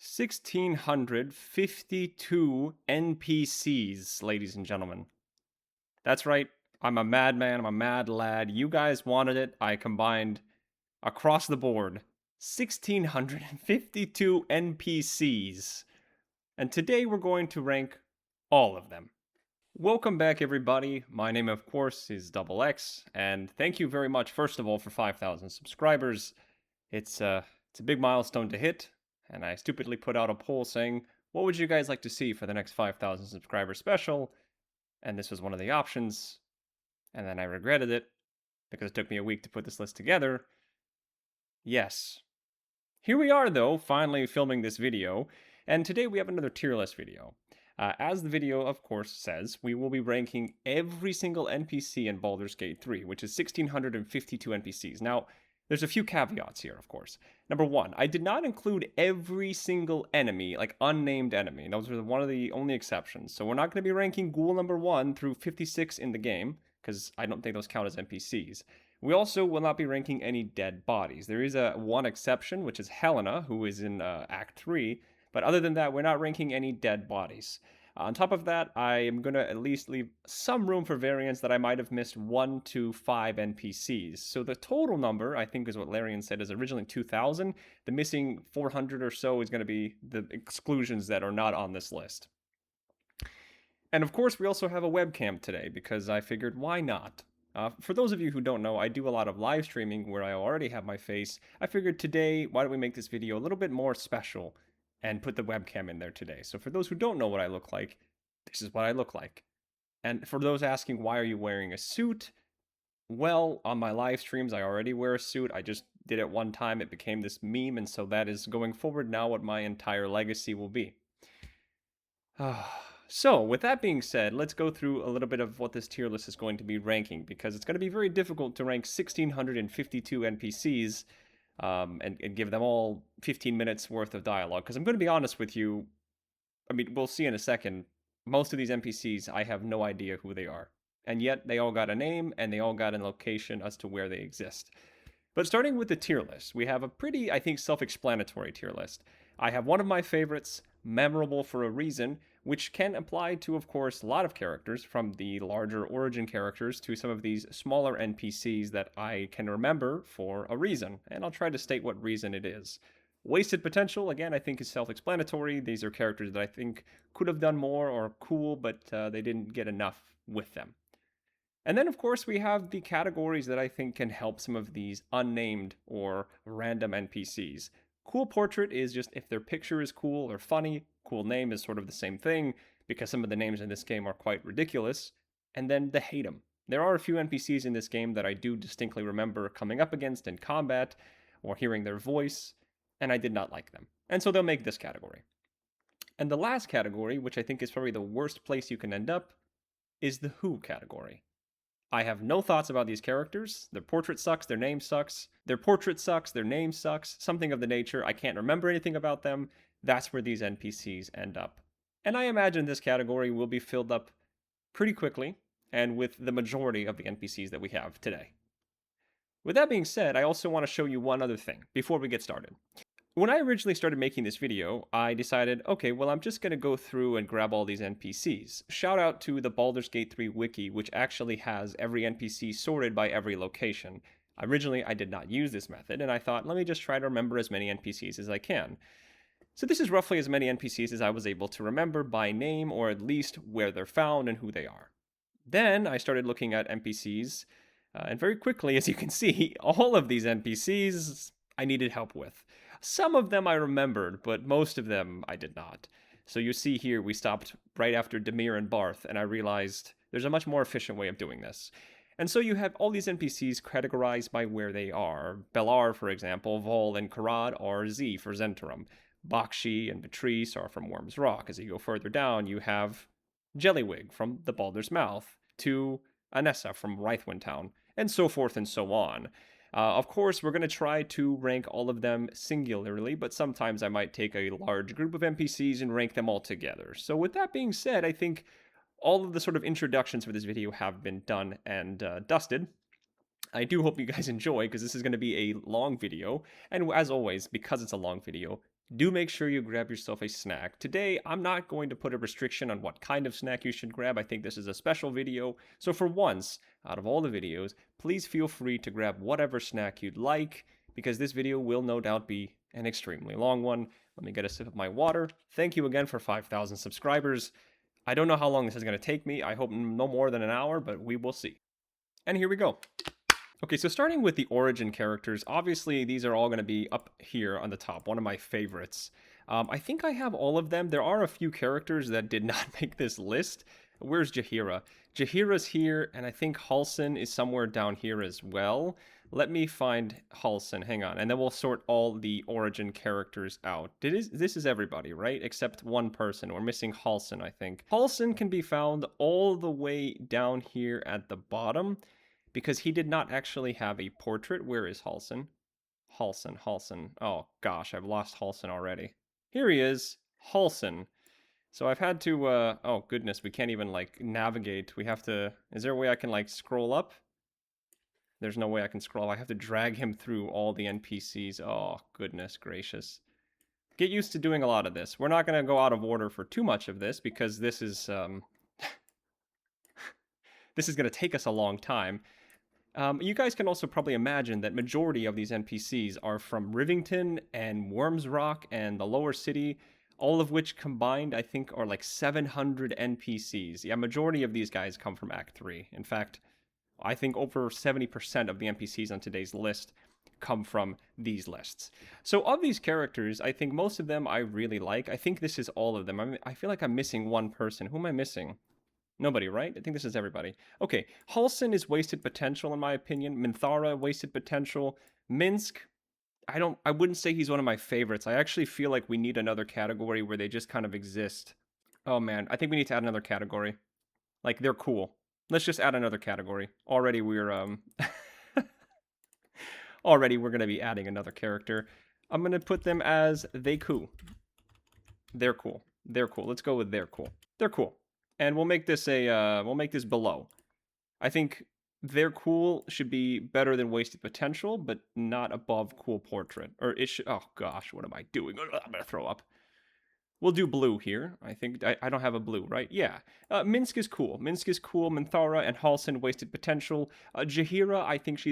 1,652 NPCs, ladies and gentlemen. That's right. I'm a madman. I'm a mad lad. You guys wanted it. I combined across the board 1,652 NPCs. And today we're going to rank all of them. Welcome back, everybody. My name, of course, is Double X, and thank you very much, first of all, for 5,000 subscribers. It's a big milestone to hit, and I stupidly put out a poll saying, what would you guys like to see for the next 5,000 subscriber special? And this was one of the options, and then I regretted it because it took me a week to put this list together. Yes. Here we are, though, finally filming this video, and today we have another tier list video. As the video, of course, says, we will be ranking every single NPC in Baldur's Gate 3, which is 1,652 NPCs. Now, there's a few caveats here, of course. Number one, I did not include every single enemy, like unnamed enemy. Those are one of the only exceptions. So we're not going to be ranking Ghoul number 1 through 56 in the game, because I don't think those count as NPCs. We also will not be ranking any dead bodies. There is one exception, which is Helena, who is in Act 3, but other than that, we're not ranking any dead bodies. On top of that, I am going to at least leave some room for variance that I might have missed 1 to 5 NPCs. So the total number, I think is what Larian said, is originally 2,000. The missing 400 or so is going to be the exclusions that are not on this list. And of course, we also have a webcam today because I figured, why not? For those of you who don't know, I do a lot of live streaming where I already have my face. I figured today, why don't we make this video a little bit more special and put the webcam in there today. So for those who don't know what I look like, this is what I look like. And for those asking, why are you wearing a suit? Well, on my live streams, I already wear a suit. I just did it one time. It became this meme. And so that is going forward now what my entire legacy will be. So, with that being said, let's go through a little bit of what this tier list is going to be ranking, because it's going to be very difficult to rank 1,652 NPCs and give them all 15 minutes worth of dialogue. Because I'm going to be honest with you, I mean, we'll see in a second, most of these NPCs, I have no idea who they are. And yet, they all got a name, and they all got a location as to where they exist. But starting with the tier list, we have a pretty, I think, self-explanatory tier list. I have one of my favorites, memorable for a reason, which can apply to, of course, a lot of characters, from the larger origin characters to some of these smaller NPCs that I can remember for a reason, and I'll try to state what reason it is. Wasted potential, again, I think is self-explanatory. These are characters that I think could have done more or cool, but they didn't get enough with them. And then, of course, we have the categories that I think can help some of these unnamed or random NPCs. Cool portrait is just if their picture is cool or funny. Cool name is sort of the same thing, because some of the names in this game are quite ridiculous. And then the hate 'em. There are a few NPCs in this game that I do distinctly remember coming up against in combat or hearing their voice, and I did not like them. And so they'll make this category. And the last category, which I think is probably the worst place you can end up, is the who category. I have no thoughts about these characters. Their portrait sucks, their name sucks. Their portrait sucks, their name sucks. Something of the nature. I can't remember anything about them. That's where these NPCs end up. And I imagine this category will be filled up pretty quickly, and with the majority of the NPCs that we have today. With that being said, I also want to show you one other thing before we get started. When I originally started making this video, I decided, okay, well, I'm just going to go through and grab all these NPCs. Shout out to the Baldur's Gate 3 wiki, which actually has every NPC sorted by every location. Originally, I did not use this method, and I thought, let me just try to remember as many NPCs as I can. So this is roughly as many NPCs as I was able to remember by name, or at least where they're found and who they are. Then I started looking at NPCs, and very quickly, as you can see, all of these NPCs I needed help with. Some of them I remembered, but most of them I did not. So you see here, we stopped right after Demir and Barth, and I realized there's a much more efficient way of doing this. And so you have all these NPCs categorized by where they are. Belar, for example, Vol and Karad are Z for Zentrum. Bakshi and Beatrice are from Worm's Rock. As you go further down, you have Jellywig from the Baldur's Mouth, to Anessa from Rythwind Town, and so forth and so on. Of course, we're going to try to rank all of them singularly, but sometimes I might take a large group of NPCs and rank them all together. So with that being said, I think all of the sort of introductions for this video have been done and dusted. I do hope you guys enjoy, because this is going to be a long video, and as always, because it's a long video, do make sure you grab yourself a snack. Today, I'm not going to put a restriction on what kind of snack you should grab. I think this is a special video. So for once, out of all the videos, please feel free to grab whatever snack you'd like, because this video will no doubt be an extremely long one. Let me get a sip of my water. Thank you again for 5,000 subscribers. I don't know how long this is going to take me. I hope no more than an hour, but we will see. And here we go. Okay, so starting with the origin characters, obviously these are all going to be up here on the top, one of my favorites. I think I have all of them. There are a few characters that did not make this list. Where's Jaheira? Jaheira's here, and I think Halsin is somewhere down here as well. Let me find Halsin, hang on, and then we'll sort all the origin characters out. This is everybody, right? Except one person. We're missing Halsin, I think. Halsin can be found all the way down here at the bottom, because he did not actually have a portrait. Where is Halsin? Halsin. Oh gosh, I've lost Halsin already. Here he is, Halsin. So I've had to, oh goodness, we can't even like navigate. We have to, is there a way I can like scroll up? There's no way I can scroll. I have to drag him through all the NPCs. Oh goodness gracious. Get used to doing a lot of this. We're not going to go out of order for too much of this because this is, this is going to take us a long time. You guys can also probably imagine that majority of these NPCs are from Rivington and Worms Rock and the Lower City, all of which combined I think are like 700 NPCs. Yeah, majority of these guys come from Act 3. In fact, I think over 70% of the NPCs on today's list come from these lists. So of these characters, I think most of them I really like. I think this is all of them. I feel like I'm missing one person. Who am I missing? Nobody, right? I think this is everybody. Okay, Halsin is wasted potential in my opinion. Minthara, wasted potential. Minsk, I wouldn't say he's one of my favorites. I actually feel like we need another category where they just kind of exist. Oh man, I think we need to add another category. Like, they're cool. Let's just add another category. Already we're already we're gonna be adding another character. I'm gonna put them as they cool. They're cool. They're cool. Let's go with they're cool. They're cool. And we'll make this below. I think they're cool should be better than wasted potential, but not above cool portrait. Or it should, oh gosh, what am I doing? I'm gonna throw up. We'll do blue here. I think I don't have a blue, right? Yeah. Minsk is cool. Minthara and Halsin, wasted potential. Jaheira, I think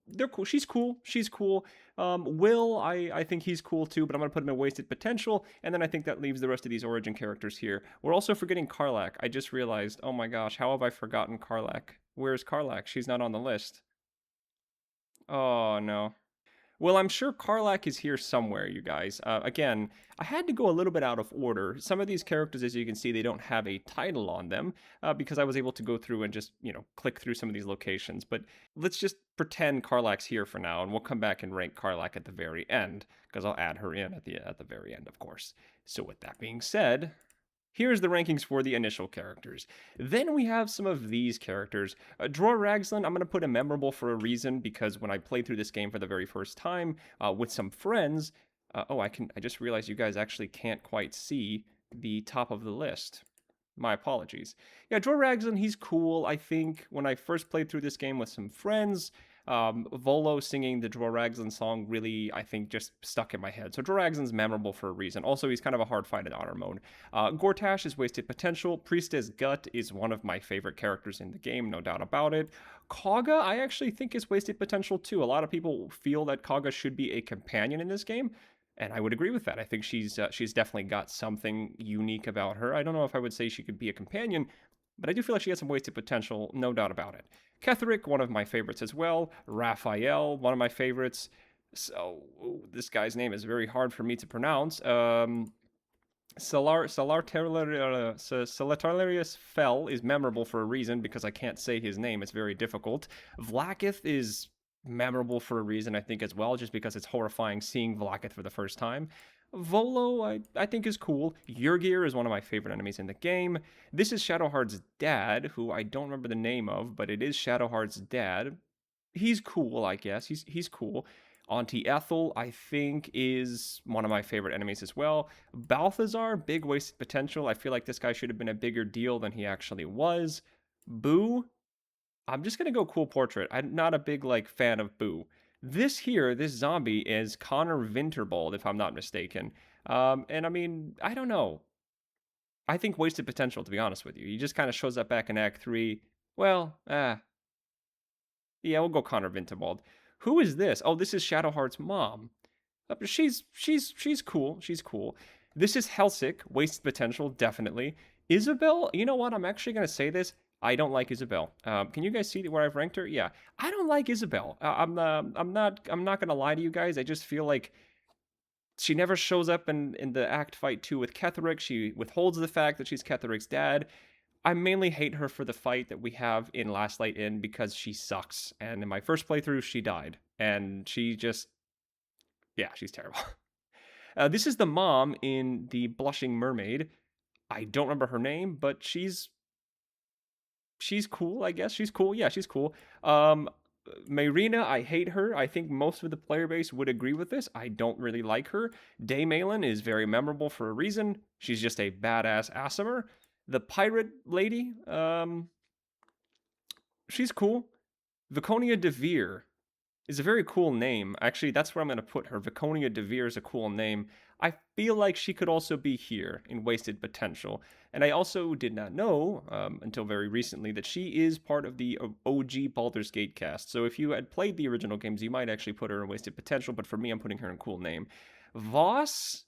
they're cool. She's cool. She's cool. Will, I think he's cool too, but I'm gonna put him in wasted potential, and then I think that leaves the rest of these origin characters here. We're also forgetting Karlach. I just realized. Oh my gosh, how have I forgotten Karlach? Where's Karlach? She's not on the list. Oh no. Well, I'm sure Karlach is here somewhere, you guys. Again, I had to go a little bit out of order. Some of these characters, as you can see, they don't have a title on them because I was able to go through and just, click through some of these locations. But let's just pretend Karlach's here for now, and we'll come back and rank Karlach at the very end because I'll add her in at the very end, of course. So with that being said, here's the rankings for the initial characters. Then we have some of these characters. Dror Ragzlin, I'm going to put him memorable for a reason, because when I played through this game for the very first time with some friends, I just realized you guys actually can't quite see the top of the list. My apologies. Yeah, Dror Ragzlin, he's cool. I think when I first played through this game with some friends, Volo singing the Dror Ragzlin song really, I think, just stuck in my head. So Dror Ragzlin's memorable for a reason. Also, he's kind of a hard fight in honor mode. Gortash is wasted potential. Priestess Gut is one of my favorite characters in the game, no doubt about it. Kaga, I actually think is wasted potential too. A lot of people feel that Kaga should be a companion in this game, and I would agree with that. I think she's definitely got something unique about her. I don't know if I would say she could be a companion, but I do feel like she has some wasted potential, no doubt about it. Ketheric, one of my favorites as well. Raphael, one of my favorites. So, this guy's name is very hard for me to pronounce. Salatarlarius Fell is memorable for a reason, because I can't say his name. It's very difficult. Vlaakith is memorable for a reason, I think, as well, just because it's horrifying seeing Vlaakith for the first time. Volo, I think, is cool. Yurgir is one of my favorite enemies in the game. This is Shadowheart's dad, who I don't remember the name of, but it is Shadowheart's dad. He's cool, I guess. He's cool. Auntie Ethel, I think, is one of my favorite enemies as well. Balthazar, big wasted potential. I feel like this guy should have been a bigger deal than he actually was. Boo, I'm just gonna go cool portrait. I'm not a big fan of Boo. This here, this zombie is Connor Winterbold, if I'm not mistaken. And I mean, I don't know. I think wasted potential, to be honest with you. He just kind of shows up back in Act 3. Well, yeah, we'll go Connor Winterbold. Who is this? Oh, this is Shadowheart's mom. She's cool. She's cool. This is Helsick, wasted potential, definitely. Isabel, you know what? I'm actually gonna say this. I don't like Isabel. Can you guys see where I've ranked her? Yeah, I don't like Isabel. I'm not gonna lie to you guys. I just feel like she never shows up in the act fight 2 with Ketherick. She withholds the fact that she's Ketherick's dad. I mainly hate her for the fight that we have in Last Light Inn because she sucks. And in my first playthrough, she died. And she just, yeah, she's terrible. This is the mom in The Blushing Mermaid. I don't remember her name, but she's cool, I guess. She's cool. Yeah, she's cool. Mayrina, I hate her. I think most of the player base would agree with this. I don't really like her. Day Malin is very memorable for a reason. She's just a badass Aasimar. The pirate lady, she's cool. Viconia DeVere is a very cool name. Actually, that's where I'm going to put her. Viconia DeVere is a cool name. I feel like she could also be here in Wasted Potential. And I also did not know, until very recently, that she is part of the OG Baldur's Gate cast. So if you had played the original games, you might actually put her in Wasted Potential, but for me, I'm putting her in cool name. Voss,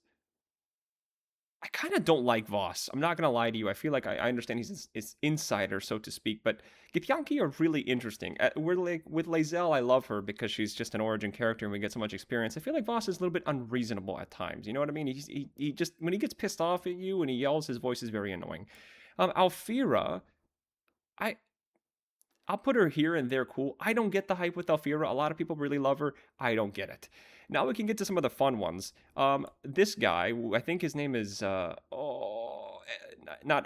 I kind of don't like Voss. I'm not going to lie to you. I feel like I understand he's his insider, so to speak, but Githyanki are really interesting. We're like, with Lae'zel, I love her because she's just an origin character and we get so much experience. I feel like Voss is a little bit unreasonable at times. You know what I mean? He just, when he gets pissed off at you and he yells, his voice is very annoying. Alfira, I, I'll put her here and there cool. I don't get the hype with Alfira. A lot of people really love her. I don't get it. Now we can get to some of the fun ones. This guy, I think his name is not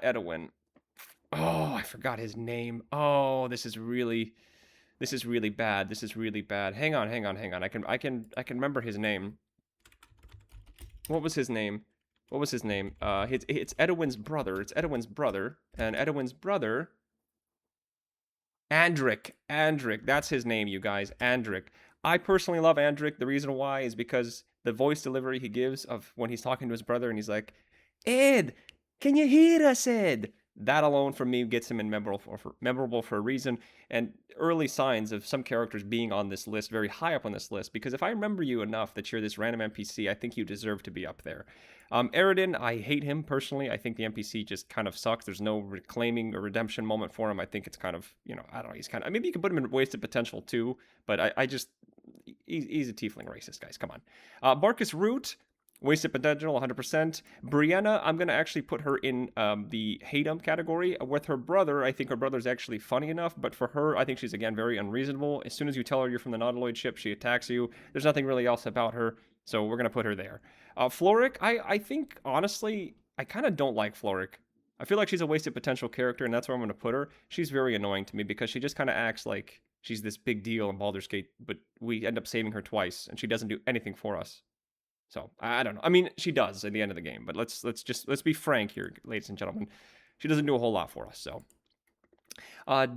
Edwin. Oh, I forgot his name. Oh, this is really bad. This is really bad. Hang on. I can remember his name. What was his name? What was his name? It's Edwin's brother. It's Edwin's brother, and Edwin's brother Andric, that's his name, you guys. Andric. I personally love Andric. The reason why is because the voice delivery he gives of when he's talking to his brother and he's like, Ed, can you hear us, Ed? That alone for me gets him in memorable for a reason, and early signs of some characters being on this list, very high up on this list, because if I remember you enough that you're this random NPC, I think you deserve to be up there. Eredin, I hate him personally. I think the NPC just kind of sucks. There's no reclaiming or redemption moment for him. I think it's kind of, I don't know. He's kind of, maybe you could put him in wasted potential too, but I just, he's a tiefling racist, guys. Come on. Marcus Root, wasted potential, 100%. Brianna, I'm going to actually put her in the hate him category. With her brother, I think her brother's actually funny enough, but for her, I think she's, again, very unreasonable. As soon as you tell her you're from the Nautiloid ship, she attacks you. There's nothing really else about her, so we're going to put her there. Floric, I think, honestly, I kind of don't like Floric. I feel like she's a wasted potential character, and that's where I'm going to put her. She's very annoying to me because she just kind of acts like she's this big deal in Baldur's Gate, but we end up saving her twice, and she doesn't do anything for us. So I don't know. I mean, she does at the end of the game, but let's be frank here, ladies and gentlemen. She doesn't do a whole lot for us. So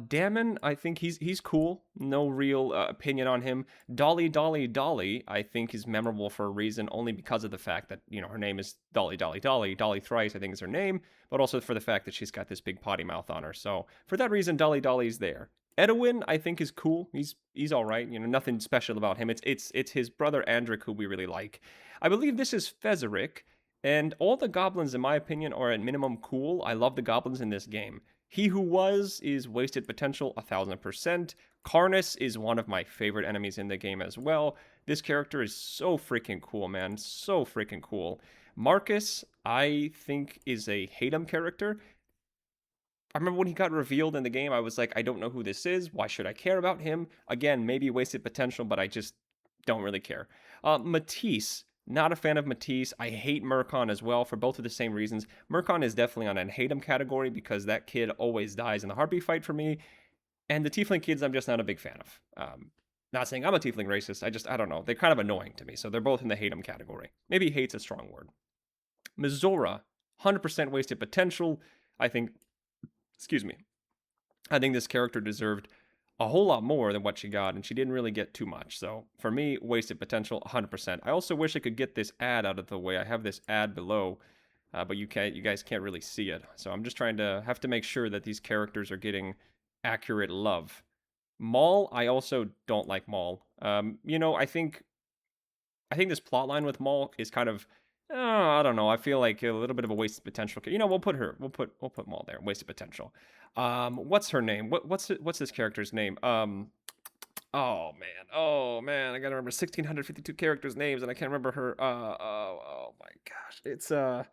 Damon, I think he's cool. No real opinion on him. Dolly, I think is memorable for a reason, only because of the fact that her name is Dolly. Dolly thrice, I think is her name, but also for the fact that she's got this big potty mouth on her. So for that reason, Dolly's there. Edwin, I think, is cool. He's all right. Nothing special about him. It's his brother Andric who we really like. I believe this is Fezerick, and all the goblins, in my opinion, are at minimum cool. I love the goblins in this game. He Who Was is wasted potential 1000%. Karnus is one of my favorite enemies in the game as well. This character is so freaking cool, man. So freaking cool. Marcus, I think, is a hate-em character. I remember when he got revealed in the game, I was like, I don't know who this is. Why should I care about him? Again, maybe wasted potential, but I just don't really care. Matisse, not a fan of Matisse. I hate Murkon as well for both of the same reasons. Murkon is definitely on an hate him category because that kid always dies in the heartbeat fight for me. And the Tiefling kids, I'm just not a big fan of. Not saying I'm a Tiefling racist. I don't know. They're kind of annoying to me. So they're both in the hate him category. Maybe hate's a strong word. Mizora, 100% wasted potential. I think this character deserved a whole lot more than what she got, and she didn't really get too much. So for me, wasted potential, 100%. I also wish I could get this ad out of the way. I have this ad below, but you guys can't really see it. So I'm just trying to have to make sure that these characters are getting accurate love. Maul, I also don't like Maul. I think this plot line with Maul is kind of, I don't know. I feel like a little bit of a wasted potential. We'll put her. We'll put Maul there. Wasted potential. What's her name? What's this character's name? Oh man, I gotta remember 1,652 characters' names, and I can't remember her. Oh my gosh, it's her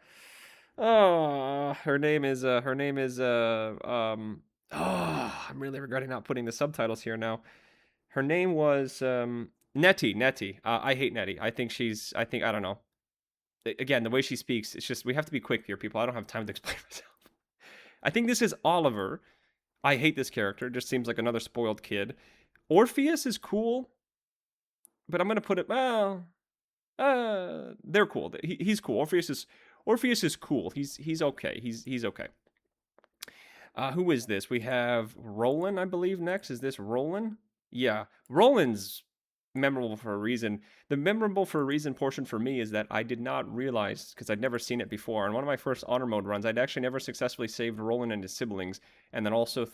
name is I'm really regretting not putting the subtitles here now. Her name was Nettie. Nettie. I hate Nettie. I think I don't know. Again, the way she speaks, it's just we have to be quick here, people. I don't have time to explain myself. I think this is Oliver. I hate this character. Just seems like another spoiled kid. Orpheus is cool, but I'm gonna put it. Well, they're cool. He's cool. Orpheus is cool. He's okay. He's okay. Who is this? We have Roland, I believe, next. Is this Roland? Yeah. Roland's memorable for a reason. The memorable for a reason portion for me is that I did not realize, because I'd never seen it before. On one of my first honor mode runs, I'd actually never successfully saved Roland and his siblings, and then also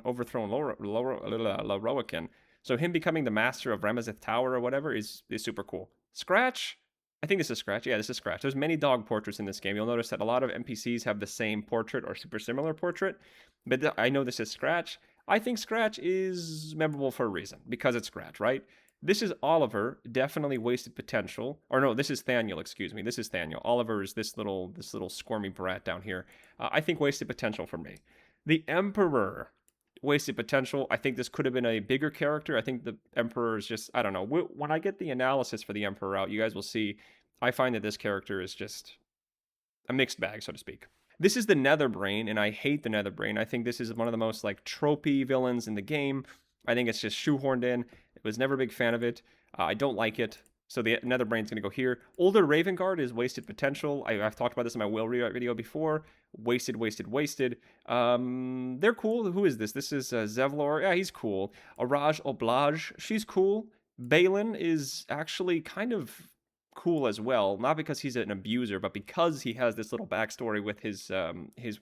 overthrown Loroakin. So him becoming the master of Ramazith Tower or whatever is super cool. Scratch? I think this is Scratch. Yeah, this is Scratch. There's many dog portraits in this game. You'll notice that a lot of NPCs have the same portrait or super similar portrait, but I know this is Scratch. I think Scratch is memorable for a reason, because it's Scratch, right? This is Oliver, definitely wasted potential. Or no, this is Thaniel, excuse me. This is Thaniel. Oliver is this little squirmy brat down here. I think wasted potential for me. The Emperor, wasted potential. I think this could have been a bigger character. I think the Emperor is just, I don't know. When I get the analysis for the Emperor out, you guys will see, I find that this character is just a mixed bag, so to speak. This is the Netherbrain, and I hate the Netherbrain. I think this is one of the most like tropey villains in the game. I think it's just shoehorned in. I was never a big fan of it. I don't like it. So the Netherbrain's going to go here. Older Raven Guard is wasted potential. I've talked about this in my Will Rewrite video before. Wasted. They're cool. Who is this? This is Zevlor. Yeah, he's cool. Araj Oblaj, she's cool. Balin is actually kind of cool as well. Not because he's an abuser, but because he has this little backstory with his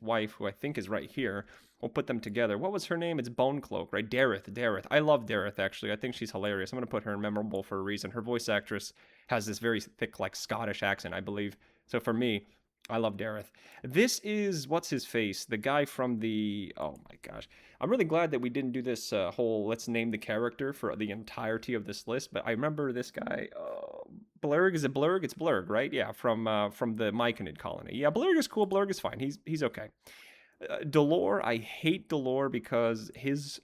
wife, who I think is right here. We'll put them together. What was her name? It's Bonecloak, right? Dareth. I love Dareth, actually. I think she's hilarious. I'm going to put her in memorable for a reason. Her voice actress has this very thick, like, Scottish accent, I believe. So for me, I love Dareth. This is, what's his face? The guy from the, oh my gosh. I'm really glad that we didn't do this whole, let's name the character for the entirety of this list, but I remember this guy, Blurg, is it Blurg? It's Blurg, right? Yeah, from the Myconid colony. Yeah, Blurg is cool. Blurg is fine. He's okay. Delore, I hate Delore because his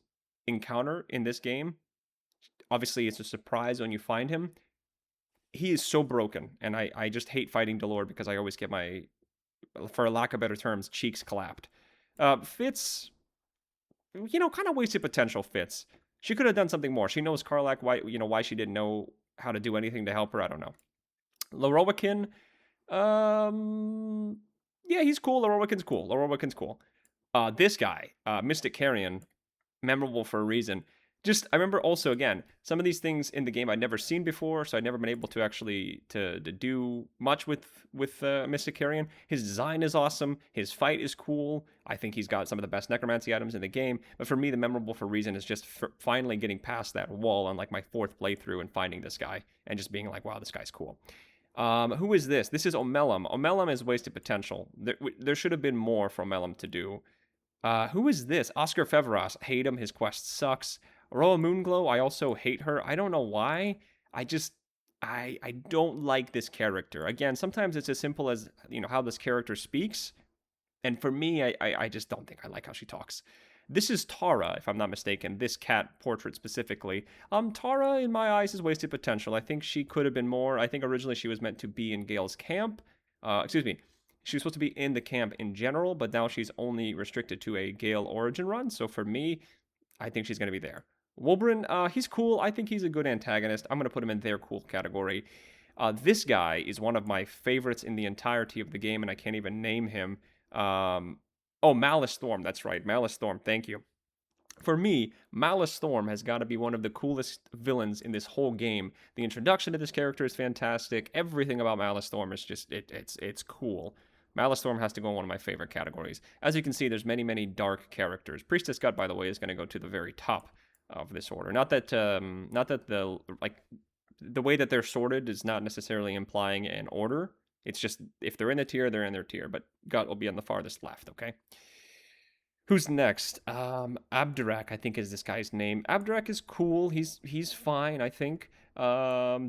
encounter in this game, obviously it's a surprise when you find him. He is so broken, and I just hate fighting Delore because I always get my, for lack of better terms, cheeks clapped. Fitz, kind of wasted potential. Fitz. She could have done something more. She knows Karlach, why she didn't know how to do anything to help her. I don't know. Loroakin, yeah, he's cool. Loroakin's cool. This guy, Mystic Carrion, memorable for a reason. Just, I remember also, again, some of these things in the game I'd never seen before, so I'd never been able to actually to do much with Mystic Carrion. His design is awesome. His fight is cool. I think he's got some of the best necromancy items in the game. But for me, the memorable for a reason is just finally getting past that wall on like my 4th playthrough and finding this guy and just being like, wow, this guy's cool. Who is this? This is Omelum. Omelum is wasted potential. There should have been more for Omelum to do. Who is this? Oscar Fevras. Hate him. His quest sucks. Aurora Moonglow, I also hate her. I don't know why. I don't like this character. Again, sometimes it's as simple as, how this character speaks. And for me, I just don't think I like how she talks. This is Tara, if I'm not mistaken, this cat portrait specifically. Tara, in my eyes, is wasted potential. I think she could have been more. I think originally she was meant to be in Gale's camp. She was supposed to be in the camp in general, but now she's only restricted to a Gale origin run. So for me, I think she's going to be there. Wolbrin, he's cool. I think he's a good antagonist. I'm going to put him in their cool category. This guy is one of my favorites in the entirety of the game, and I can't even name him. Malice Thorm. That's right. Malice Thorm. Thank you. For me, Malice Thorm has got to be one of the coolest villains in this whole game. The introduction to this character is fantastic. Everything about Malice Thorm is just it's cool. Malice Thorm has to go in one of my favorite categories. As you can see, there's many dark characters. Priestess Gut, by the way, is going to go to the very top of this order. Not that the like the way that they're sorted is not necessarily implying an order. It's just if they're in the tier, they're in their tier. But Gut will be on the farthest left. Okay. Who's next? Abdurak, I think is this guy's name. Abdurak is cool. He's fine, I think.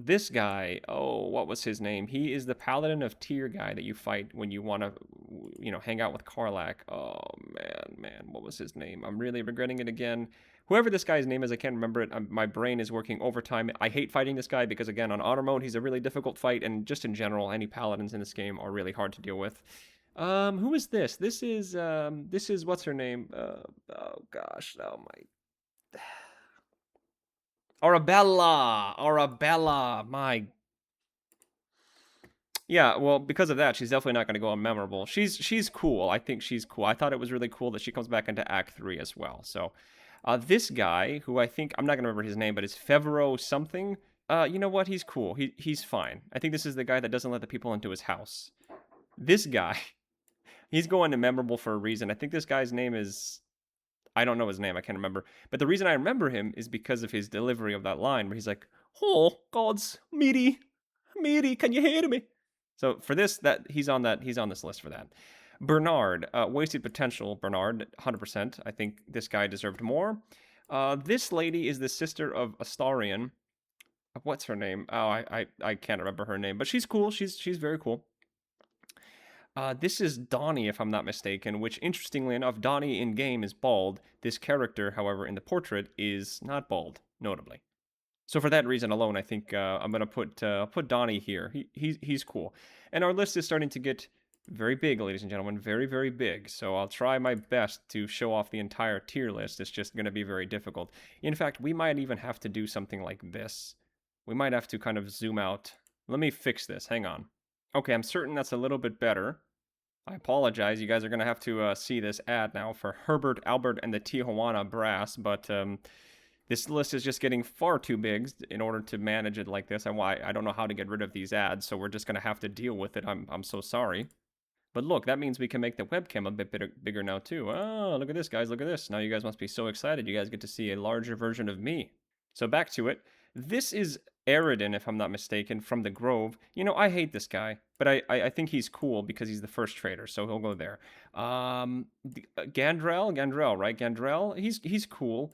This guy. Oh, what was his name? He is the paladin of Tyr guy that you fight when you want to, hang out with Karlach. Oh man, what was his name? I'm really regretting it again. Whoever this guy's name is, I can't remember it. My brain is working overtime. I hate fighting this guy because, again, on auto mode, he's a really difficult fight, and just in general, any paladins in this game are really hard to deal with. Who is this? This is what's her name? Oh gosh, oh my. Arabella, my. Yeah, well, because of that, she's definitely not going to go unmemorable. She's cool. I think she's cool. I thought it was really cool that she comes back into Act 3 as well. So, this guy, who I think, I'm not going to remember his name, but it's Fevro something. You know what? He's cool. He's fine. I think this is the guy that doesn't let the people into his house. This guy, he's going to memorable for a reason. I think this guy's name is, I don't know his name. I can't remember. But the reason I remember him is because of his delivery of that line where he's like, "Oh, gods, meaty, can you hear me?" So for this, he's on this list for that. Bernard, wasted potential. Bernard, 100%. I think this guy deserved more. This lady is the sister of Astarion. What's her name? Oh, I can't remember her name, but she's cool. She's very cool. This is Donnie, if I'm not mistaken, which, interestingly enough, Donnie in-game is bald. This character, however, in the portrait is not bald, notably. So for that reason alone, I think I'm going to put Donnie here. He's cool. And our list is starting to get very big, ladies and gentlemen, very big. So I'll try my best to show off the entire tier list. It's just going to be very difficult. In fact, we might even have to do something like this. We might have to kind of zoom out. Let me fix this. Hang on. Okay, I'm certain that's a little bit better. I apologize. You guys are going to have to see this ad now for Herbert, Albert, and the Tijuana Brass, but this list is just getting far too big in order to manage it like this. I don't know how to get rid of these ads, so we're just going to have to deal with it. I'm so sorry. But look, that means we can make the webcam a bit bigger now, too. Oh, look at this, guys. Look at this. Now you guys must be so excited. You guys get to see a larger version of me. So back to it. This is Aridin, if I'm not mistaken, from the Grove. You know, I hate this guy, but I think he's cool because he's the first trader, so he'll go there. Gandrel, right? Gandrel, he's cool.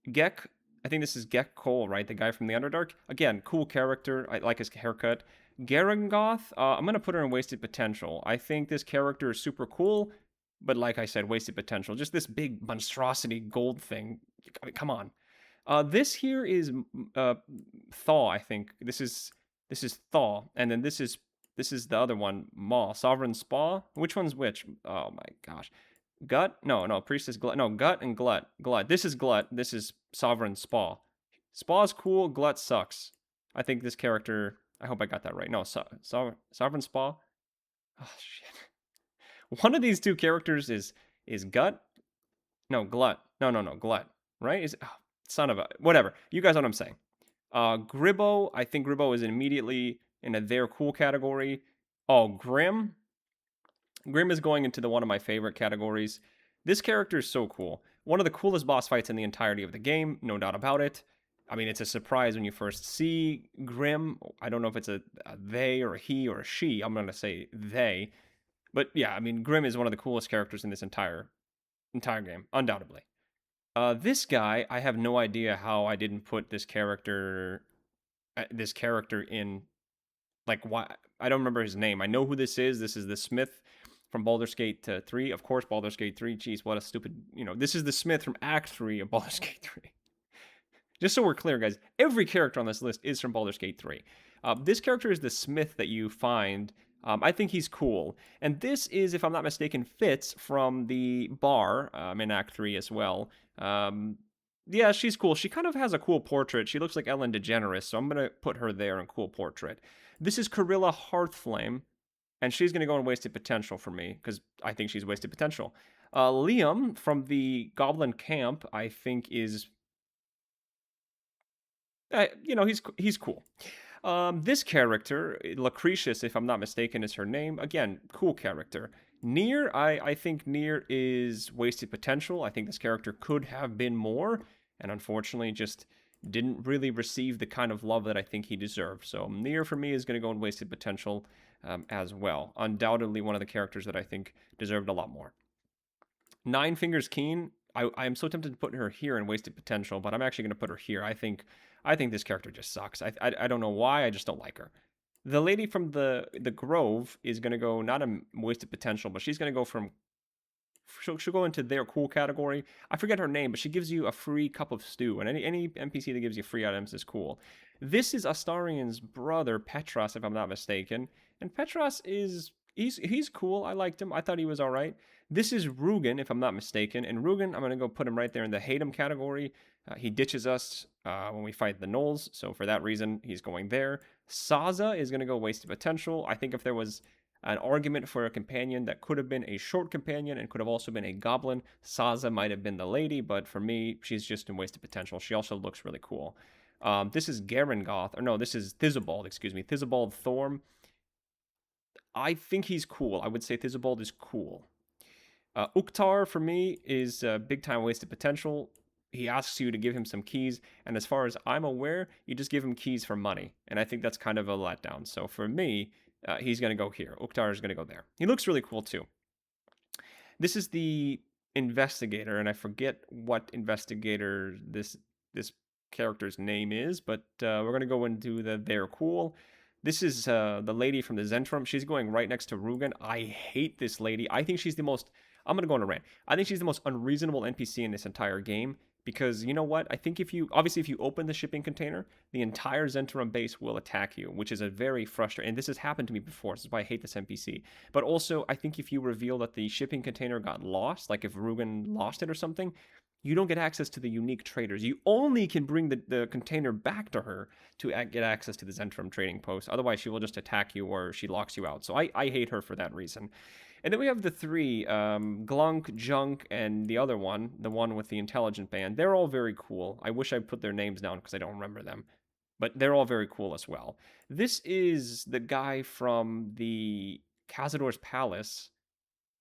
Gek, I think this is Gek Cole, right? The guy from the Underdark. Again, cool character. I like his haircut. Garangoth, I'm going to put her in Wasted Potential. I think this character is super cool, but like I said, wasted potential. Just this big monstrosity gold thing. I mean, come on. This here is Thaw, I think. This is Thaw, and then this is the other one, Maw, Sovereign Spa. Which one's which? Oh my gosh. Gut? No, Priestess Glut. No, Gut and Glut. This is Glut. This is Sovereign Spa. Spa's cool. Glut sucks. I think this character. I hope I got that right. No, Sovereign Spa. Oh shit. One of these two characters is Gut. No, Glut. No, Glut. Right? Is oh, son of a whatever. You guys know what I'm saying. Gribbo. I think Gribbo is immediately in a their cool category. Oh, Grim. Grim is going into one of my favorite categories. This character is so cool. One of the coolest boss fights in the entirety of the game, no doubt about it. I mean, it's a surprise when you first see Grim. I don't know if it's a they or a he or a she. I'm going to say they. But yeah, I mean, Grim is one of the coolest characters in this entire game, undoubtedly. This guy, I have no idea how I didn't put this character in. Like, why? I don't remember his name. I know who this is. This is the Smith from Baldur's Gate 3. Of course, Baldur's Gate 3. Jeez, what a stupid... this is the Smith from Act 3 of Baldur's Gate 3. Just so we're clear, guys, every character on this list is from Baldur's Gate 3. This character is the Smith that you find. I think he's cool. And this is, if I'm not mistaken, Fitz from the bar in Act 3 as well. Yeah, she's cool. She kind of has a cool portrait. She looks like Ellen DeGeneres, so I'm going to put her there in cool portrait. This is Carilla Hearthflame. and she's going to go in wasted potential for me because I think she's wasted potential. Liam from the Goblin Camp, I think is, he's cool. This character, Lucretius, if I'm not mistaken, is her name. Again, cool character. Nier, I think Nier is wasted potential. I think this character could have been more, and unfortunately just didn't really receive the kind of love that I think he deserved. So Nier for me is going to go in wasted potential as well. Undoubtedly one of the characters that I think deserved a lot more. Nine Fingers Keen, I am so tempted to put her here in wasted potential, but I'm actually going to put her here. I think this character just sucks. I don't know why. I just don't like her. The lady from the Grove is going to go not in wasted potential, but she's going to go from she'll go into their cool category. I forget her name, but she gives you a free cup of stew, and any NPC that gives you free items is cool. This is Astarian's brother Petros, if I'm not mistaken, and Petros is he's cool. I liked him. I thought he was all right. This is Rugen, if I'm not mistaken, and Rugen, I'm gonna go put him right there in the hate him category. He ditches us when we fight the gnolls, so for that reason, he's going there. Saza is gonna go wasted potential. I think if there was an argument for a companion that could have been a short companion and could have also been a goblin, Saza might have been the lady, but for me, she's just in wasted potential. She also looks really cool. This is Garangoth, or no, this is Thizabald, excuse me, Thizabald Thorm. I think he's cool. I would say Thizabald is cool. Uktar, for me, is big time wasted potential. He asks you to give him some keys, and as far as I'm aware, you just give him keys for money, and I think that's kind of a letdown. So for me, he's going to go here. Uktar is going to go there. He looks really cool too. This is the investigator, and I forget what investigator this character's name is, but we're going to go into the they're cool. This is the lady from the Zentrum. She's going right next to Rugen. I hate this lady. I think she's the most. I'm gonna go on a rant. I think she's the most unreasonable NPC in this entire game because you know what? I think if you open the shipping container, the entire Zentrum base will attack you, which is a very frustrating. And this has happened to me before. This is why I hate this NPC. But also, I think if you reveal that the shipping container got lost, like if Rugen lost it or something, you don't get access to the unique traders. You only can bring the container back to her to get access to the Zentrum trading post. Otherwise, she will just attack you or she locks you out. So I hate her for that reason. And then we have the three, Glunk, Junk, and the other one, the one with the intelligent band. They're all very cool. I wish I put their names down because I don't remember them. But they're all very cool as well. This is the guy from the Cazador's Palace,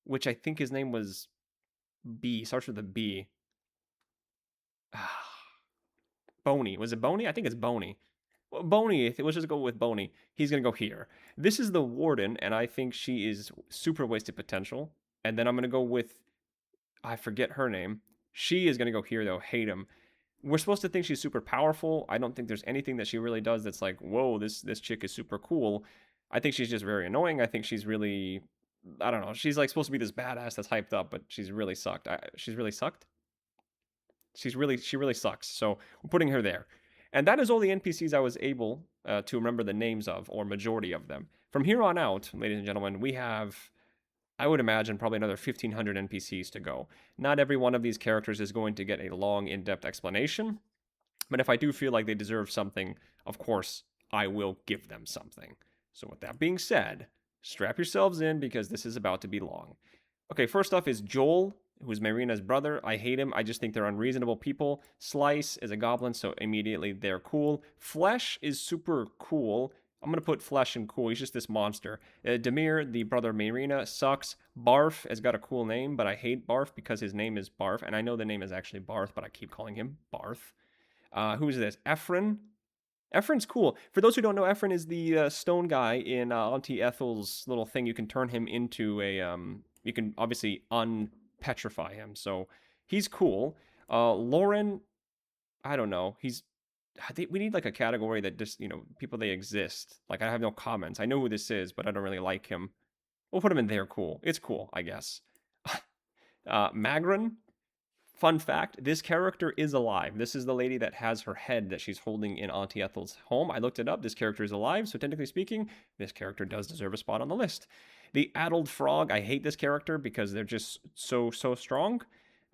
which I think his name was B, starts with a B. Boney. Was it Boney? I think it's Boney. Well, Boney, let's just go with Boney. He's going to go here. This is the Warden, and I think she is super wasted potential. And then I'm going to go with, I forget her name. She is going to go here, though. Hate him. We're supposed to think she's super powerful. I don't think there's anything that she really does that's like, whoa, this chick is super cool. I think she's just very annoying. I think she's really, I don't know. She's like supposed to be this badass that's hyped up, but she's really sucked. She's really sucked? She really sucks. So we're putting her there. And that is all the NPCs I was able to remember the names of, or majority of them. From here on out, ladies and gentlemen, we have, I would imagine, probably another 1,500 NPCs to go. Not every one of these characters is going to get a long, in-depth explanation, but if I do feel like they deserve something, of course, I will give them something. So with that being said, strap yourselves in because this is about to be long. Okay, first off is Joel, who's Marina's brother. I hate him. I just think they're unreasonable people. Slice is a goblin, so immediately they're cool. Flesh is super cool. I'm going to put Flesh in cool. He's just this monster. Demir, the brother of Marina, sucks. Barf has got a cool name, but I hate Barf because his name is Barf. And I know the name is actually Barth, but I keep calling him Barth. Who's this? Ephron. Ephron's cool. For those who don't know, Ephron is the stone guy in Auntie Ethel's little thing. You can turn him into a. You can obviously unpetrify him, so he's cool. Lauren, I don't know. We need like a category that just people they exist. Like I have no comments. I know who this is, but I don't really like him. We'll put him in there. Cool. It's cool, I guess. Magrin. Fun fact, this character is alive. This is the lady that has her head that she's holding in Auntie Ethel's home. I looked it up. This character is alive, so technically speaking, this character does deserve a spot on the list. The Addled Frog, I hate this character because they're just so strong.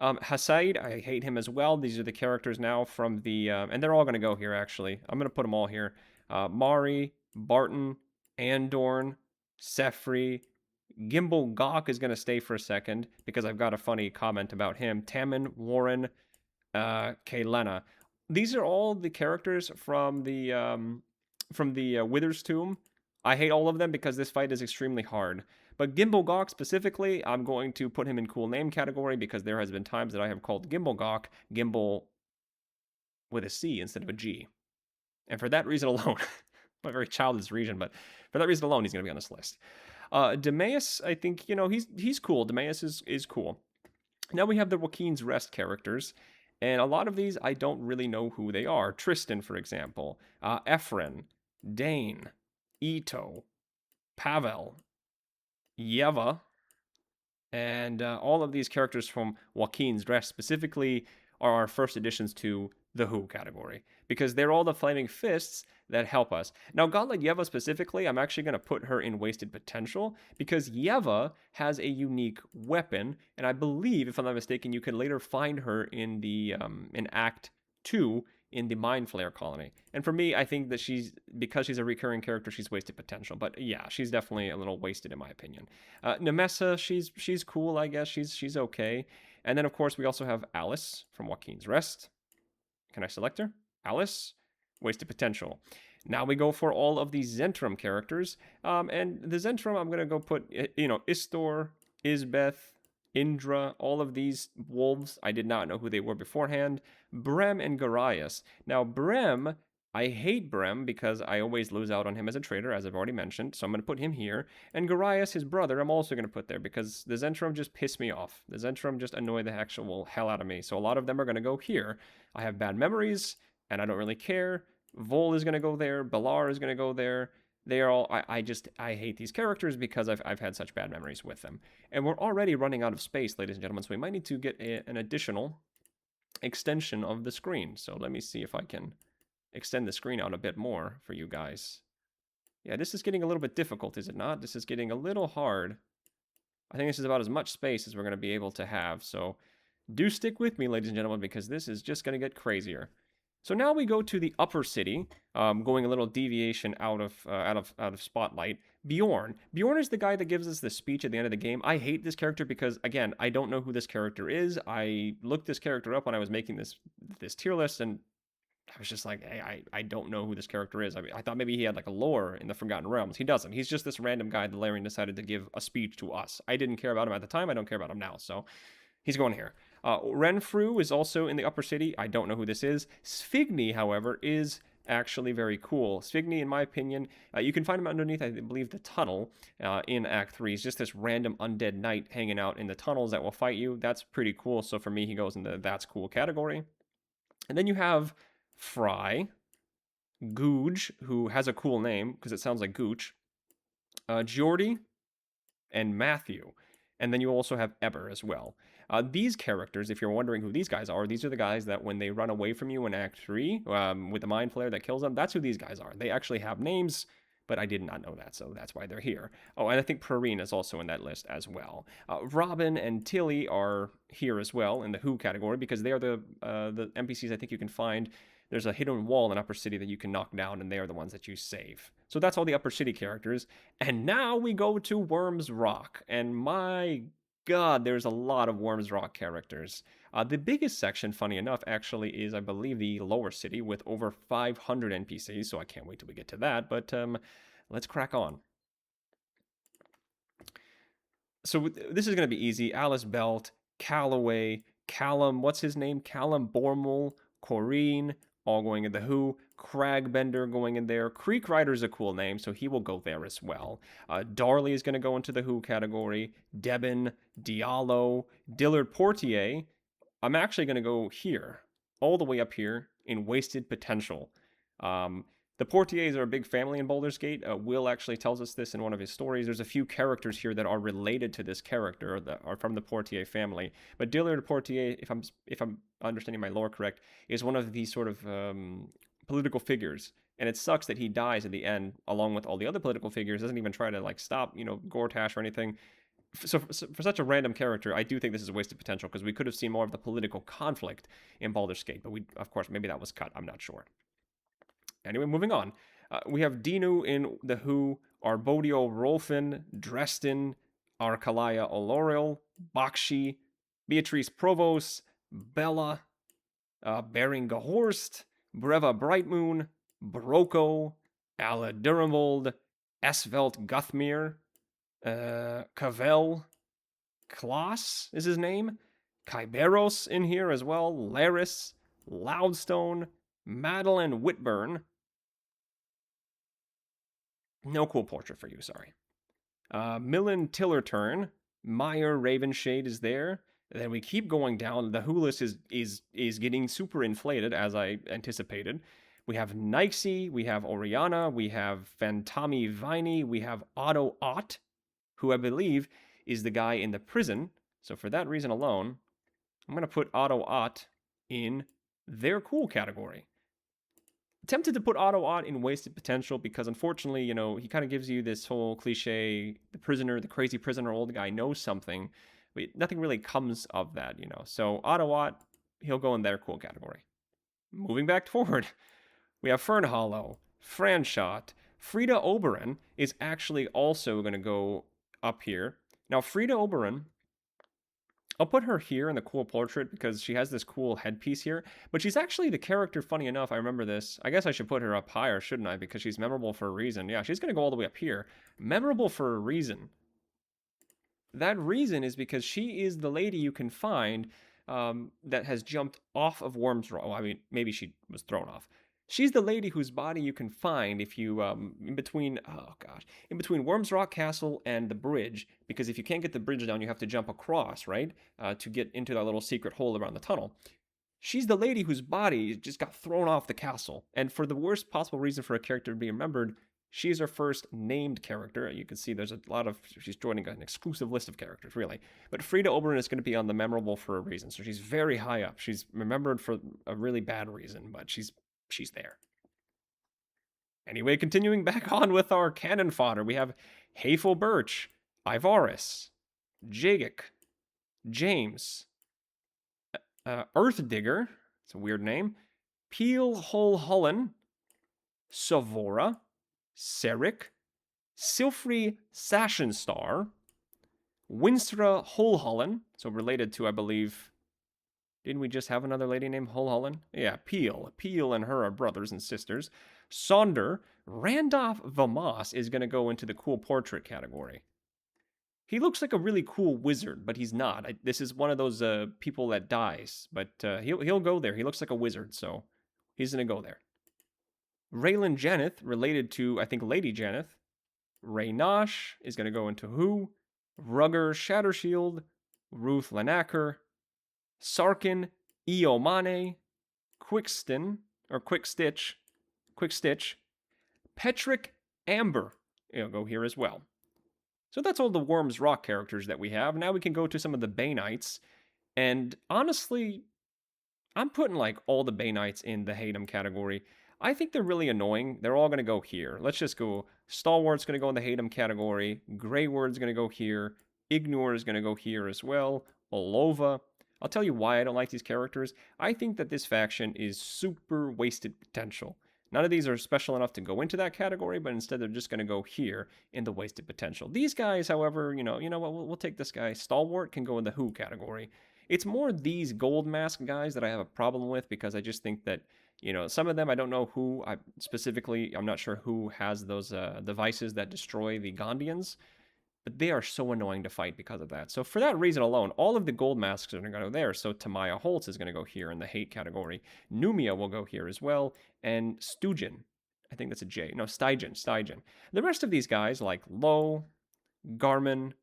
Hasaid, I hate him as well. These are the characters now from the... and they're all going to go here, actually. I'm going to put them all here. Mari, Barton, Andorn, Sefri. Gimbal Gawk is going to stay for a second because I've got a funny comment about him. Tammin, Warren, Kaylena. These are all the characters from the Wither's Tomb. I hate all of them because this fight is extremely hard. But Gimbal Gawk specifically, I'm going to put him in cool name category because there has been times that I have called Gimbal Gawk Gimbal with a C instead of a G. And for that reason alone, a very childish reason, but for that reason alone, he's going to be on this list. Demeus, I think, he's cool. Demeus is cool. Now we have the Joaquin's Rest characters, and a lot of these I don't really know who they are. Tristan, for example, Ephron, Dane, Ito, Pavel, Yeva, and all of these characters from Joaquin's Rest specifically are our first additions to the Who category because they're all the flaming fists that help us. Now, Gauntlet Yeva specifically, I'm actually going to put her in Wasted Potential because Yeva has a unique weapon, and I believe, if I'm not mistaken, you can later find her in the in Act 2 in the Mind Flayer colony. And for me, I think that because she's a recurring character, she's wasted potential. But yeah, she's definitely a little wasted in my opinion. Nemessa, she's cool, I guess. She's okay. And then of course we also have Alice from Joaquin's Rest. Can I select her? Alice, wasted potential. Now we go for all of these Zentrum characters. And the Zentrum, I'm going to go put, Istor, Isbeth, Indra, all of these wolves. I did not know who they were beforehand. Brem and Garias. Now, Brem, I hate Brem because I always lose out on him as a trader, as I've already mentioned. So I'm going to put him here. And Garias, his brother, I'm also going to put there because the Zentrum just piss me off. The Zentrum just annoy the actual hell out of me. So a lot of them are going to go here. I have bad memories, and I don't really care. Vol is going to go there. Balar is going to go there. They are all, I hate these characters because I've had such bad memories with them. And we're already running out of space, ladies and gentlemen, so we might need to get an additional extension of the screen. So let me see if I can extend the screen out a bit more for you guys. Yeah, this is getting a little bit difficult, is it not? This is getting a little hard. I think this is about as much space as we're going to be able to have, so do stick with me, ladies and gentlemen, because this is just going to get crazier. So now we go to the upper city, going a little deviation out of spotlight. Bjorn. Bjorn is the guy that gives us the speech at the end of the game. I hate this character because, again, I don't know who this character is. I looked this character up when I was making this tier list, and I was just like, hey, I don't know who this character is. I thought maybe he had like a lore in the Forgotten Realms. He doesn't. He's just this random guy that Larian decided to give a speech to us. I didn't care about him at the time. I don't care about him now. So he's going here. Renfrew is also in the upper city. I don't know who this is. Sphigny, however, is actually very cool. Sphigny, in my opinion, you can find him underneath, I believe, the tunnel in Act 3. He's just this random undead knight hanging out in the tunnels that will fight you. That's pretty cool. So for me, he goes in the that's cool category. And then you have Fry, Googe, who has a cool name because it sounds like Gooch, Geordie, and Matthew. And then you also have Eber as well. These characters, if you're wondering who these guys are, these are the guys that when they run away from you in Act 3 with the Mind Flayer that kills them, that's who these guys are. They actually have names, but I did not know that, so that's why they're here. Oh, and I think Perrine is also in that list as well. Robin and Tilly are here as well in the Who category because they are the NPCs I think you can find. There's a hidden wall in Upper City that you can knock down, and they are the ones that you save. So that's all the Upper City characters. And now we go to Worms Rock, and my God, there's a lot of Worms Rock characters. The biggest section, funny enough, actually is, I believe, the lower city with over 500 NPCs, so I can't wait till we get to that, but let's crack on. So this is going to be easy. Alice Belt, Calloway, Callum, what's his name? Callum Bormel, Corrine, all going in the Who. Cragbender going in there. Creek Rider's a cool name, so he will go there as well. Darley is going to go into the Who category. Debin, Diallo, Dillard Portier. I'm actually going to go here, all the way up here in Wasted Potential. The Portiers are a big family in Baldur's Gate. Will actually tells us this in one of his stories. There's a few characters here that are related to this character that are from the Portier family. But Dillard Portier, if I'm understanding my lore correct, is one of these sort of political figures. And it sucks that he dies at the end, along with all the other political figures. Doesn't even try to like stop, Gortash or anything. So for such a random character, I do think this is a wasted potential because we could have seen more of the political conflict in Baldur's Gate. But of course, maybe that was cut. I'm not sure. Anyway, moving on. We have Dinu in the Who, Arbodio Rolfin, Dresden, Arcalia Oloril, Bakshi, Beatrice Provos, Bella, Beringahorst, Breva Brightmoon, Barocco, Alla Durenvold, Esvelt Guthmir, Cavell, Klaas is his name, Kyberos in here as well, Laris, Loudstone, Madeline Whitburn. No cool portrait for you, sorry. Millen Tillerturn, Meyer Ravenshade is there. And then we keep going down. The Hulis is getting super inflated as I anticipated. We have Nixie, we have Oriana, we have Fantami Viney, we have Otto Ott, who I believe is the guy in the prison. So for that reason alone, I'm going to put Otto Ott in their cool category. Tempted to put Otto Ott in wasted potential because unfortunately, he kind of gives you this whole cliche, the prisoner, the crazy prisoner, old guy knows something, but nothing really comes of that, So Otto Ott, he'll go in their cool category. Moving back forward, we have Fernhollow, Franshot, Frida Oberon is actually also going to go up here. Now, Frida Oberon, I'll put her here in the cool portrait because she has this cool headpiece here, but she's actually the character, funny enough, I remember this. I guess I should put her up higher, shouldn't I? Because she's memorable for a reason. Yeah, she's going to go all the way up here. Memorable for a reason. That reason is because she is the lady you can find that has jumped off of Worm's Rock. Well, I mean, maybe she was thrown off. She's the lady whose body you can find if you in between Worm's Rock Castle and the bridge, because if you can't get the bridge down, you have to jump across, right, to get into that little secret hole around the tunnel. She's the lady whose body just got thrown off the castle, and for the worst possible reason for a character to be remembered, she's our first named character. You can see there's a lot of, she's joining an exclusive list of characters, really. But Frida Oberon is going to be on the memorable for a reason, so she's very high up. She's remembered for a really bad reason, but she's there. Anyway, continuing back on with our cannon fodder, we have Hafel Birch, Ivaris, Jagic, James, Earth Digger, it's a weird name, Peel Hol Hullen, Savora, Serik, Silfrey Sashenstar, Winstra Holhollen, so related to, I believe, didn't we just have another lady named Holhollen? Yeah, Peel. Peel and her are brothers and sisters. Sonder, Randolph Vamos is going to go into the cool portrait category. He looks like a really cool wizard, but he's not. This is one of those people that dies, but he'll go there. He looks like a wizard, so he's going to go there. Raylan Janeth, related to, I think, Lady Janeth. Ray Nosh is going to go into Who. Rugger Shattershield. Ruth Lanacker. Sarkin Iomane. Quickstitch. Petrick Amber. It'll go here as well. So that's all the Worm's Rock characters that we have. Now we can go to some of the Bay Knights. And honestly, I'm putting like all the Bay Knights in the hate 'em category. I think they're really annoying. They're all going to go here. Let's just go. Stalwart's going to go in the hate 'em category. Greyword's going to go here. Ignore is going to go here as well. Olova. I'll tell you why I don't like these characters. I think that this faction is super wasted potential. None of these are special enough to go into that category, but instead they're just going to go here in the wasted potential. These guys, however, you know what, we'll take this guy. Stalwart can go in the Who category. It's more these gold mask guys that I have a problem with because I just think that, some of them I don't know who, I'm not sure who has those devices that destroy the Gondians, but they are so annoying to fight because of that. So for that reason alone, all of the gold masks are going to go there. So Tamaya Holtz is going to go here in the hate category. Numia will go here as well. And Stugin, I think that's a J. No, Stygen. The rest of these guys like Lowe, Garmin,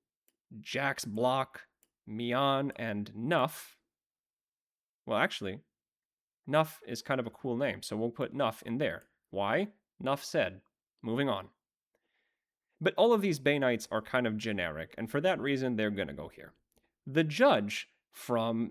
Jax Block, Mian, and Nuff. Well, actually, Nuff is kind of a cool name, so we'll put Nuff in there. Why? Nuff said. Moving on. But all of these Bay Knights are kind of generic, and for that reason, they're going to go here. The judge from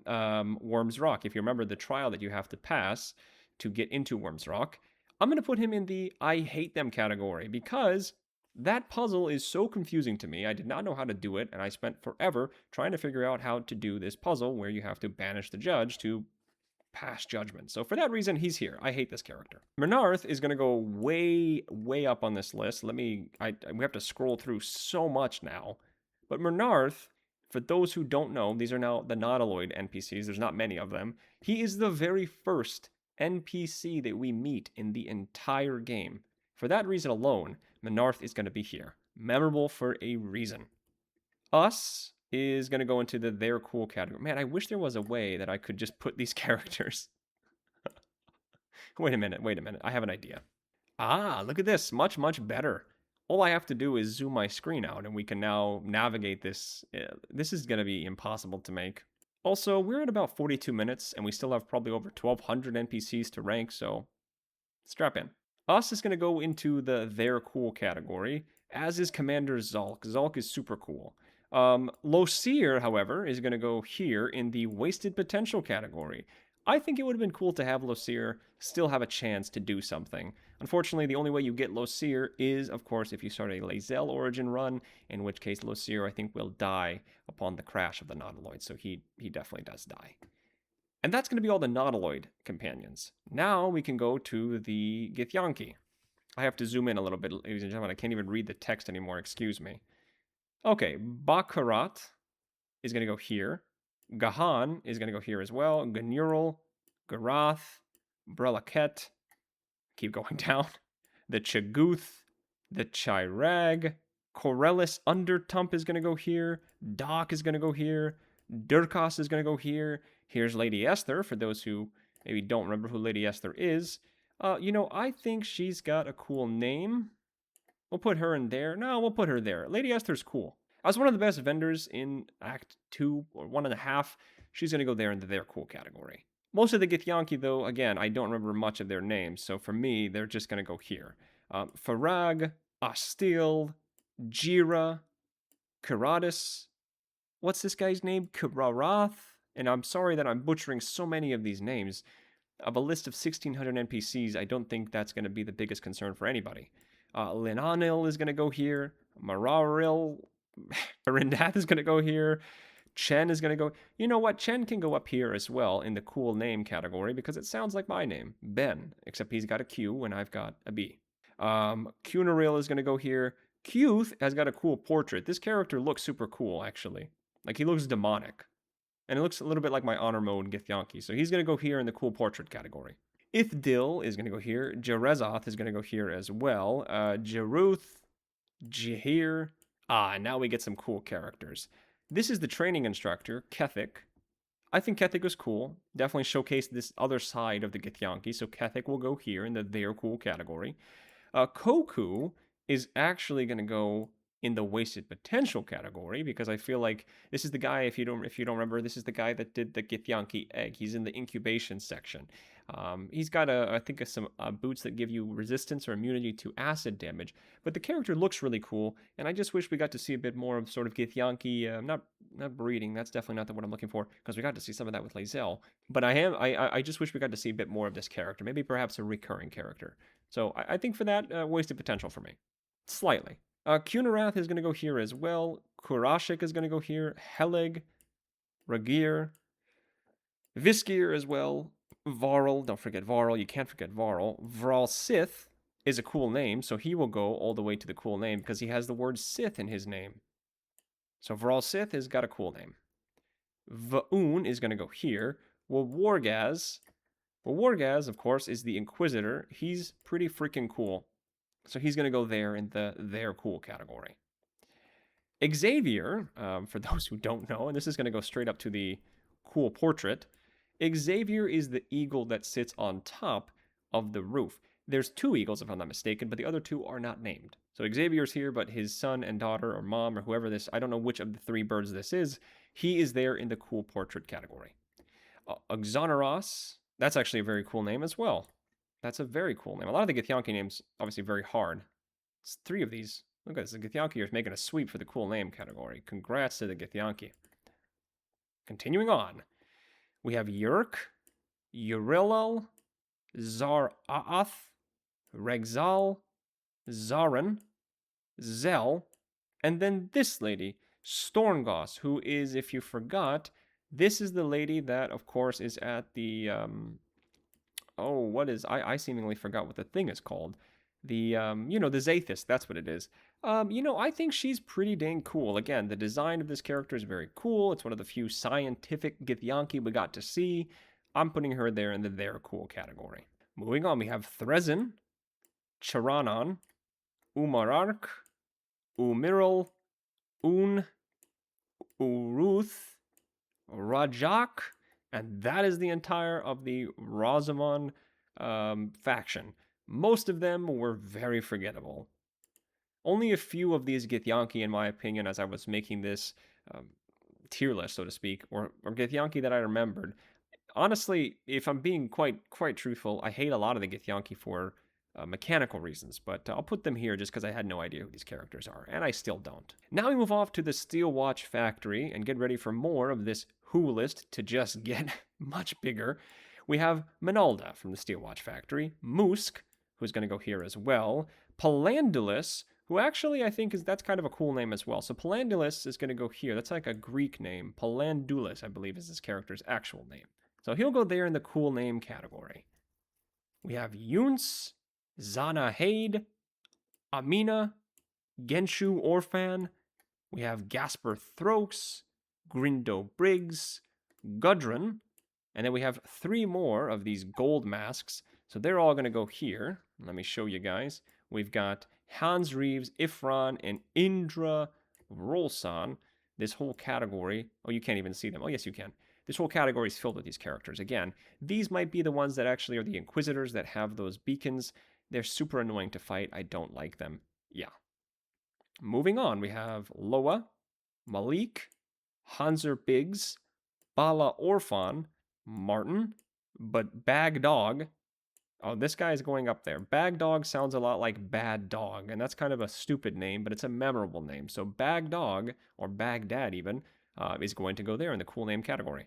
Worm's Rock, if you remember the trial that you have to pass to get into Worm's Rock, I'm going to put him in the I hate them category because that puzzle is so confusing to me. I did not know how to do it, and I spent forever trying to figure out how to do this puzzle where you have to banish the judge to pass judgment. So for that reason, he's here. I hate this character. Menarth is going to go way, way up on this list. We have to scroll through so much now. But Menarth, for those who don't know, these are now the Nautiloid NPCs. There's not many of them. He is the very first NPC that we meet in the entire game. For that reason alone, Menarth is going to be here. Memorable for a reason. Us is going to go into the they're cool category. Man, I wish there was a way that I could just put these characters. Wait a minute. I have an idea. Ah, look at this. Much, much better. All I have to do is zoom my screen out and we can now navigate this. This is going to be impossible to make. Also, we're at about 42 minutes and we still have probably over 1,200 NPCs to rank, so strap in. Us is going to go into the they're cool category, as is Commander Zalk. Zalk is super cool. Losir, however, is going to go here in the wasted potential category. I think it would have been cool to have Losir still have a chance to do something. Unfortunately, the only way you get Losir is, of course, if you start a Lae'zel origin run, in which case Losir, I think, will die upon the crash of the Nautiloid, so he definitely does die. And that's going to be all the Nautiloid companions. Now we can go to the Githyanki. I have to zoom in a little bit, ladies and gentlemen. I can't even read the text anymore, excuse me. Okay, Bakarat is going to go here. Gahan is going to go here as well. Ganuril, Garath, Brelaket, keep going down. The Chaguth, the Chirag, Corellis Undertump is going to go here. Doc is going to go here. Durkos is going to go here. Here's Lady Esther, for those who maybe don't remember who Lady Esther is. I think she's got a cool name. We'll put her in there. No, we'll put her there. Lady Esther's cool. As one of the best vendors in Act 2 or 1.5, she's going to go there in the They're Cool category. Most of the Githyanki, though, again, I don't remember much of their names, so for me, they're just going to go here. Farag, Astil, Jira, Karatis. What's this guy's name? Kirarath? And I'm sorry that I'm butchering so many of these names. Of a list of 1,600 NPCs, I don't think that's going to be the biggest concern for anybody. Linanil is going to go here. Mararil, Arindath is going to go here. Chen is going to go. You know what? Chen can go up here as well in the cool name category because it sounds like my name, Ben, except he's got a Q and I've got a B. Cunaril is going to go here. Cuth has got a cool portrait. This character looks super cool, actually. Like, he looks demonic. And it looks a little bit like my honor mode Githyanki. So he's going to go here in the cool portrait category. Ithdil is going to go here. Jerezoth is going to go here as well. Jeruth, Jahir. And now we get some cool characters. This is the training instructor, Kethik. I think Kethik was cool. Definitely showcased this other side of the Githyanki. So Kethik will go here in the They're Cool category. Koku is actually going to go in the wasted potential category because I feel like this is the guy, if you don't remember, this is the guy that did the Githyanki egg. He's in the incubation section. He's got I think some boots that give you resistance or immunity to acid damage, but the character looks really cool, and I just wish we got to see a bit more of sort of Githyanki, not breeding, that's definitely not what I'm looking for, because we got to see some of that with Lae'zel, but I just wish we got to see a bit more of this character, maybe perhaps a recurring character. So I think for that, wasted potential for me. Slightly. Cunarath is going to go here as well. Kurashik is going to go here. Helig, Ragir, Viskir as well. Varl, don't forget Varl. You can't forget Varl. Vral Sith is a cool name, so he will go all the way to the cool name because he has the word Sith in his name. So Vral Sith has got a cool name. Vaun is going to go here. Wargaz, of course, is the Inquisitor. He's pretty freaking cool. So he's going to go there in the They're Cool category. Xavier, for those who don't know, and this is going to go straight up to the cool portrait, Xavier is the eagle that sits on top of the roof. There's 2 eagles, if I'm not mistaken, but the other 2 are not named. So Xavier's here, but his son and daughter or mom or whoever this, I don't know which of the 3 birds this is, he is there in the cool portrait category. Oxoneros, that's actually a very cool name as well. That's a very cool name. A lot of the Githyanki names, obviously very hard. It's 3 of these. Look at this. The Githyanki is making a sweep for the cool name category. Congrats to the Githyanki. Continuing on. We have Yurk, Urilal, Zar-Aath, Regzal, Zarin, Zel, and then this lady, Storngos, who is, if you forgot, This is the lady that, of course, is at the oh, what is I seemingly forgot what the thing is called. The the Zathis, that's what it is. I think she's pretty dang cool. Again, the design of this character is very cool. It's one of the few scientific Githyanki we got to see. I'm putting her there in the they're cool category. Moving on, we have Threzin, Charanon, Umarark, Umiral, Un, Uruth, Rajak, and that is the entire of the Rosamond faction. Most of them were very forgettable. Only a few of these Githyanki, in my opinion, as I was making this tier list, so to speak, or Githyanki that I remembered. Honestly, if I'm being quite truthful, I hate a lot of the Githyanki for mechanical reasons, but I'll put them here just because I had no idea who these characters are, and I still don't. Now we move off to the Steel Watch Factory and get ready for more of this Who list to just get much bigger. We have Minalda from the Steel Watch Factory, Musk, who's going to go here as well, Palandulus, who actually I think that's kind of a cool name as well. So Palandulus is going to go here. That's like a Greek name. Palandulus, I believe, is this character's actual name. So he'll go there in the cool name category. We have Yuns, Zana Haid, Amina, Genshu Orphan. We have Gasper Throaks, Grindo Briggs, Gudrun, and then we have 3 more of these gold masks. So they're all going to go here. Let me show you guys. We've got Hans Reeves, Ifran, and Indra Rolsan. This whole category. Oh, you can't even see them. Oh, yes, you can. This whole category is filled with these characters. Again, these might be the ones that actually are the Inquisitors that have those beacons. They're super annoying to fight. I don't like them. Yeah. Moving on, we have Loa, Malik, Hanser Biggs, Bala Orphan, Martin, but Bag Dog. Oh, this guy is going up there. Bag Dog sounds a lot like Bad Dog, and that's kind of a stupid name, but it's a memorable name. So Bag Dog, or Baghdad even, is going to go there in the cool name category.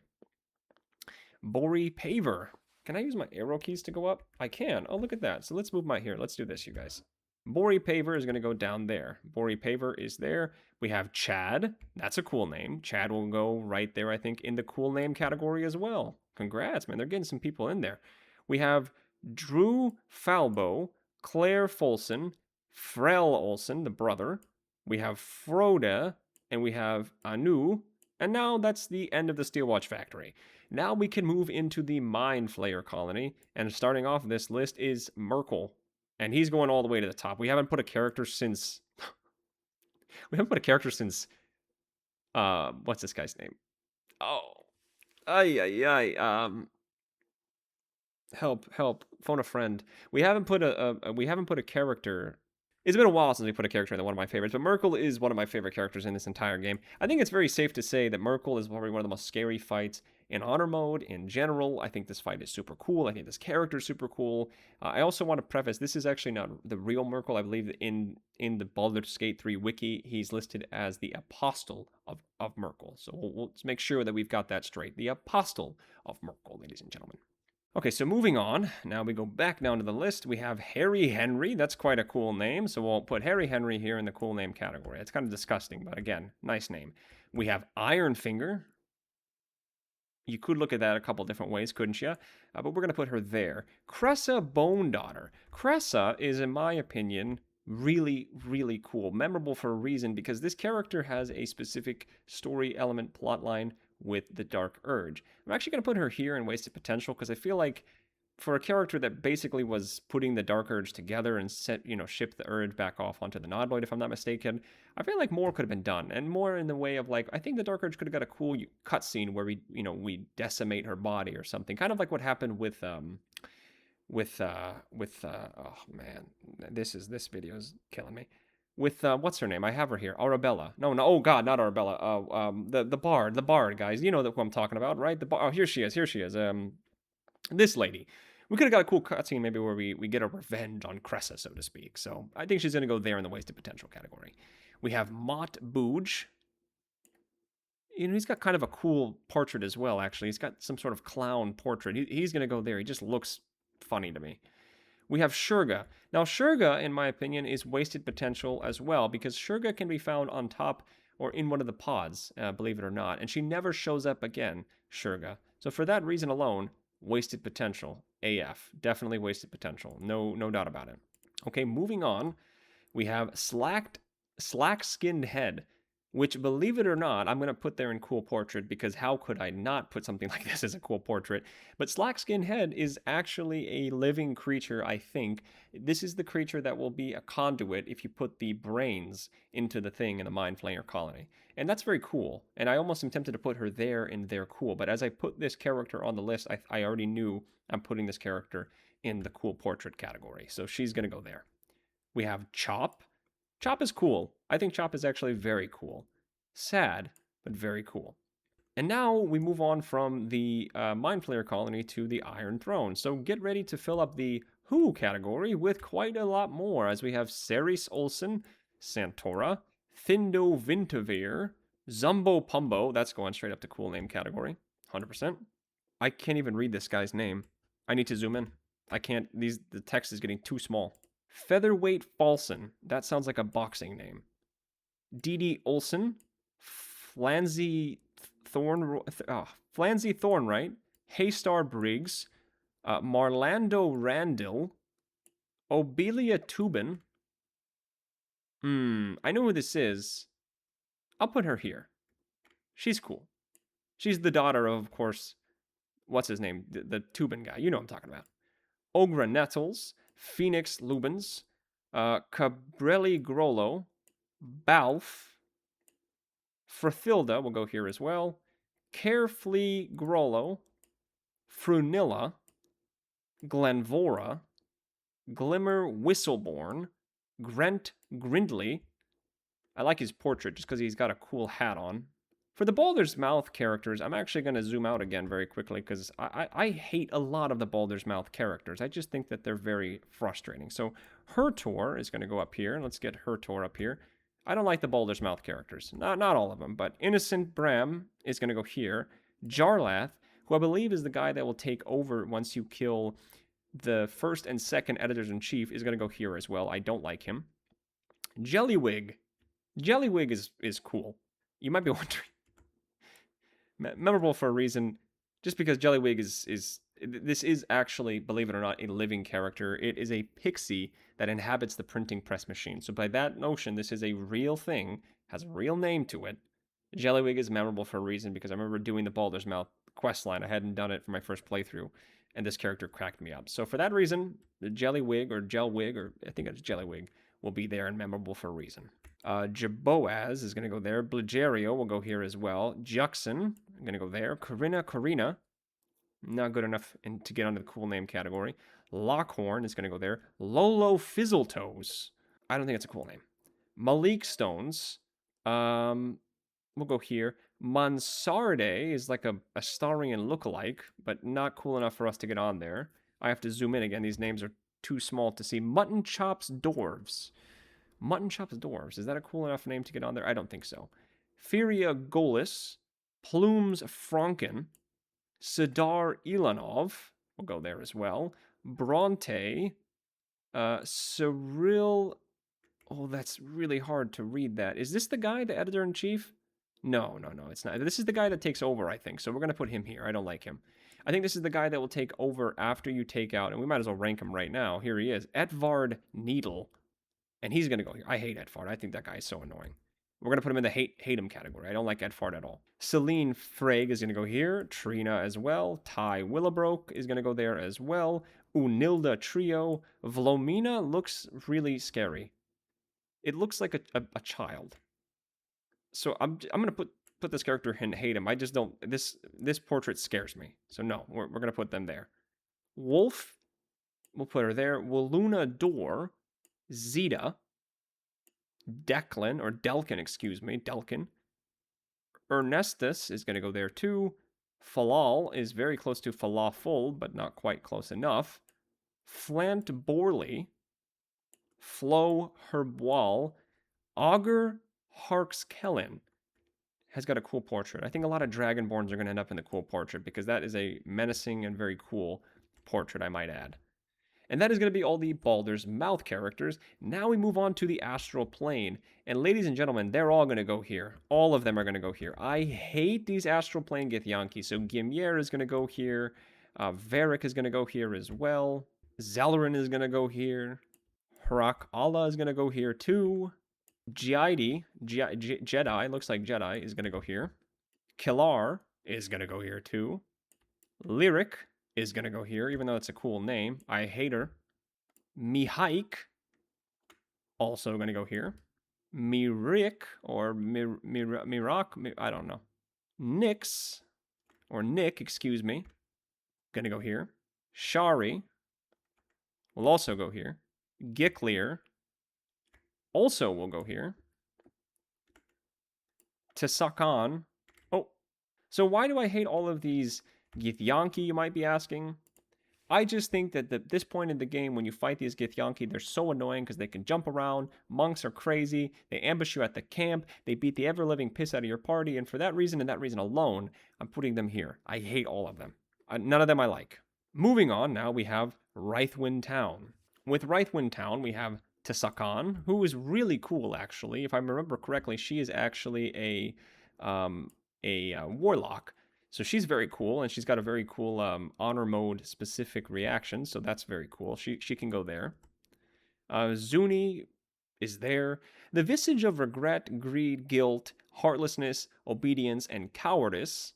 Bori Paver. Can I use my arrow keys to go up? I can. Oh, look at that. So let's move my here. Let's do this, you guys. Bori Paver is going to go down there. Bori Paver is there. We have Chad. That's a cool name. Chad will go right there, I think, in the cool name category as well. Congrats, man. They're getting some people in there. We have Drew Falbo, Claire Folson, Frel Olsen, the brother. We have Froda, and we have Anu. And now that's the end of the Steelwatch Factory. Now we can move into the Mind Flayer colony. And starting off this list is Merkel. And he's going all the way to the top. We haven't put a character since... what's this guy's name? Oh. Help. Phone a friend. We haven't put a character... It's been a while since we put a character in one of my favorites, but Merkel is one of my favorite characters in this entire game. I think it's very safe to say that Merkel is probably one of the most scary fights in Honor Mode in general. I think this fight is super cool. I think this character is super cool. I also want to preface, this is actually not the real Merkel. I believe in the Baldur's Gate 3 wiki, he's listed as the Apostle of Merkel. So we'll make sure that we've got that straight. The Apostle of Merkel, ladies and gentlemen. Okay, so moving on. Now we go back down to the list. We have Harry Henry. That's quite a cool name. So we'll put Harry Henry here in the cool name category. It's kind of disgusting, but again, nice name. We have Ironfinger. You could look at that a couple different ways, couldn't you? But we're going to put her there. Cressa Bone Daughter. Cressa is, in my opinion, really, really cool. Memorable for a reason, because this character has a specific story element plotline with the Dark Urge. I'm actually going to put her here in Wasted Potential because I feel like for a character that basically was putting the Dark Urge together and shipped the Urge back off onto the Nodloid, if I'm not mistaken, I feel like more could have been done, and more in the way of like, I think the Dark Urge could have got a cool cutscene where we decimate her body or something, kind of like what happened with oh man, this video is killing me. With what's her name? I have her here. Arabella. No. Oh God, not Arabella. The bard, guys. You know who I'm talking about, right? The bard. Oh, here she is. This lady. We could have got a cool cutscene maybe where we get a revenge on Cressa, so to speak. So I think she's gonna go there in the wasted potential category. We have Mott Booge. He's got kind of a cool portrait as well. Actually, he's got some sort of clown portrait. He's gonna go there. He just looks funny to me. We have Shurga. Now, Shurga, in my opinion, is wasted potential as well, because Shurga can be found on top, or in one of the pods, believe it or not. And she never shows up again, Shurga. So for that reason alone, wasted potential. AF. Definitely wasted potential. No doubt about it. Okay, moving on. We have slack-skinned head, which, believe it or not, I'm going to put there in cool portrait because how could I not put something like this as a cool portrait? But slack-skinned head is actually a living creature, I think. This is the creature that will be a conduit if you put the brains into the thing in the Mind Flayer colony. And that's very cool. And I almost am tempted to put her there in there cool. But as I put this character on the list, I already knew I'm putting this character in the cool portrait category. So she's going to go there. We have Chop. Chop is cool. I think Chop is actually very cool. Sad, but very cool. And now we move on from the Mind Flayer colony to the Iron Throne. So get ready to fill up the Who category with quite a lot more, as we have Ceres Olsen, Santora, Thindo Vintavir, Zumbo Pumbo. That's going straight up to cool name category, 100%. I can't even read this guy's name. I need to zoom in. I can't. The text is getting too small. Featherweight Falson. That sounds like a boxing name. Dee Olsen. Flanzy Thornright. Haystar Briggs. Marlando Randall. Obelia Tubin. I know who this is. I'll put her here. She's cool. She's the daughter of course, what's his name? The Tubin guy. You know what I'm talking about. Ogra Nettles. Phoenix Lubens, Cabrelli Grollo, Balf, Frithilda will go here as well, Carefree Grollo, Frunilla, Glenvora, Glimmer Whistleborn, Grent Grindley. I like his portrait just because he's got a cool hat on. For the Baldur's Mouth characters, I'm actually going to zoom out again very quickly because I hate a lot of the Baldur's Mouth characters. I just think that they're very frustrating. So Hertor is going to go up here. Let's get Hertor up here. I don't like the Baldur's Mouth characters. Not all of them, but Innocent Bram is going to go here. Jarlath, who I believe is the guy that will take over once you kill the first and second editors-in-chief, is going to go here as well. I don't like him. Jellywig. Jellywig is cool. You might be wondering. Memorable for a reason, just because Jellywig this is actually, believe it or not, a living character. It is a pixie that inhabits the printing press machine. So by that notion, this is a real thing, has a real name to it. Jellywig is memorable for a reason because I remember doing the Baldur's Mouth questline. I hadn't done it for my first playthrough, and this character cracked me up. So for that reason, the Jellywig or Jellwig, or I think it's Jellywig, will be there and memorable for a reason. Jaboaz is going to go there. Bligerio will go here as well. Juxon, I'm going to go there. Corina, not good enough to get onto the cool name category. Lockhorn is going to go there. Lolo Fizzletoes. I don't think it's a cool name. Malik Stones. We'll go here. Mansarde is like a Starian lookalike, but not cool enough for us to get on there. I have to zoom in again. These names are too small to see. Mutton Chops Dwarves. Mutton Chops Dwarves. Is that a cool enough name to get on there? I don't think so. Feria Golis. Plumes Franken. Sidar Ilanov. We'll go there as well. Bronte. Cyril. Oh, that's really hard to read that. Is this the guy, the editor-in-chief? No, it's not. This is the guy that takes over, I think. So we're going to put him here. I don't like him. I think this is the guy that will take over after you take out, and we might as well rank him right now. Here he is. Edvard Needle. And he's going to go here. I hate Edvard. I think that guy is so annoying. We're going to put him in the hate him category. I don't like Edvard at all. Celine Freg is going to go here. Trina as well. Ty Willowbroke is going to go there as well. Unilda Trio. Vlomina looks really scary. It looks like a child. So I'm going to put this character and hate him. I just don't. This portrait scares me. So no, we're going to put them there. Wolf, we'll put her there. Waluna Door. Zeta, Delkin, Delkin. Ernestus is going to go there too. Falal is very close to falafel, but not quite close enough. Flant Borley, Flo Herbois, Augur Harks Kellen has got a cool portrait. I think a lot of Dragonborns are going to end up in the cool portrait because that is a menacing and very cool portrait, I might add. And that is going to be all the Baldur's Mouth characters. Now we move on to the Astral Plane. And ladies and gentlemen, they're all going to go here. All of them are going to go here. I hate these Astral Plane Githyanki. So Gimyer is going to go here. Varric is going to go here as well. Zalarin is going to go here. Harak Allah is going to go here too. Jedi, looks like Jedi, is going to go here. Kilar is going to go here too. Lyric is going to go here, even though it's a cool name. I hate her. Mihaik, also going to go here. Mirik, or Mirak, I don't know. Nix, or Nick, excuse me, going to go here. Shari will also go here. Giklir also will go here. Tisakan. Oh, so why do I hate all of these Githyanki, you might be asking? I just think that at this point in the game, when you fight these Githyanki, they're so annoying because they can jump around. Monks are crazy. They ambush you at the camp. They beat the ever-living piss out of your party. And for that reason and that reason alone, I'm putting them here. I hate all of them. None of them I like. Moving on, now we have Rythwind Town. With Rythwind Town, we have Tisakan, who is really cool, actually. If I remember correctly, she is actually a warlock. So she's very cool, and she's got a very cool honor mode specific reaction, so that's very cool. She can go there. Zuni is there. The Visage of Regret, Greed, Guilt, Heartlessness, Obedience, and Cowardice,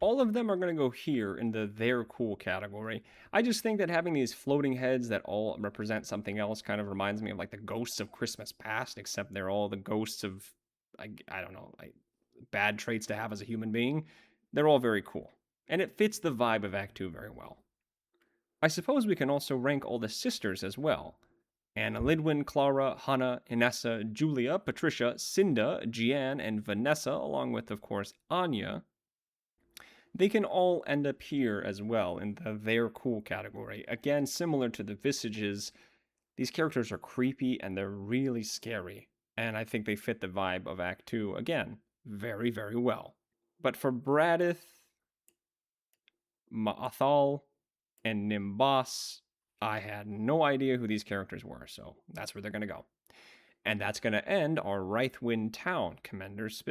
all of them are going to go here in the they're cool category. I just think that having these floating heads that all represent something else kind of reminds me of like the ghosts of Christmas past, except they're all the ghosts of, I don't know, like bad traits to have as a human being. They're all very cool, and it fits the vibe of Act 2 very well. I suppose we can also rank all the sisters as well. Anna Lidwin, Clara, Hannah, Inessa, Julia, Patricia, Cinda, Jeanne, and Vanessa, along with, of course, Anya. They can all end up here as well in the they're cool category. Again, similar to the Visages, these characters are creepy and they're really scary, and I think they fit the vibe of Act 2, again, very, very well. But for Bradith, Ma'athal, and Nimbas, I had no idea who these characters were, so that's where they're going to go. And that's going to end our Rythwind Town commanders,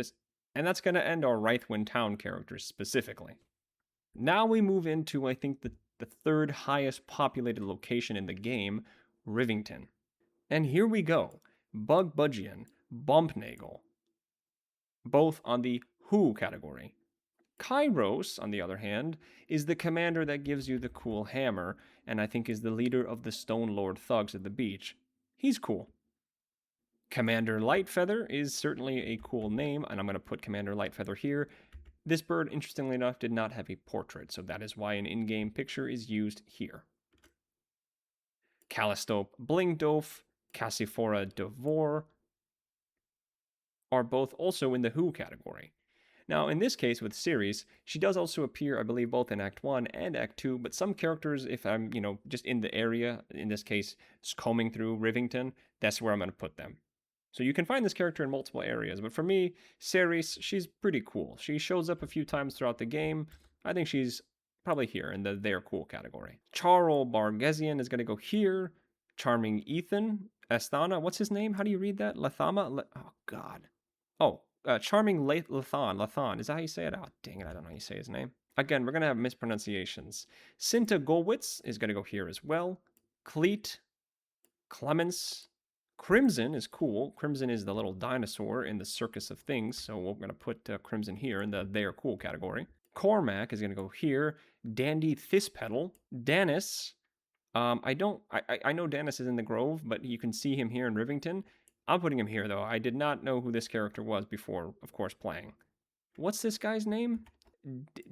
and that's going to end our Rythwind Town characters specifically. Now we move into, I think, the third highest populated location in the game, Rivington. And here we go. Bugbudgian, Bumpnagel, both on the Who category. Kairos, on the other hand, is the commander that gives you the cool hammer, and I think is the leader of the Stone Lord thugs at the beach. He's cool. Commander Lightfeather is certainly a cool name, and I'm going to put Commander Lightfeather here. This bird, interestingly enough, did not have a portrait, so that is why an in-game picture is used here. Callistope Blingdof, Cassiphora Devore are both also in the Who category. Now, in this case with Ceres, she does also appear, I believe, both in Act 1 and Act 2, but some characters, if I'm, just in the area, in this case, just combing through Rivington, that's where I'm going to put them. So you can find this character in multiple areas, but for me, Ceres, she's pretty cool. She shows up a few times throughout the game. I think she's probably here in the they're cool category. Charl Bargesian is going to go here. Charming Ethan, Esthana, what's his name? How do you read that? Lathama? Oh, God. Oh, Charming Lathan. Is that how you say it? Oh, dang it, I don't know how you say his name. Again, we're going to have mispronunciations. Cinta Golwitz is going to go here as well. Cleet, Clemens, Crimson is cool. Crimson is the little dinosaur in the Circus of Things, so we're going to put Crimson here in the they're cool category. Cormac is going to go here. Dandy Thispedal. Danis. I know Danis is in the Grove, but you can see him here in Rivington. I'm putting him here, though. I did not know who this character was before, of course, playing. What's this guy's name?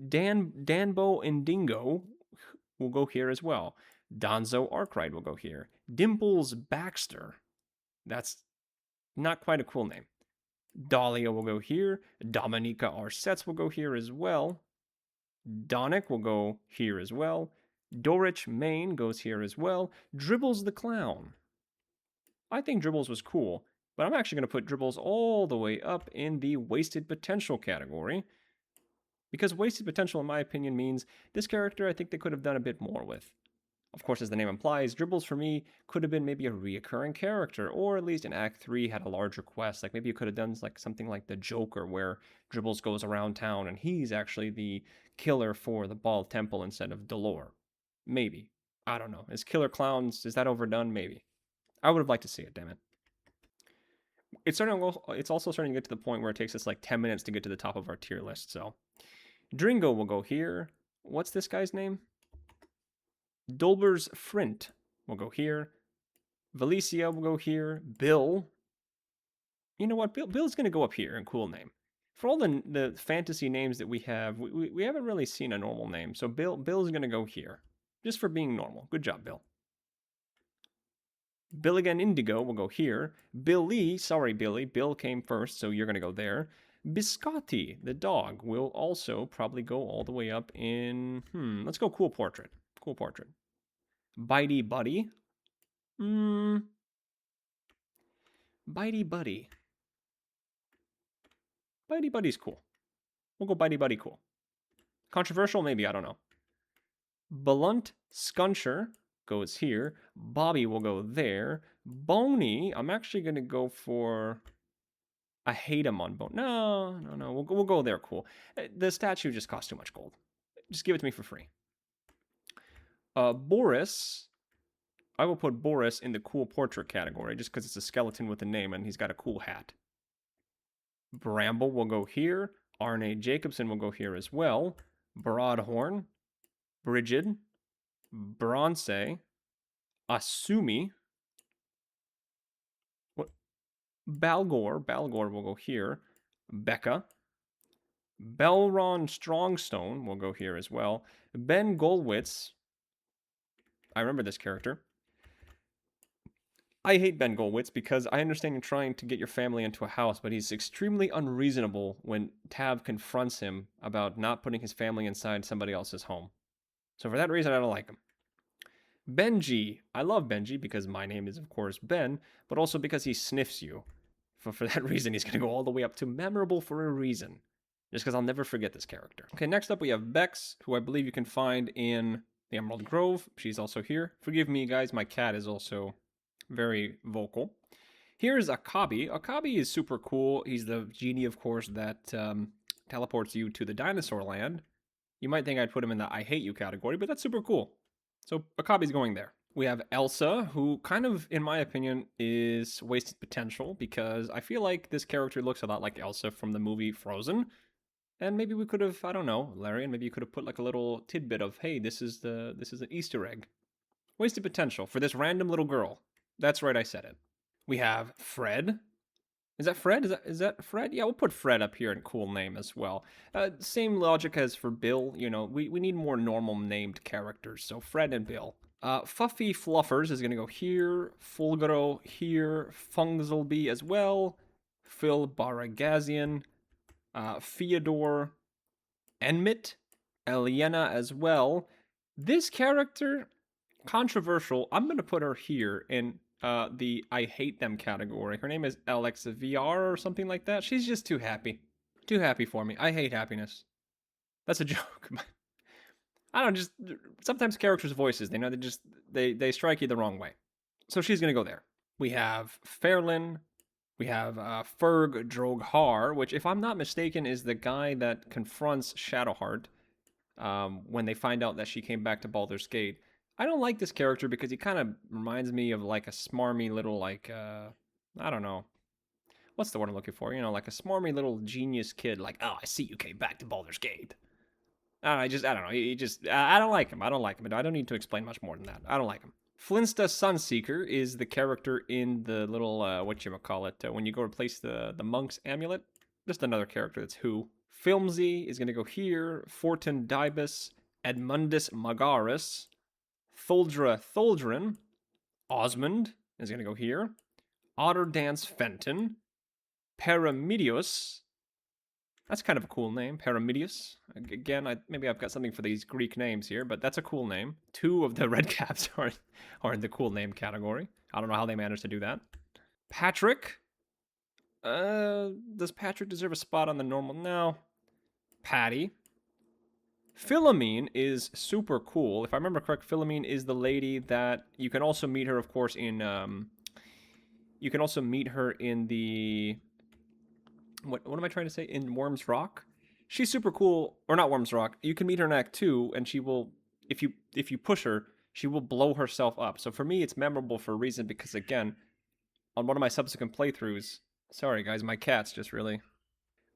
Danbo Indingo will go here as well. Donzo Arkwright will go here. Dimples Baxter. That's not quite a cool name. Dahlia will go here. Dominica Arsetz will go here as well. Donick will go here as well. Dorich Main goes here as well. Dribbles the Clown. I think Dribbles was cool, but I'm actually going to put Dribbles all the way up in the Wasted Potential category, because Wasted Potential, in my opinion, means this character I think they could have done a bit more with. Of course, as the name implies, Dribbles for me could have been maybe a reoccurring character, or at least in Act 3 had a larger quest. Like maybe you could have done like something like the Joker, where Dribbles goes around town and he's actually the killer for the Ball Temple instead of Dolor. Maybe. I don't know. Is Killer Clowns, is that overdone? Maybe. I would have liked to see it, damn it. It's also starting to get to the point where it takes us like 10 minutes to get to the top of our tier list, so. Dringo will go here. What's this guy's name? Dolber's Frint will go here. Valicia will go here. Bill. You know what? Bill's going to go up here in cool name. For all the fantasy names that we have, we haven't really seen a normal name. So Bill's going to go here. Just for being normal. Good job, Bill. Billigan Indigo will go here. Billy, sorry, Billy. Bill came first, so you're going to go there. Biscotti, the dog, will also probably go all the way up in... let's go cool portrait. Cool portrait. Bitey Buddy. Bitey Buddy. Bitey Buddy's cool. We'll go Bitey Buddy cool. Controversial? Maybe, I don't know. Blunt Scuncher goes here. Bobby will go there. Boney, I'm actually going to go for... I hate him on Bone. No. We'll go there, cool. The statue just costs too much gold. Just give it to me for free. Boris... I will put Boris in the cool portrait category just because it's a skeleton with a name and he's got a cool hat. Bramble will go here. Arne Jacobson will go here as well. Broadhorn. Brigid. Bronze. Asumi. What? Balgor. Balgor will go here. Becca. Belron Strongstone will go here as well. Ben Golwitz. I remember this character. I hate Ben Golwitz because I understand you're trying to get your family into a house, but he's extremely unreasonable when Tav confronts him about not putting his family inside somebody else's home. So for that reason, I don't like him. Benji. I love Benji because my name is, of course, Ben, but also because he sniffs you. For that reason, he's going to go all the way up to memorable for a reason. Just because I'll never forget this character. Okay, next up we have Bex, who I believe you can find in the Emerald Grove. She's also here. Forgive me, guys, my cat is also... very vocal. Here's Akabi. Akabi is super cool. He's the genie, of course, that teleports you to the dinosaur land. You might think I'd put him in the I hate you category, but that's super cool. So Akabi's going there. We have Elsa, who kind of, in my opinion, is wasted potential because I feel like this character looks a lot like Elsa from the movie Frozen. And maybe we could have, I don't know, Larian, maybe you could have put like a little tidbit of, hey, this is an Easter egg. Wasted potential for this random little girl. That's right, I said it. We have Fred. Is that Fred? Is that Fred? Yeah, we'll put Fred up here in cool name as well. Same logic as for Bill. You know, we need more normal named characters. So Fred and Bill. Fuffy Fluffers is going to go here. Fulgaro here. Fungzelby as well. Phil Baragazian. Fyodor. Enmit. Eliana as well. This character... controversial. I'm going to put her here in the I hate them category. Her name is LXVR or something like that. She's just too happy. Too happy for me. I hate happiness. That's a joke. I don't know, just sometimes characters' voices, they strike you the wrong way. So she's going to go there. We have Fairlin. We have Ferg Droghar, which if I'm not mistaken is the guy that confronts Shadowheart when they find out that she came back to Baldur's Gate. I don't like this character because he kind of reminds me of like a smarmy little like I don't know. What's the word I'm looking for? You know, like a smarmy little genius kid like, "Oh, I see you came back to Baldur's Gate." I don't know. I don't like him. I don't like him. I don't need to explain much more than that. I don't like him. Flinsta Sunseeker is the character in the little whatchamacallit, when you go replace the monk's amulet. Just another character that's who. Filmsy is going to go here. Fortin Dibus, Edmundus Magaris, Tholdrin, Osmond is going to go here. Otterdance Fenton, Paramidius. That's kind of a cool name, Paramidius. Again, maybe I've got something for these Greek names here, but that's a cool name. 2 of the red caps are in the cool name category. I don't know how they managed to do that. Patrick. Does Patrick deserve a spot on the normal? No. Patty. Philomene is super cool. If I remember correct, Philomene is the lady that you can also meet her, of course, in you can also meet her in the what am I trying to say? In Worms Rock. She's super cool, or not Worms Rock. You can meet her in Act 2, and she will, if you push her, she will blow herself up. So for me, it's memorable for a reason because again, on one of my subsequent playthroughs, sorry guys, my cat's just really.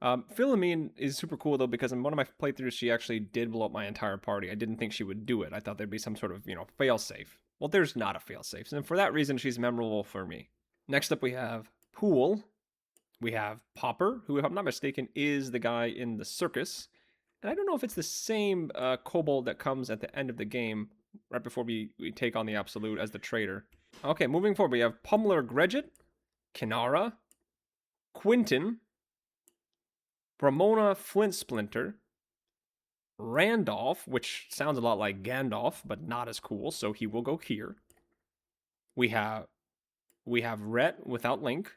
Philomene is super cool though because in one of my playthroughs she actually did blow up my entire party. I didn't think she would do it. I thought there'd be some sort of fail safe. Well, there's not a fail safe, and for that reason she's memorable for me. Next up we have Pool. We have Popper, who, if I'm not mistaken, is the guy in the circus. And I don't know if it's the same kobold that comes at the end of the game, right before we take on the Absolute as the traitor. Okay, moving forward, we have Pummeler Gredget, Kinara, Quinton, Ramona Flint Splinter, Randolph, which sounds a lot like Gandalf, but not as cool, so he will go here. We have Rhett without Link.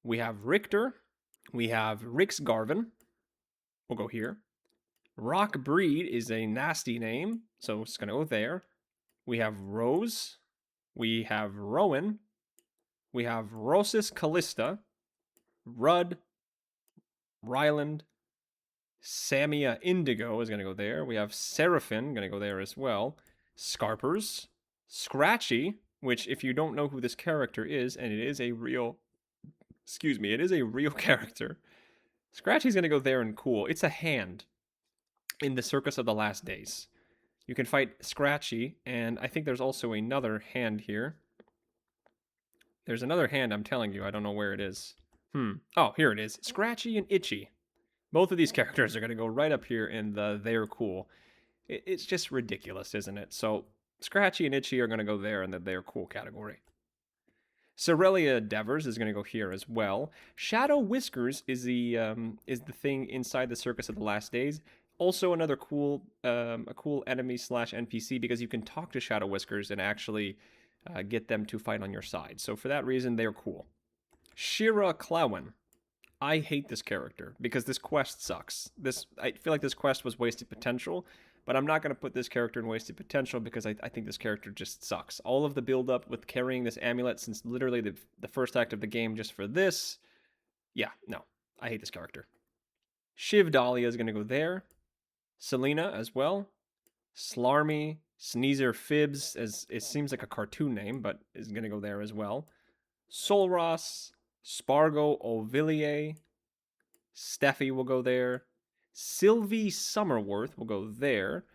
We have Richter. We have Rix Garvin. We'll go here. Rock Breed is a nasty name, so it's going to go there. We have Rose. We have Rowan. We have Rosis Callista. Rudd. Ryland. Samia Indigo is going to go there. We have Seraphim, going to go there as well. Scarpers. Scratchy, which if you don't know who this character is, and it is a real character. Scratchy's going to go there and cool. It's a hand in the Circus of the Last Days. You can fight Scratchy, and I think there's also another hand here. There's another hand, I'm telling you. I don't know where it is. Oh, here it is. Scratchy and Itchy. Both of these characters are going to go right up here in the They're Cool. It's just ridiculous, isn't it? So Scratchy and Itchy are going to go there in the They're Cool category. Cerelia Devers is going to go here as well. Shadow Whiskers is the thing inside the Circus of the Last Days. Also another cool a cool enemy / NPC because you can talk to Shadow Whiskers and actually get them to fight on your side. So for that reason, they're cool. Shira Clowen. I hate this character because this quest sucks. I feel like this quest was wasted potential, but I'm not going to put this character in wasted potential because I think this character just sucks. All of the build-up with carrying this amulet since literally the first act of the game just for this, yeah, no, I hate this character. Shiv Dahlia is going to go there. Selena as well. Slarmy, Sneezer Fibs, as it seems like a cartoon name, but is going to go there as well. Solross, Spargo Ovillier, Steffi will go there. Sylvie Summerworth will go there.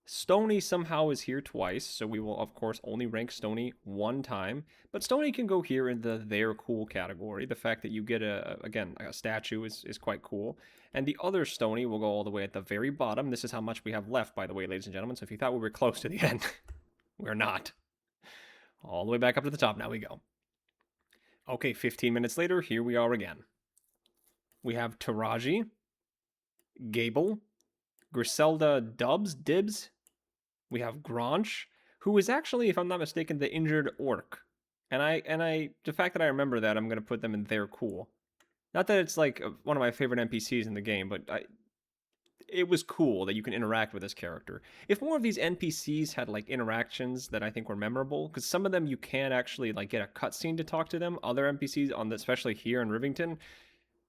Stony somehow is here twice, so we will, of course, only rank Stony one time. But Stony can go here in the They're Cool category. The fact that you get, a statue is quite cool. And the other Stony will go all the way at the very bottom. This is how much we have left, by the way, ladies and gentlemen. So if you thought we were close to the end, we're not. All the way back up to the top, now we go. Okay, 15 minutes later, here we are again. We have Taraji, Gable, Griselda Dibs. We have Granch, who is actually, if I'm not mistaken, the injured orc. And the fact that I remember that, I'm going to put them in They're Cool. Not that it's like one of my favorite NPCs in the game, but it was cool that you can interact with this character. If more of these NPCs had like interactions that I think were memorable, because some of them you can actually like get a cutscene to talk to them. Other NPCs especially here in Rivington,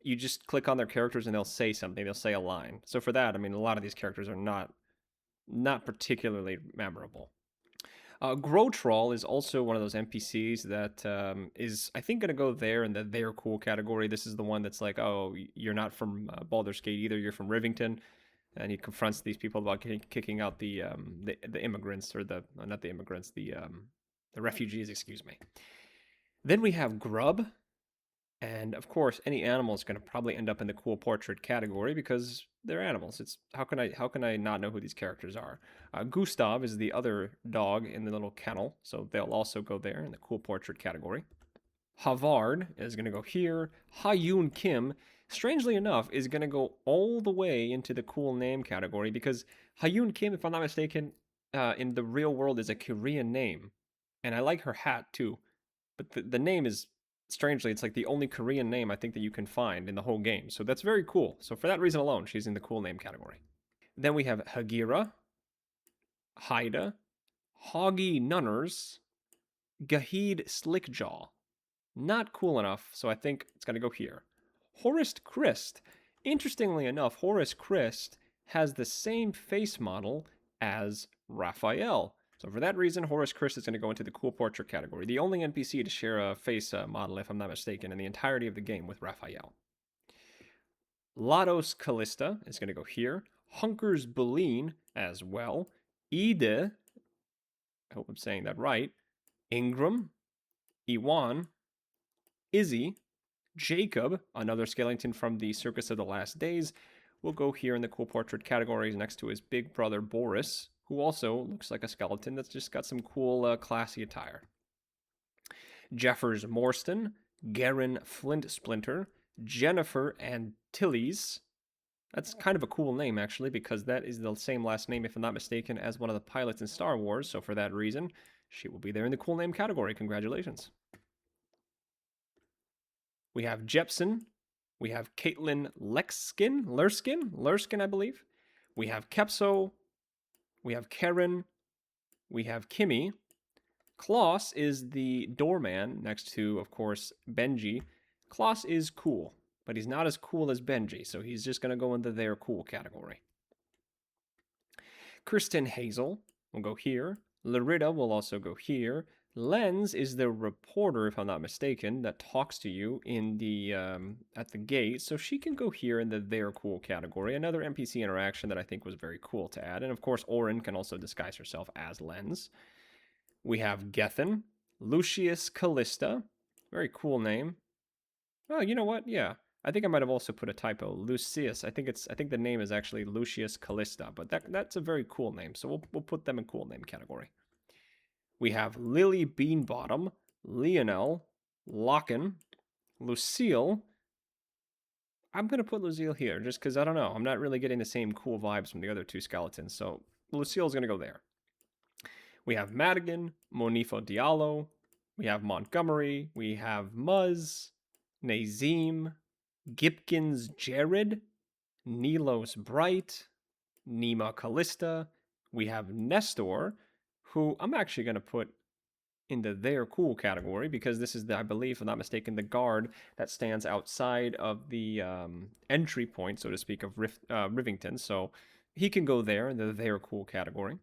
you just click on their characters and they'll say something. They'll say a line. So for that, I mean, a lot of these characters are not particularly memorable. Grotroll is also one of those NPCs that is, I think, going to go there in the They're Cool category. This is the one that's like, oh, you're not from Baldur's Gate either. You're from Rivington. And he confronts these people about kicking out the immigrants, or not the immigrants, the refugees, excuse me. Then we have Grub. And of course, any animal is going to probably end up in the cool portrait category because they're animals. It's how can I not know who these characters are? Gustav is the other dog in the little kennel, so they'll also go there in the cool portrait category. Havard is going to go here. Ha-Yoon Kim, strangely enough, is going to go all the way into the cool name category because Ha-Yoon Kim, if I'm not mistaken, in the real world is a Korean name. And I like her hat too. But the name is, strangely, it's like the only Korean name I think that you can find in the whole game. So that's very cool. So for that reason alone, she's in the cool name category. Then we have Hagira, Haida, Hoggy Nunners, Gahid Slickjaw. Not cool enough, so I think it's going to go here. Horace Christ. Interestingly enough, Horace Christ has the same face model as Raphael. So for that reason, Horace Christ is going to go into the cool portrait category. The only NPC to share a face model, if I'm not mistaken, in the entirety of the game with Raphael. Lados Callista is going to go here. Hunkers Boleyn as well. Ide, I hope I'm saying that right. Ingram, Iwan, Izzy, Jacob, another skeleton from the Circus of the Last Days, will go here in the cool portrait categories next to his big brother Boris, who also looks like a skeleton that's just got some cool, classy attire. Jeffers Morstan, Garen Flint Splinter, Jennifer Antilles. That's kind of a cool name, actually, because that is the same last name, if I'm not mistaken, as one of the pilots in Star Wars. So for that reason, she will be there in the cool name category. Congratulations. We have Jepsen. We have Caitlin Lurskin, I believe. We have Kepso. We have Karen. We have Kimmy. Klaus is the doorman next to, of course, Benji. Klaus is cool, but he's not as cool as Benji, so he's just going to go into their cool category. Kristen Hazel will go here. Larita will also go here. Lens is the reporter, if I'm not mistaken, that talks to you in the at the gate, so she can go here in the their cool category. Another NPC interaction that I think was very cool to add, and of course, Orin can also disguise herself as Lens. We have Gethin, Lucius Callista, very cool name. Oh, you know what? Yeah, I think I might have also put a typo. Lucius. I think the name is actually Lucius Callista, but that's a very cool name, so we'll put them in cool name category. We have Lily Beanbottom, Lionel, Locken, Lucille. I'm going to put Lucille here just because I don't know. I'm not really getting the same cool vibes from the other two skeletons. So Lucille's going to go there. We have Madigan, Monifo Diallo. We have Montgomery. We have Muzz, Nazim, Gipkins Jared, Nilos Bright, Nima Callista. We have Nestor, who I'm actually going to put into their cool category because this is, I believe, if I'm not mistaken, the guard that stands outside of the entry point, so to speak, of Rivington. So he can go there in their cool category.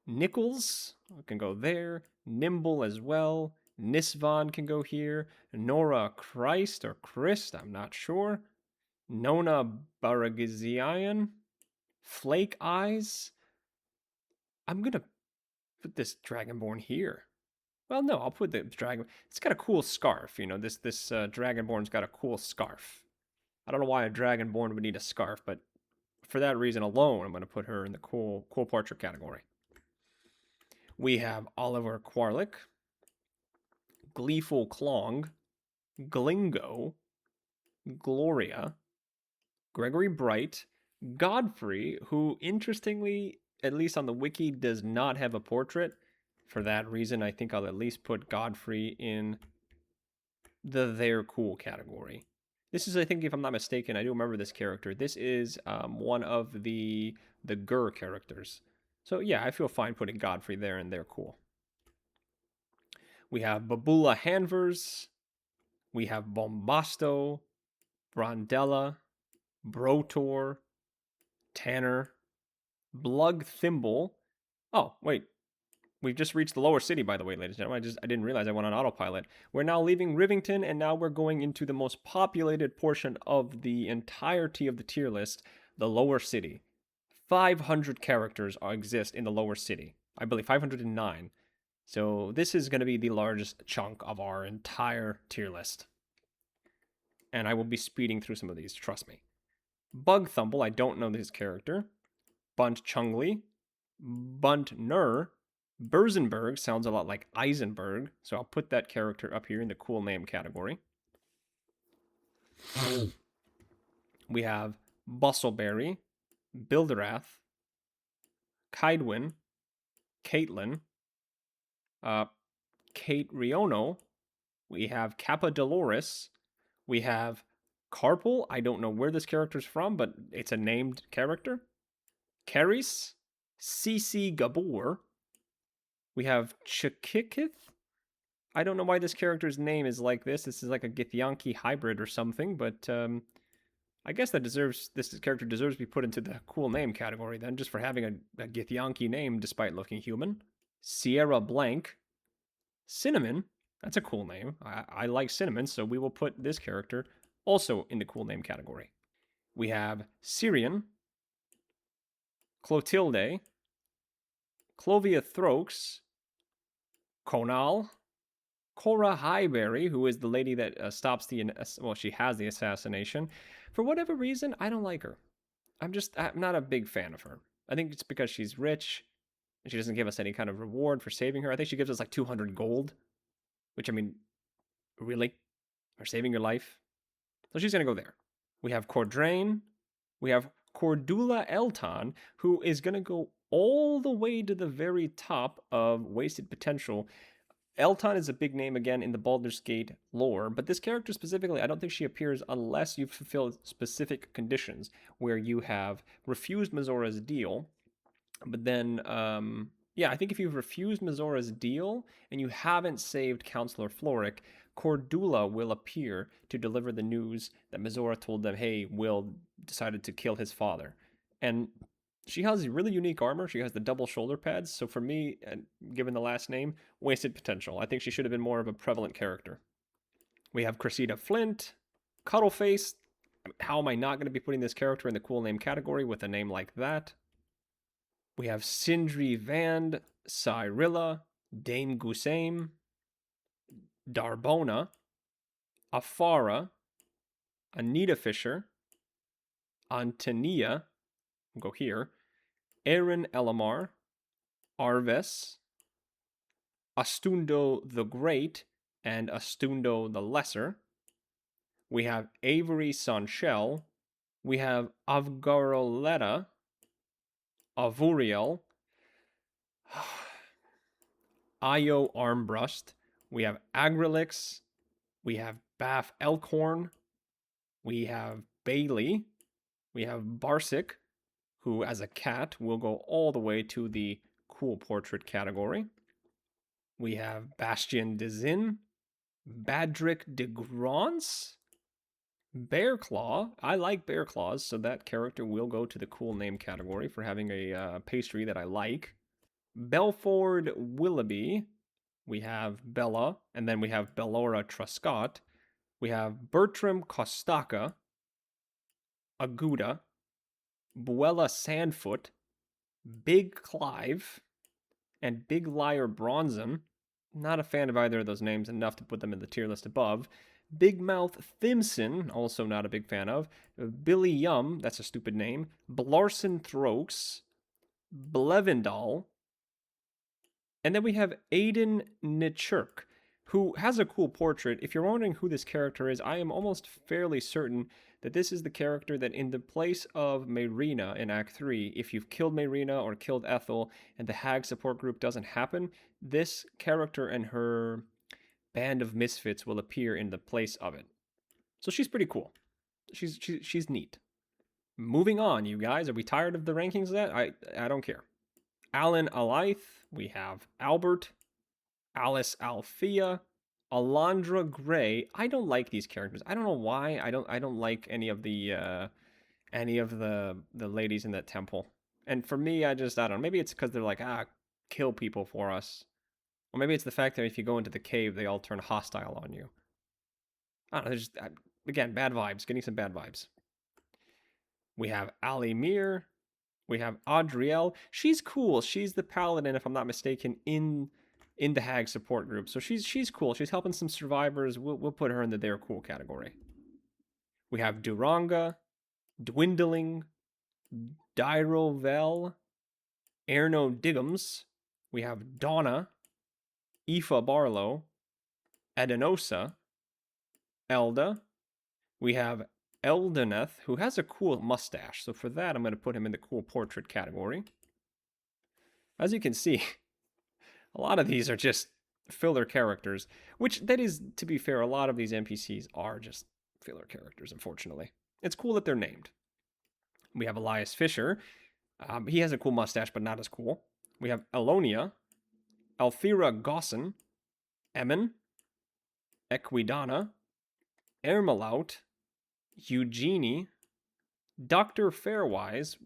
Nichols can go there. Nimble as well. Nisvan can go here. Nora Christ or Christ, I'm not sure. Nona Baragizian. Flake Eyes. I'm going to put this Dragonborn here. Well, no, I'll put the dragon. It's got a cool scarf. You know, this Dragonborn's got a cool scarf. I don't know why a Dragonborn would need a scarf, but for that reason alone, I'm going to put her in the cool portrait category. We have Oliver Quarlick, Gleeful Clong, Glingo, Gloria, Gregory Bright, Godfrey, who interestingly, at least on the wiki, does not have a portrait. For that reason, I think I'll at least put Godfrey in the their cool category. This is, I think, if I'm not mistaken, I do remember this character. This is one of the Gur characters. So yeah, I feel fine putting Godfrey there and they're cool. We have Babula Hanvers. We have Bombasto, Brandella, Brotor, Tanner, Blug Thimble. Oh, wait. We've just reached the lower city, by the way, ladies and gentlemen. I didn't realize I went on autopilot. We're now leaving Rivington, and now we're going into the most populated portion of the entirety of the tier list, the lower city. 500 characters exist in the lower city. I believe 509. So this is going to be the largest chunk of our entire tier list. And I will be speeding through some of these, trust me. Bug Thumble, I don't know his character. Bunt Chungli. Bunt Nur. Berzenberg sounds a lot like Eisenberg, so I'll put that character up here in the cool name category. We have Bustleberry, Bilderath, Kaidwin, Caitlin, Kate Riono. We have Kappa Dolores. We have Carpal, I don't know where this character's from, but it's a named character. Caris, Cici Gabor. We have Chikikith. I don't know why this character's name is like this. This is like a Githyanki hybrid or something, but I guess this character deserves to be put into the cool name category then, just for having a Githyanki name despite looking human. Sierra Blank. Cinnamon, that's a cool name. I like Cinnamon, so we will put this character also in the cool name category. We have Syrian, Clotilde, Clovia Throx, Conal, Cora Highberry, who is the lady that stops she has the assassination. For whatever reason, I don't like her. I'm not a big fan of her. I think it's because she's rich and she doesn't give us any kind of reward for saving her. I think she gives us like 200 gold, which, I mean, really? For saving your life? So she's going to go there. We have Cordrain. We have Cordula Elton, who is going to go all the way to the very top of Wasted Potential. Elton is a big name again in the Baldur's Gate lore, but this character specifically, I don't think she appears unless you've fulfilled specific conditions, where you have refused Mazora's deal, but then, yeah, I think if you've refused Mazora's deal and you haven't saved Counselor Floric, Cordula will appear to deliver the news that Mazora told them, hey, Will decided to kill his father. And she has really unique armor. She has the double shoulder pads. So for me, given the last name, wasted potential. I think she should have been more of a prevalent character. We have Cressida Flint, Cuddleface. How am I not going to be putting this character in the cool name category with a name like that? We have Sindri Vand, Cyrilla, Dame Gusaim, Darbona, Afara, Anita Fisher, Antonia, we'll go here, Aaron Elamar, Arves, Astundo the Great, and Astundo the Lesser. We have Avery Sanchel. We have Avgaroletta, Avuriel, Io Armbrust. We have Agrilix. We have Bath Elkhorn. We have Bailey. We have Barsic, who as a cat will go all the way to the cool portrait category. We have Bastien de Zin, Badric de Grance, Bearclaw. I like Bearclaws, so that character will go to the cool name category for having a pastry that I like. Belford Willoughby. We have Bella, and then we have Bellora Truscott. We have Bertram Kostaka, Aguda, Buella Sandfoot, Big Clive, and Big Liar Bronzen. Not a fan of either of those names enough to put them in the tier list above. Big Mouth Thimson, also not a big fan of. Billy Yum, that's a stupid name. Blarson Throaks, Blevendal. And then we have Aiden Nichurk, who has a cool portrait. If you're wondering who this character is, I am almost fairly certain that this is the character that in the place of Mayrina in Act 3, if you've killed Mayrina or killed Ethel and the Hag support group doesn't happen, this character and her band of misfits will appear in the place of it. So she's pretty cool. She's neat. Moving on, you guys. Are we tired of the rankings of that? I don't care. Alan Alaith. We have Albert, Alice Althea, Alondra Gray. I don't like these characters. I don't know why. I don't like any of the ladies in that temple. And for me, I don't know. Maybe it's because they're like, kill people for us. Or maybe it's the fact that if you go into the cave, they all turn hostile on you. I don't know. Again, bad vibes. Getting some bad vibes. We have Ali Mir. We have Adrielle. She's cool. She's the paladin, if I'm not mistaken, in the Hag support group. So she's cool. She's helping some survivors. We'll put her in the they're cool category. We have Duranga, Dwindling, Dyrovel, Erno Diggums. We have Donna, Aoife Barlow, Adenosa, Elda. We have Eldeneth, who has a cool mustache. So for that, I'm going to put him in the cool portrait category. As you can see, a lot of these are just filler characters, which that is, to be fair, a lot of these NPCs are just filler characters, unfortunately. It's cool that they're named. We have Elias Fisher. He has a cool mustache, but not as cool. We have Elonia, Althira Gosson, Emin, Equidana, Ermalaut, Eugenie, Dr. Fairwise,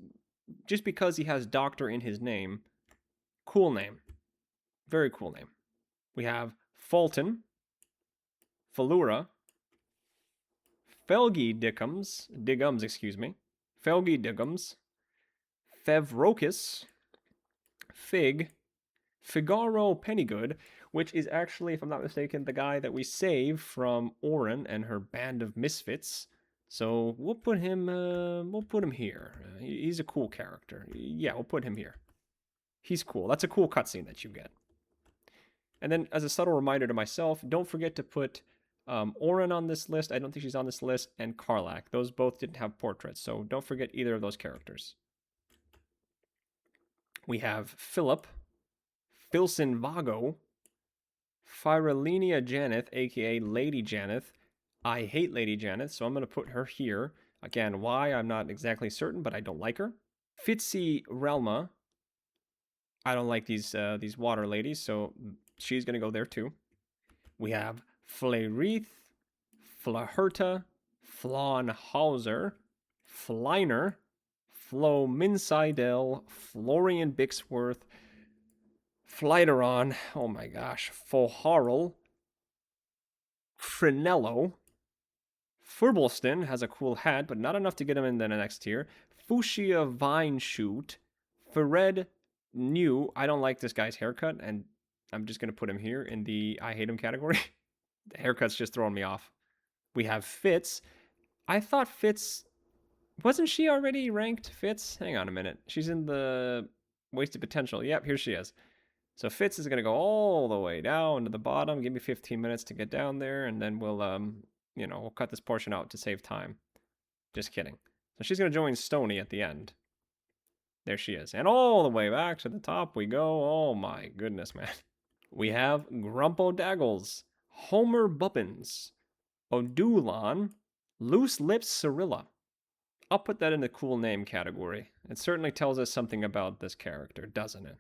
just because he has Doctor in his name. Cool name. Very cool name. We have Fulton, Falura, Felgi Diggums, Felgi Diggums, Fevrocus, Fig, Figaro Pennygood, which is actually, if I'm not mistaken, the guy that we saved from Orin and her band of misfits. So we'll put him here. He's a cool character. Yeah, we'll put him here. He's cool. That's a cool cutscene that you get. And then, as a subtle reminder to myself, don't forget to put Orin on this list. I don't think she's on this list, and Karlach. Those both didn't have portraits, so don't forget either of those characters. We have Philip, Filson Vago, Firelinia Janeth, aka Lady Janeth. I hate Lady Janeth, so I'm going to put her here. Again, why, I'm not exactly certain, but I don't like her. Fitzy Relma. I don't like these water ladies, so she's going to go there too. We have Flareeth, Flaherta, Flawnhauser, Fliner, Flo Minsidel, Florian Bixworth, Flyteron, oh my gosh, Foharl, Frenello, Furbelston has a cool hat, but not enough to get him in the next tier. Fuchsia Vineshoot, Fered New, I don't like this guy's haircut, and I'm just going to put him here in the I hate him category. The haircut's just throwing me off. We have Fitz. I thought Fitz... Wasn't she already ranked, Fitz? Hang on a minute. She's in the wasted potential. Yep, here she is. So Fitz is going to go all the way down to the bottom. Give me 15 minutes to get down there, and then we'll, we'll cut this portion out to save time. Just kidding. So she's going to join Stony at the end. There she is. And all the way back to the top we go. Oh my goodness, man. We have Grumpo Daggles, Homer Bubbins, Odulon, Loose Lips Cirilla. I'll put that in the cool name category. It certainly tells us something about this character, doesn't it?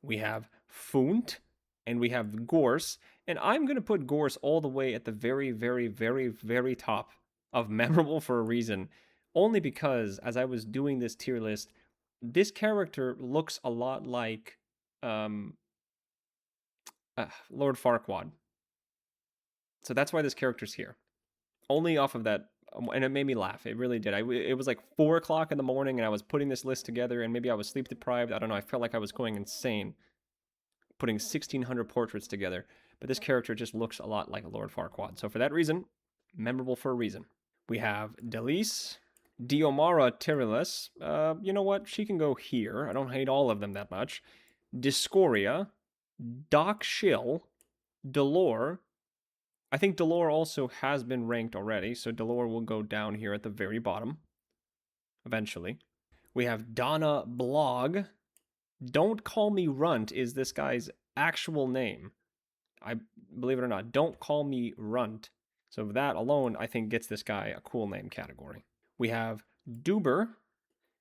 We have Funt, and we have Gorse, and I'm going to put Gorse all the way at the very, very, very, very top of memorable for a reason, only because as I was doing this tier list, this character looks a lot like Lord Farquaad. So that's why this character's here. Only off of that, and it made me laugh. It really did. It was like 4 o'clock in the morning, and I was putting this list together, and maybe I was sleep deprived. I don't know. I felt like I was going insane putting 1,600 portraits together. But this character just looks a lot like Lord Farquaad. So for that reason, memorable for a reason. We have Delise, Diomara Tyrillus. You know what? She can go here. I don't hate all of them that much. Discoria, Doc Shill, Delore. I think Delore also has been ranked already, so Delore will go down here at the very bottom. Eventually. We have Donna Blog. Don't Call Me Runt is this guy's actual name. I believe it or not. Don't Call Me Runt. So that alone, I think, gets this guy a cool name category. We have Duber.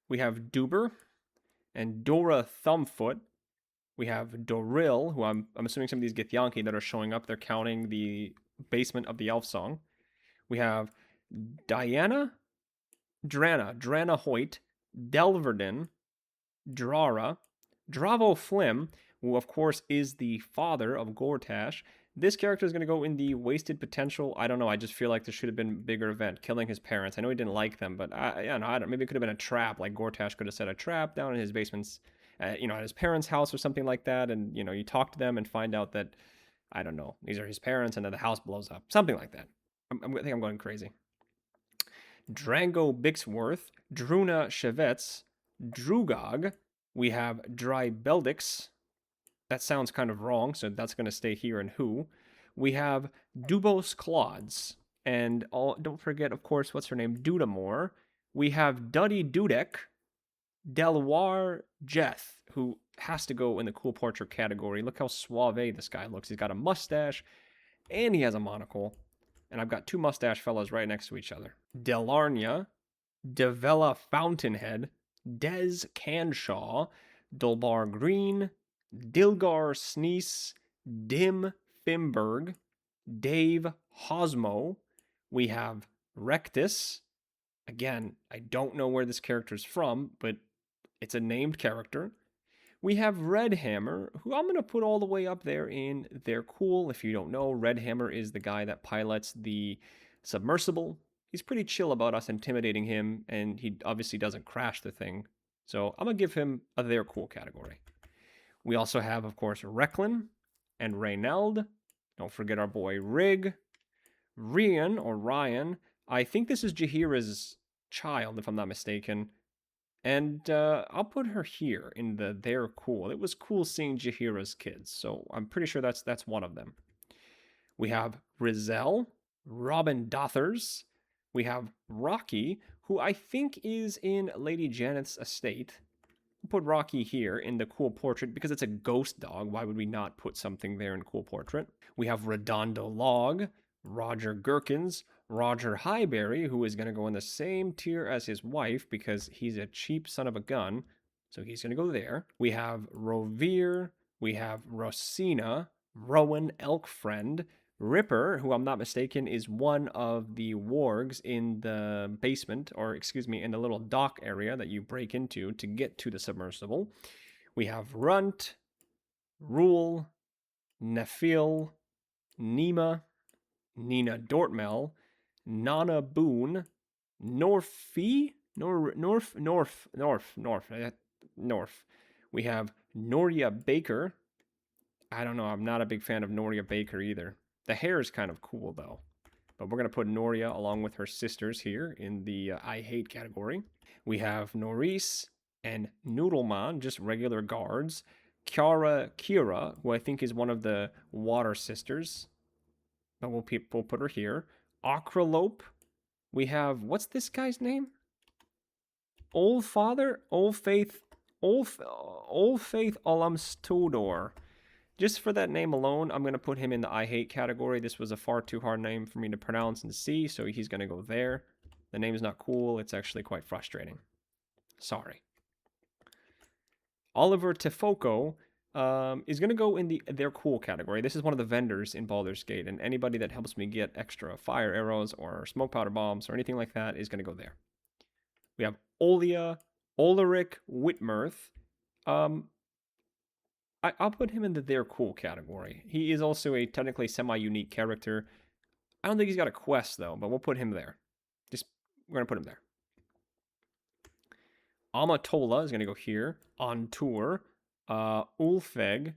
We have Duber. And Dora Thumbfoot. We have Doril, who I'm assuming some of these Githyanki that are showing up, they're counting the basement of the elf song. We have Diana, Drana Hoyt, Delverdin, Drara, Dravo Flim, who of course is the father of Gortash. This character is going to go in the wasted potential. I don't know. I just feel like there should have been a bigger event, killing his parents. I know he didn't like them, but I don't know. Maybe it could have been a trap. Like Gortash could have set a trap down in his basements, at his parents' house or something like that. And you talk to them and find out that, I don't know, these are his parents, and then the house blows up, something like that. I think I'm going crazy. Drango Bixworth, Druna Chevetz, Drugog. We have Dry Beldix. That sounds kind of wrong, so that's going to stay here in Who. We have Dubos Clods. And don't forget, of course, what's her name? Dudamore. We have Duddy Dudek. Delwar Jeth, who has to go in the cool portrait category. Look how suave this guy looks. He's got a mustache, and he has a monocle. And I've got two mustache fellows right next to each other. Delarnia, Devella Fountainhead, Des Canshaw, Dulbar Green, Dilgar Sneese, Dim Fimberg, Dave Hosmo. We have Rectus. Again, I don't know where this character's from, but it's a named character. We have Redhammer, who I'm going to put all the way up there in They're Cool. If you don't know, Redhammer is the guy that pilots the submersible. He's pretty chill about us intimidating him, and he obviously doesn't crash the thing. So I'm going to give him a They're Cool category. We also have, of course, Recklin and Reyneld. Don't forget our boy Rig. Ryan, or Ryan. I think this is Jahira's child, if I'm not mistaken. And I'll put her here in the They're Cool. It was cool seeing Jahira's kids, so I'm pretty sure that's one of them. We have Rizal, Robin Dothers. We have Rocky, who I think is in Lady Janet's estate. We'll put Rocky here in the cool portrait because it's a ghost dog. Why would we not put something there in cool portrait? We have Redondo Log, Roger Gherkins, Roger Highberry, who is going to go in the same tier as his wife because he's a cheap son of a gun. So he's going to go there. We have Rovere. We have Rosina, Rowan Elkfriend, Ripper, who I'm not mistaken is one of the wargs in the basement, or excuse me, in the little dock area that you break into to get to the submersible. We have Runt, Rule, Nephil, Nima, Nina Dortmel, Nana Boone, Norfie, North. We have Noria Baker. I don't know. I'm not a big fan of Noria Baker either. The hair is kind of cool though. But we're going to put Noria along with her sisters here in the I hate category. We have Norris and Noodleman, just regular guards. Kira, who I think is one of the water sisters. But we'll put her here. Acralope. We have, what's this guy's name? Old Father? Old Faith Olamstodor. Just for that name alone, I'm going to put him in the I hate category. This was a far too hard name for me to pronounce and see, so he's going to go there. The name's not cool. It's actually quite frustrating. Sorry. Oliver Tefoco is going to go in the They're Cool category. This is one of the vendors in Baldur's Gate, and anybody that helps me get extra fire arrows or smoke powder bombs or anything like that is going to go there. We have Olia, Ulrich Whitmirth. I'll put him in the They're Cool category. He is also a technically semi-unique character. I don't think he's got a quest, though, but we'll put him there. We're going to put him there. Amatola is going to go here. On tour. Ulfeg.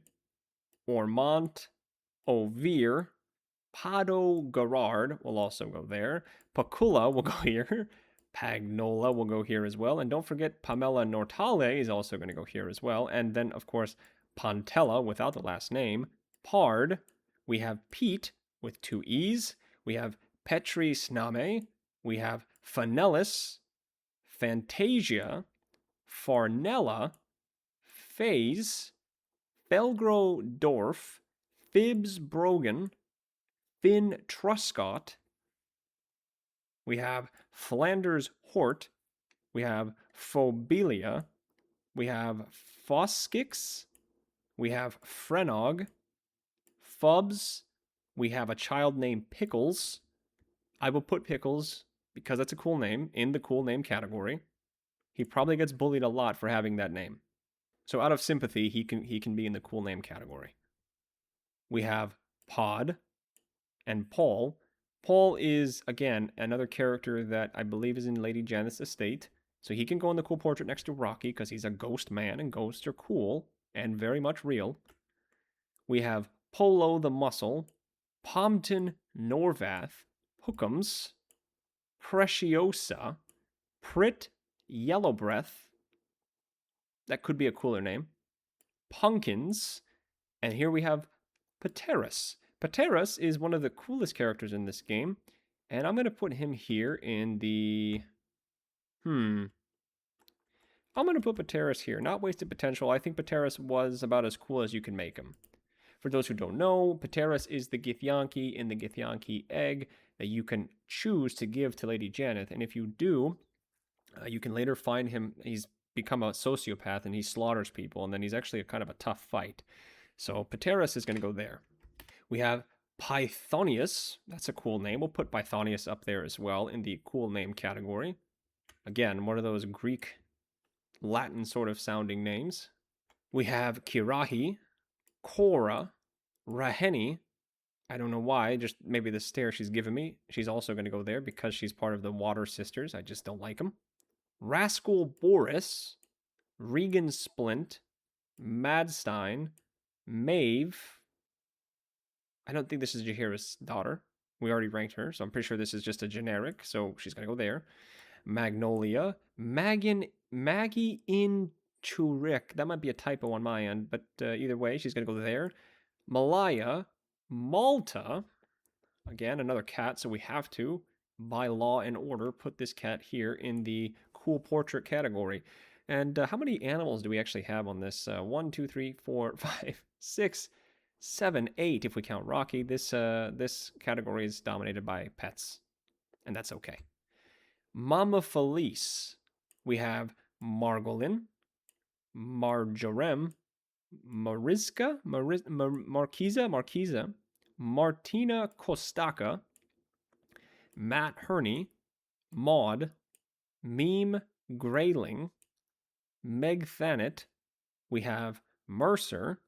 Ormont. Ovir. Pado Garard will also go there. Pacula will go here. Pagnola will go here as well. And don't forget, Pamela Nortale is also going to go here as well. And then, of course, Pontella without the last name. Pard. We have Pete with two E's. We have Petri Sname. We have Fanellis. Fantasia. Farnella. Phase. Felgro Dorf. Fibs Brogan. Finn Truscott. We have Flanders Hort. We have Phobelia. We have Foskix. We have Frenog. Fubs. We have a child named Pickles. I will put Pickles, because that's a cool name, in the cool name category. He probably gets bullied a lot for having that name. So out of sympathy, he can be in the cool name category. We have Pod and Paul. Paul is, again, another character that I believe is in Lady Janet's estate. So he can go in the cool portrait next to Rocky because he's a ghost man, and ghosts are cool and very much real. We have Polo the Muscle, Pompton Norvath, Hookums, Preciosa, Prit Yellowbreath. That could be a cooler name. Pumpkins. And here we have Pateras. Pateras is one of the coolest characters in this game. And I'm going to put him here in the... I'm going to put Pateras here. Not wasted potential. I think Pateras was about as cool as you can make him. For those who don't know, Pateras is the Githyanki in the Githyanki egg that you can choose to give to Lady Janet. And if you do, you can later find him. He's become a sociopath and he slaughters people, and then he's actually a kind of a tough fight. So Pateras is going to go there. We have Pythonius. That's a cool name. We'll put Pythonius up there as well in the cool name category. Again, one of those Greek, Latin sort of sounding names. We have Kirahi, Cora, Raheni. I don't know why, just maybe the stare she's given me. She's also going to go there because she's part of the Water Sisters. I just don't like them. Rascal Boris, Regan Splint, Madstein, Maeve. I don't think this is Jaheira's daughter. We already ranked her, so I'm pretty sure this is just a generic, so she's going to go there. Magnolia, Maggie in Churik. That might be a typo on my end, but either way, she's going to go there. Malaya, Malta. Again, another cat, so we have to, by law and order, put this cat here in the cool portrait category. And how many animals do we actually have on this? 1, 2, 3, 4, 5, 6, 7, 8, if we count Rocky. This category is dominated by pets, and that's okay. Mama Felice. We have Margolin, Marjoram, Mariska, Marquisa, Martina Kostaka, Matt Herney, Maud, Meme Grayling, Meg Thanet. We have Mercer.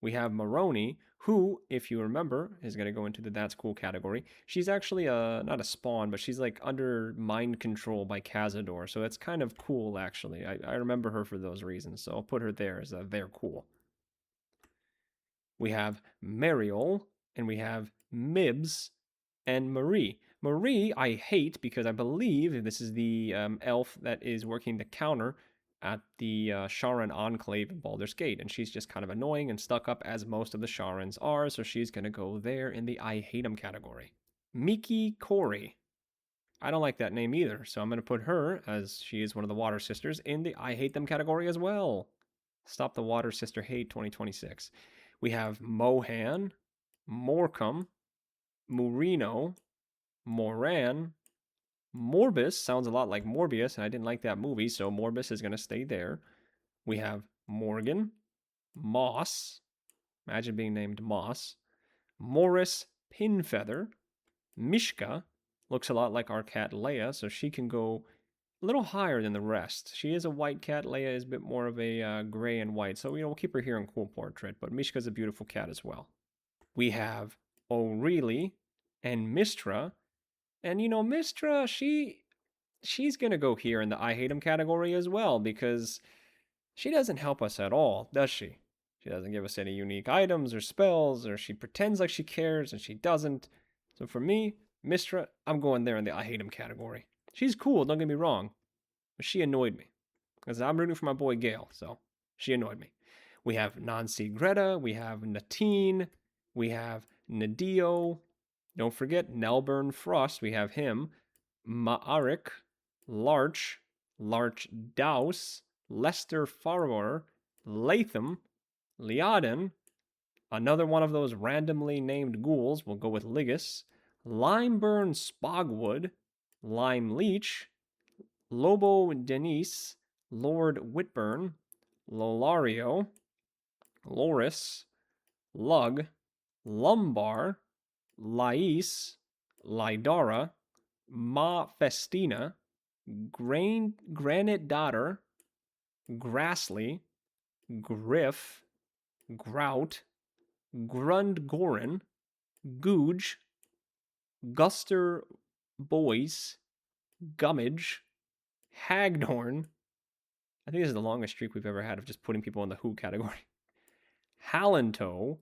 We have Maroney, who, if you remember, is going to go into the That's Cool category. She's actually not a spawn, but she's like under mind control by Cazador. So that's kind of cool, actually. I remember her for those reasons. So I'll put her there as a they're cool. We have Mariol, and we have Mibs, and Marie. Marie, I hate because I believe this is the elf that is working the counter at the Sharan Enclave in Baldur's Gate, and she's just kind of annoying and stuck up as most of the Sharans are, so she's going to go there in the I hate him category. Miki Corey. I don't like that name either, so I'm going to put her, as she is one of the Water Sisters, in the I hate them category as well. Stop the Water Sister hate 2026. We have Mohan, Morecambe, Murino, Moran, Morbus sounds a lot like Morbius, and I didn't like that movie, so Morbus is going to stay there. We have Morgan, Moss, imagine being named Moss, Morris Pinfeather, Mishka, looks a lot like our cat Leia, so she can go a little higher than the rest. She is a white cat. Leia is a bit more of a gray and white, so we'll keep her here in cool portrait, but Mishka's a beautiful cat as well. We have O'Reilly and Mistra. And Mistra, she's gonna go here in the I hate him category as well, because she doesn't help us at all, does she? She doesn't give us any unique items or spells, or she pretends like she cares and she doesn't. So for me, Mistra, I'm going there in the I hate him category. She's cool, don't get me wrong, but she annoyed me. Because I'm rooting for my boy Gale, so she annoyed me. We have Nancy Greta, we have Natine, we have Nadio. Don't forget Nelburn Frost, we have him. Ma'arik, Larch, Larch Douse, Lester Farwer, Latham, Liaden, another one of those randomly named ghouls, we'll go with Ligus, Limeburn Spogwood, Lime Leech, Lobo Denise, Lord Whitburn, Lolario, Loris, Lug, Lumbar, Lais, Lidara, Ma Festina, Granite Daughter, Grassley, Griff, Grout, Grundgorin, Googe, Guster Boyce, Gummidge, Hagdorn. I think this is the longest streak we've ever had of just putting people in the Who category. Hallanto,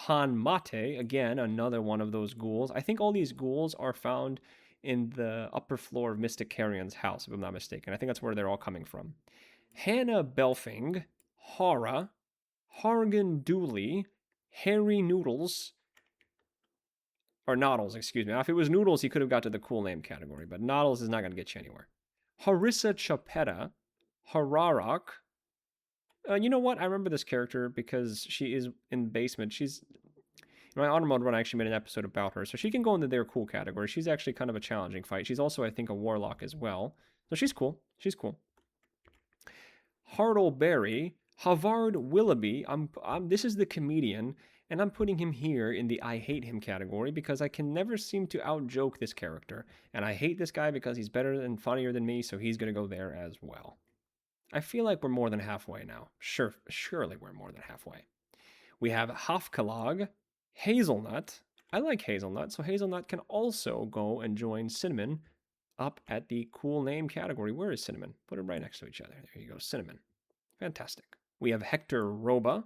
Hanmate, again, another one of those ghouls. I think all these ghouls are found in the upper floor of Mystic Carrion's house, if I'm not mistaken. I think that's where they're all coming from. Hannah Belfing, Hara, Hargan Dooley, Harry Noodles, or Noddles, excuse me. Now, if it was Noodles, he could have got to the cool name category, but Noddles is not going to get you anywhere. Harissa Chapetta, Hararak, You know what? I remember this character because she is in the basement. She's in my honor mode run. I actually made an episode about her, so she can go into their cool category. She's actually kind of a challenging fight. She's also, I think, a warlock as well, so she's cool. She's cool. Hartleberry, Havard Willoughby. This is the comedian, and I'm putting him here in the I hate him category because I can never seem to outjoke this character, and I hate this guy because he's better and funnier than me, so he's gonna go there as well. I feel like we're more than halfway now. Surely we're more than halfway. We have Hafkalag, Hazelnut. I like Hazelnut, so Hazelnut can also go and join Cinnamon up at the cool name category. Where is Cinnamon? Put them right next to each other. There you go, Cinnamon. Fantastic. We have Hector Roba,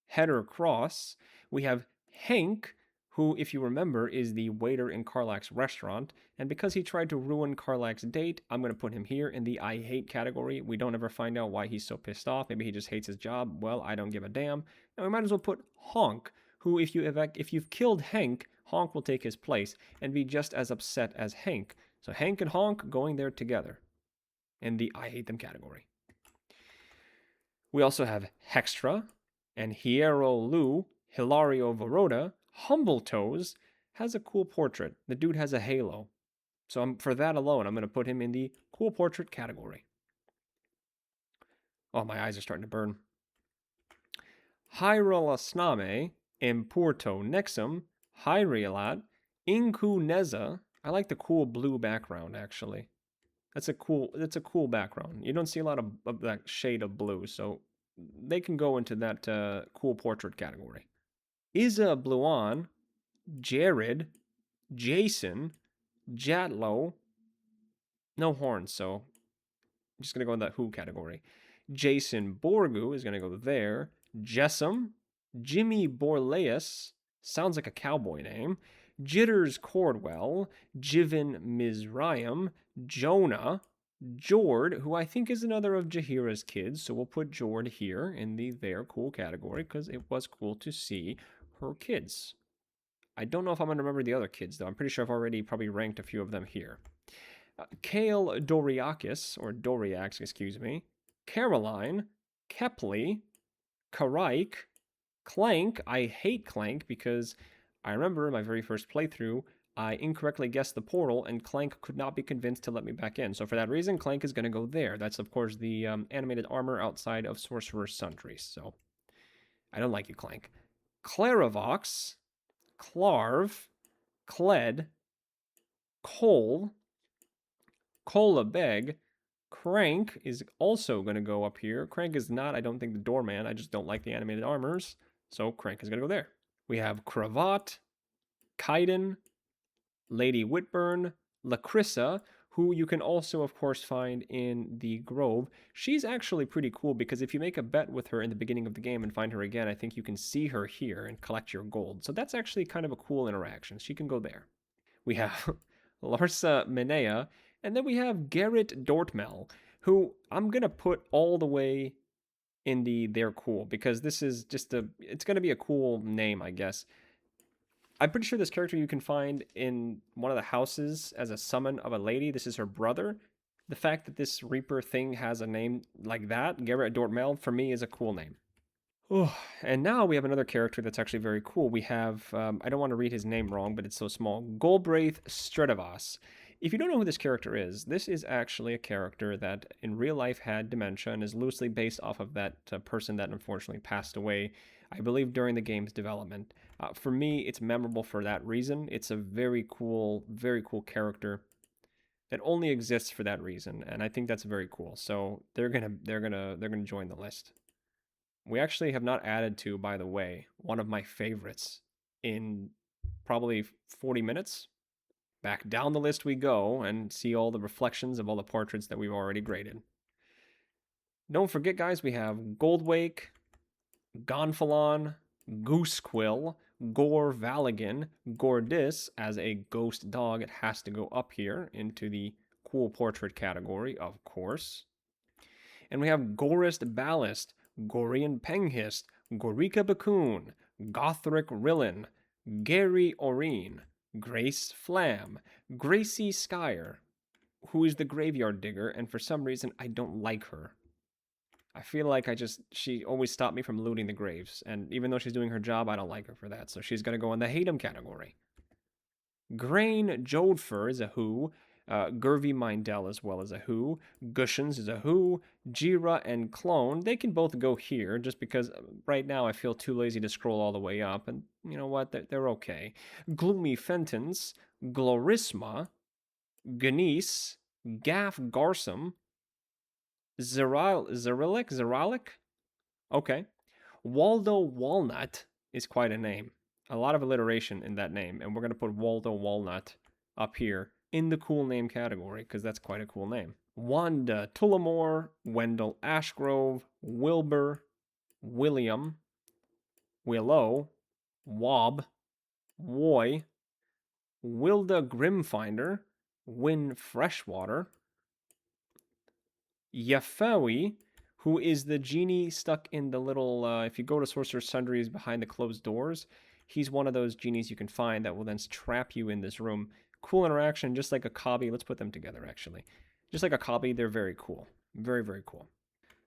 Header Cross. We have Hank, who, if you remember, is the waiter in Karlach's restaurant. And because he tried to ruin Karlach's date, I'm going to put him here in the I hate category. We don't ever find out why he's so pissed off. Maybe he just hates his job. Well, I don't give a damn. And we might as well put Honk, who, if you've killed Hank, Honk will take his place and be just as upset as Hank. So Hank and Honk going there together in the I hate them category. We also have Hextra and Hiero Lu, Hilario Varoda. Humble Toes has a cool portrait. The dude has a halo. So for that alone, I'm going to put him in the cool portrait category. Oh, my eyes are starting to burn. Hyrolasname, Impurto Nexum, Hyrialat, Inku Neza. I like the cool blue background, actually. That's a cool background. You don't see a lot of that shade of blue, so they can go into that cool portrait category. Isa Bluan, Jared, Jason, Jatlo. No horns, so I'm just gonna go in that who category. Jason Borgu is gonna go there. Jessam, Jimmy Borleus, sounds like a cowboy name. Jitters Cordwell, Jiven Mizraim, Jonah, Jord, who I think is another of Jahira's kids, so we'll put Jord here in the their cool category because it was cool to see her kids. I don't know if I'm going to remember the other kids, though. I'm pretty sure I've already probably ranked a few of them here. Kale Doriakis, or Doriax, excuse me. Caroline, Kepley, Karaik, Clank. I hate Clank because I remember in my very first playthrough, I incorrectly guessed the portal, and Clank could not be convinced to let me back in. So for that reason, Clank is going to go there. That's, of course, the animated armor outside of Sorcerer's Sundry. So I don't like you, Clank. Claravox, Clarv, Cled, Cole, Colabeg, Crank is also going to go up here. Crank is not, I don't think, the doorman. I just don't like the animated armors. So Crank is going to go there. We have Cravat, Kaiden, Lady Whitburn, Lacrissa, who you can also, of course, find in the Grove. She's actually pretty cool because if you make a bet with her in the beginning of the game and find her again, I think you can see her here and collect your gold. So that's actually kind of a cool interaction. She can go there. We have Larsa Menea, and then we have Garrett Dortmel, who I'm going to put all the way in the they're cool because this is just it's going to be a cool name, I guess. I'm pretty sure this character you can find in one of the houses as a summon of a lady. This is her brother. The fact that this Reaper thing has a name like that, Garrett Dortmel, for me is a cool name. Oh, and now we have another character that's actually very cool. We have, I don't want to read his name wrong, but it's so small, Golbraith Stradivas. If you don't know who this character is, this is actually a character that in real life had dementia and is loosely based off of that person that unfortunately passed away, I believe, during the game's development. For me, it's memorable for that reason. It's a very cool character that only exists for that reason, and I think that's very cool. So they're gonna join the list. We actually have not added to, by the way, one of my favorites in probably 40 minutes. Back down the list we go and see all the reflections of all the portraits that we've already graded. Don't forget, guys, we have Goldwake, Gonfalon, Goosequill, Gore Valigan, Gordis as a ghost dog. It has to go up here into the cool portrait category, of course. And we have Gorist Ballast, Gorian Penghist, Gorika Bakun, Gothric Rillin, Gary Oreen, Grace Flam, Gracie Skyer, who is the graveyard digger, and for some reason I don't like her. I feel like she always stopped me from looting the graves, and even though she's doing her job, I don't like her for that, so she's gonna go in the hate 'em category. Grain Jodhfur is a who. Gurvi Mindell as well as a who. Gushins is a who. Jira and Clone, they can both go here just because right now I feel too lazy to scroll all the way up. And you know what? They're okay. Gloomy Fentons, Glorisma, Ganeese, Gaff Garsum, Zerilic? Okay. Waldo Walnut is quite a name. A lot of alliteration in that name, and we're going to put Waldo Walnut up here in the cool name category because that's quite a cool name. Wanda Tullamore, Wendell Ashgrove, Wilbur, William, Willow, Wob, Woy, Wilda Grimfinder, Win Freshwater, Yafawi, who is the genie stuck in the little, if you go to Sorcerer's Sundries behind the closed doors, he's one of those genies you can find that will then trap you in this room. Cool interaction, just like a Kabi. Let's put them together, actually. Just like a Kabi, they're very cool. Very, very cool.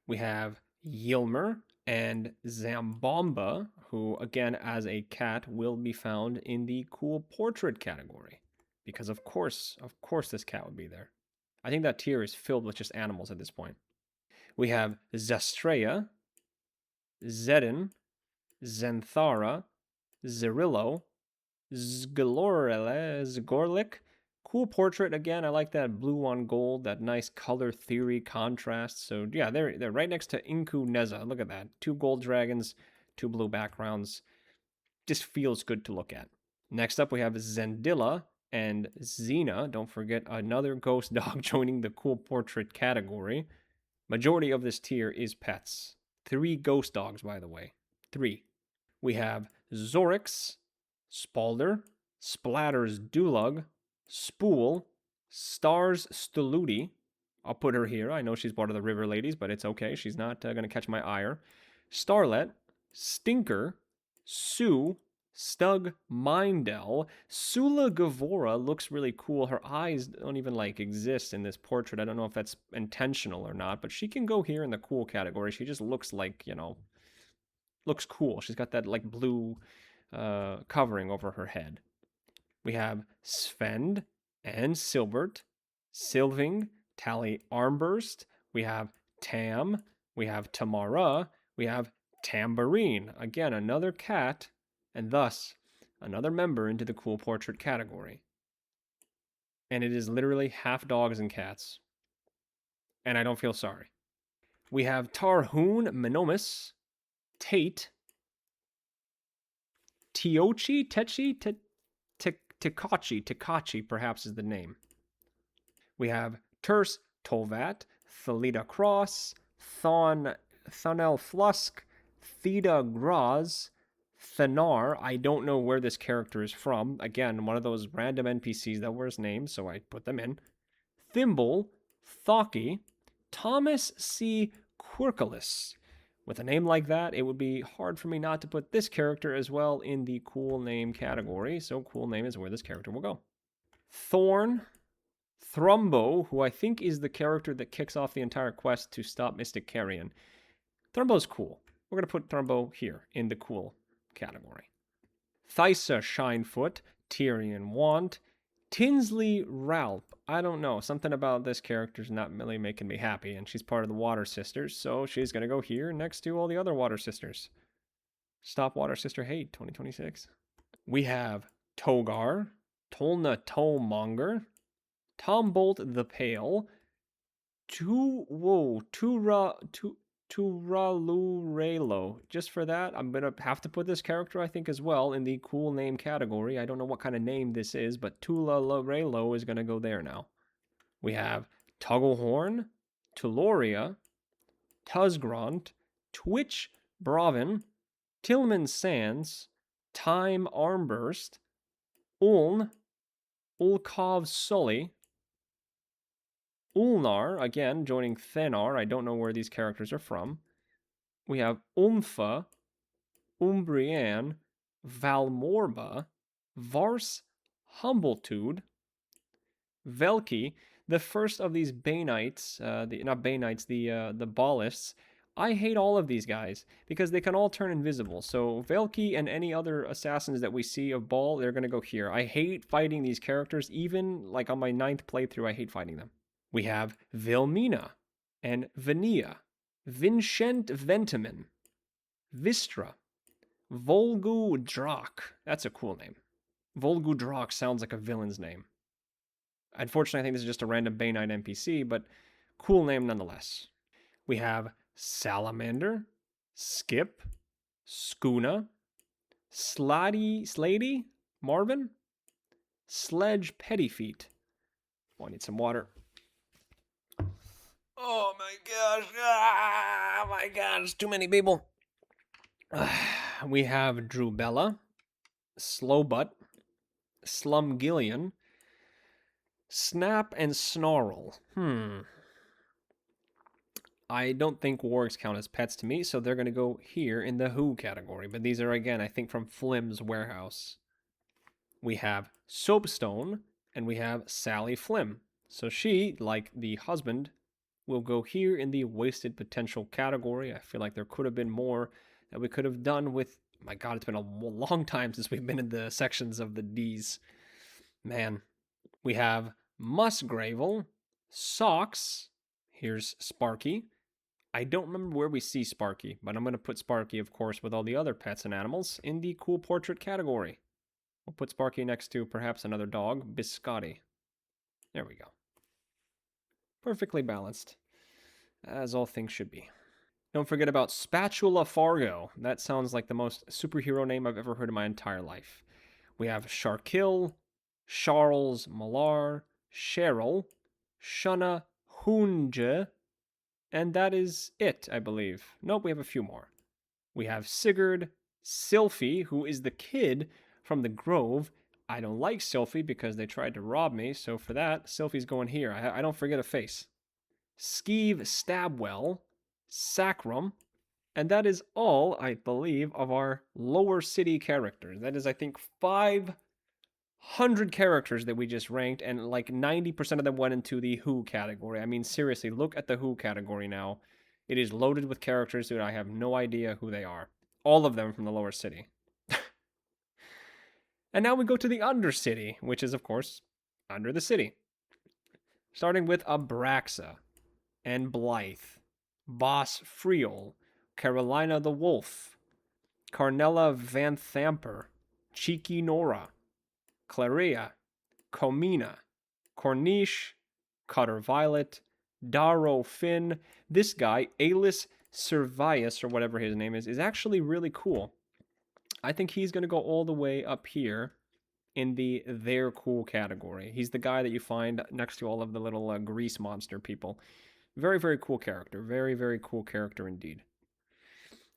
We have Yilmer and Zambomba, who, again, as a cat, will be found in the cool portrait category. Because of course, this cat would be there. I think that tier is filled with just animals at this point. We have Zastreya, Zedin, Zenthara, Zerillo, Zgorlik. Cool portrait again. I like that blue on gold, that nice color theory contrast. So yeah, they're right next to Inku Neza. Look at that. 2 gold dragons, 2 blue backgrounds. Just feels good to look at. Next up we have Zendilla and Xena. Don't forget another ghost dog joining the cool portrait category. Majority of this tier is pets. 3 ghost dogs, by the way. 3. We have Zorix, Spalder, Splatters Dulug, Spool, Stars Stuludi. I'll put her here. I know she's part of the River Ladies, but it's okay. She's not going to catch my ire. Starlet, Stinker, Sue, Stug Mindell. Sula Gavora looks really cool. Her eyes don't even like exist in this portrait. I don't know if that's intentional or not, but she can go here in the cool category. She just looks like, looks cool. She's got that like blue covering over her head. We have Svend and Silbert, Sylving, Tally Armburst. We have Tam. We have Tamara. We have Tambourine. Again, another cat, and thus another member into the cool portrait category. And it is literally half dogs and cats. And I don't feel sorry. We have Tarhoon Menomis, Tate, Tiochi, Techi, Takachi perhaps is the name. We have Terse Tolvat, Thalita Cross, Thonel Flusk, Theta Graz, Thanar. I don't know where this character is from. Again, one of those random NPCs that wears names, so I put them in. Thimble, Thaki, Thomas C. Quirkalis. With a name like that, it would be hard for me not to put this character as well in the cool name category, so cool name is where this character will go. Thorn, Thrumbo, who I think is the character that kicks off the entire quest to stop Mystic Carrion. Thrumbo's cool. We're going to put Thrumbo here in the cool category. Thysa Shinefoot, Tyrion Want, Tinsley Ralph. I don't know. Something about this character's not really making me happy, and she's part of the Water Sisters, so she's going to go here next to all the other Water Sisters. Stop Water Sister Hate 2026. We have Togar, Tolna Tomonger, Tombolt the Pale, Turalurelo. Just for that, I'm going to have to put this character, I think, as well in the cool name category. I don't know what kind of name this is, but Tulalurelo is going to go there now. We have Togglehorn, Tuloria, Tuzgront, Twitch Bravin, Tillman Sands, Time Armburst, Uln, Ulkov Sully, Ulnar, again, joining Thenar. I don't know where these characters are from. We have Umfa, Umbrian, Valmorba, Vars Humbletude, Velki, the first of these Banites, the Ballists. I hate all of these guys because they can all turn invisible. So Velki and any other assassins that we see of Ball, they're going to go here. I hate fighting these characters. Even like on my 9th playthrough, I hate fighting them. We have Vilmina and Vania, Vincent Ventamin, Vistra, Volgu Drak. That's a cool name. Volgu Drak sounds like a villain's name. Unfortunately, I think this is just a random Bay Knight NPC, but cool name nonetheless. We have Salamander, Skip, Skuna, Slady, Marvin, Sledge Pettyfeet. Oh, I need some water. Oh my gosh. Ah, my gosh. Too many people. We have Drubella, Slowbutt, Slumgillion, Snap, and Snarl. I don't think wargs count as pets to me, so they're going to go here in the Who category. But these are, again, I think from Flim's warehouse. We have Soapstone, and we have Sally Flim. So she, like the husband, will go here in the wasted potential category. I feel like there could have been more that we could have done with... My God, it's been a long time since we've been in the sections of the Ds. Man. We have Musgravel, Socks. Here's Sparky. I don't remember where we see Sparky, but I'm going to put Sparky, of course, with all the other pets and animals in the cool portrait category. We'll put Sparky next to perhaps another dog, Biscotti. There we go. Perfectly balanced, as all things should be. Don't forget about Spatula Fargo. That sounds like the most superhero name I've ever heard in my entire life. We have Sharkill, Charles Malar, Cheryl, Shunna Hoonje, and that is it, I believe. Nope, we have a few more. We have Sigurd, Sylphie, who is the kid from the Grove. I don't like Sylphie because they tried to rob me, so for that, Sylphie's going here. I don't forget a face. Skeeve Stabwell, Sacrum, and that is all, I believe, of our lower city characters. That is, I think, 500 characters that we just ranked, and like 90% of them went into the Who category. I mean, seriously, look at the Who category now. It is loaded with characters that I have no idea who they are. All of them from the lower city. And now we go to the Undercity, which is, of course, under the city. Starting with Abraxa and Blythe, Boss Friol, Carolina the Wolf, Carnella Van Thamper, Cheeky Nora, Claria, Comina, Corniche, Cutter Violet, Darrow Finn. This guy, Alis Servius, or whatever his name is actually really cool. I think he's going to go all the way up here in the They're Cool category. He's the guy that you find next to all of the little grease monster people. Very, very cool character. Very, very cool character indeed.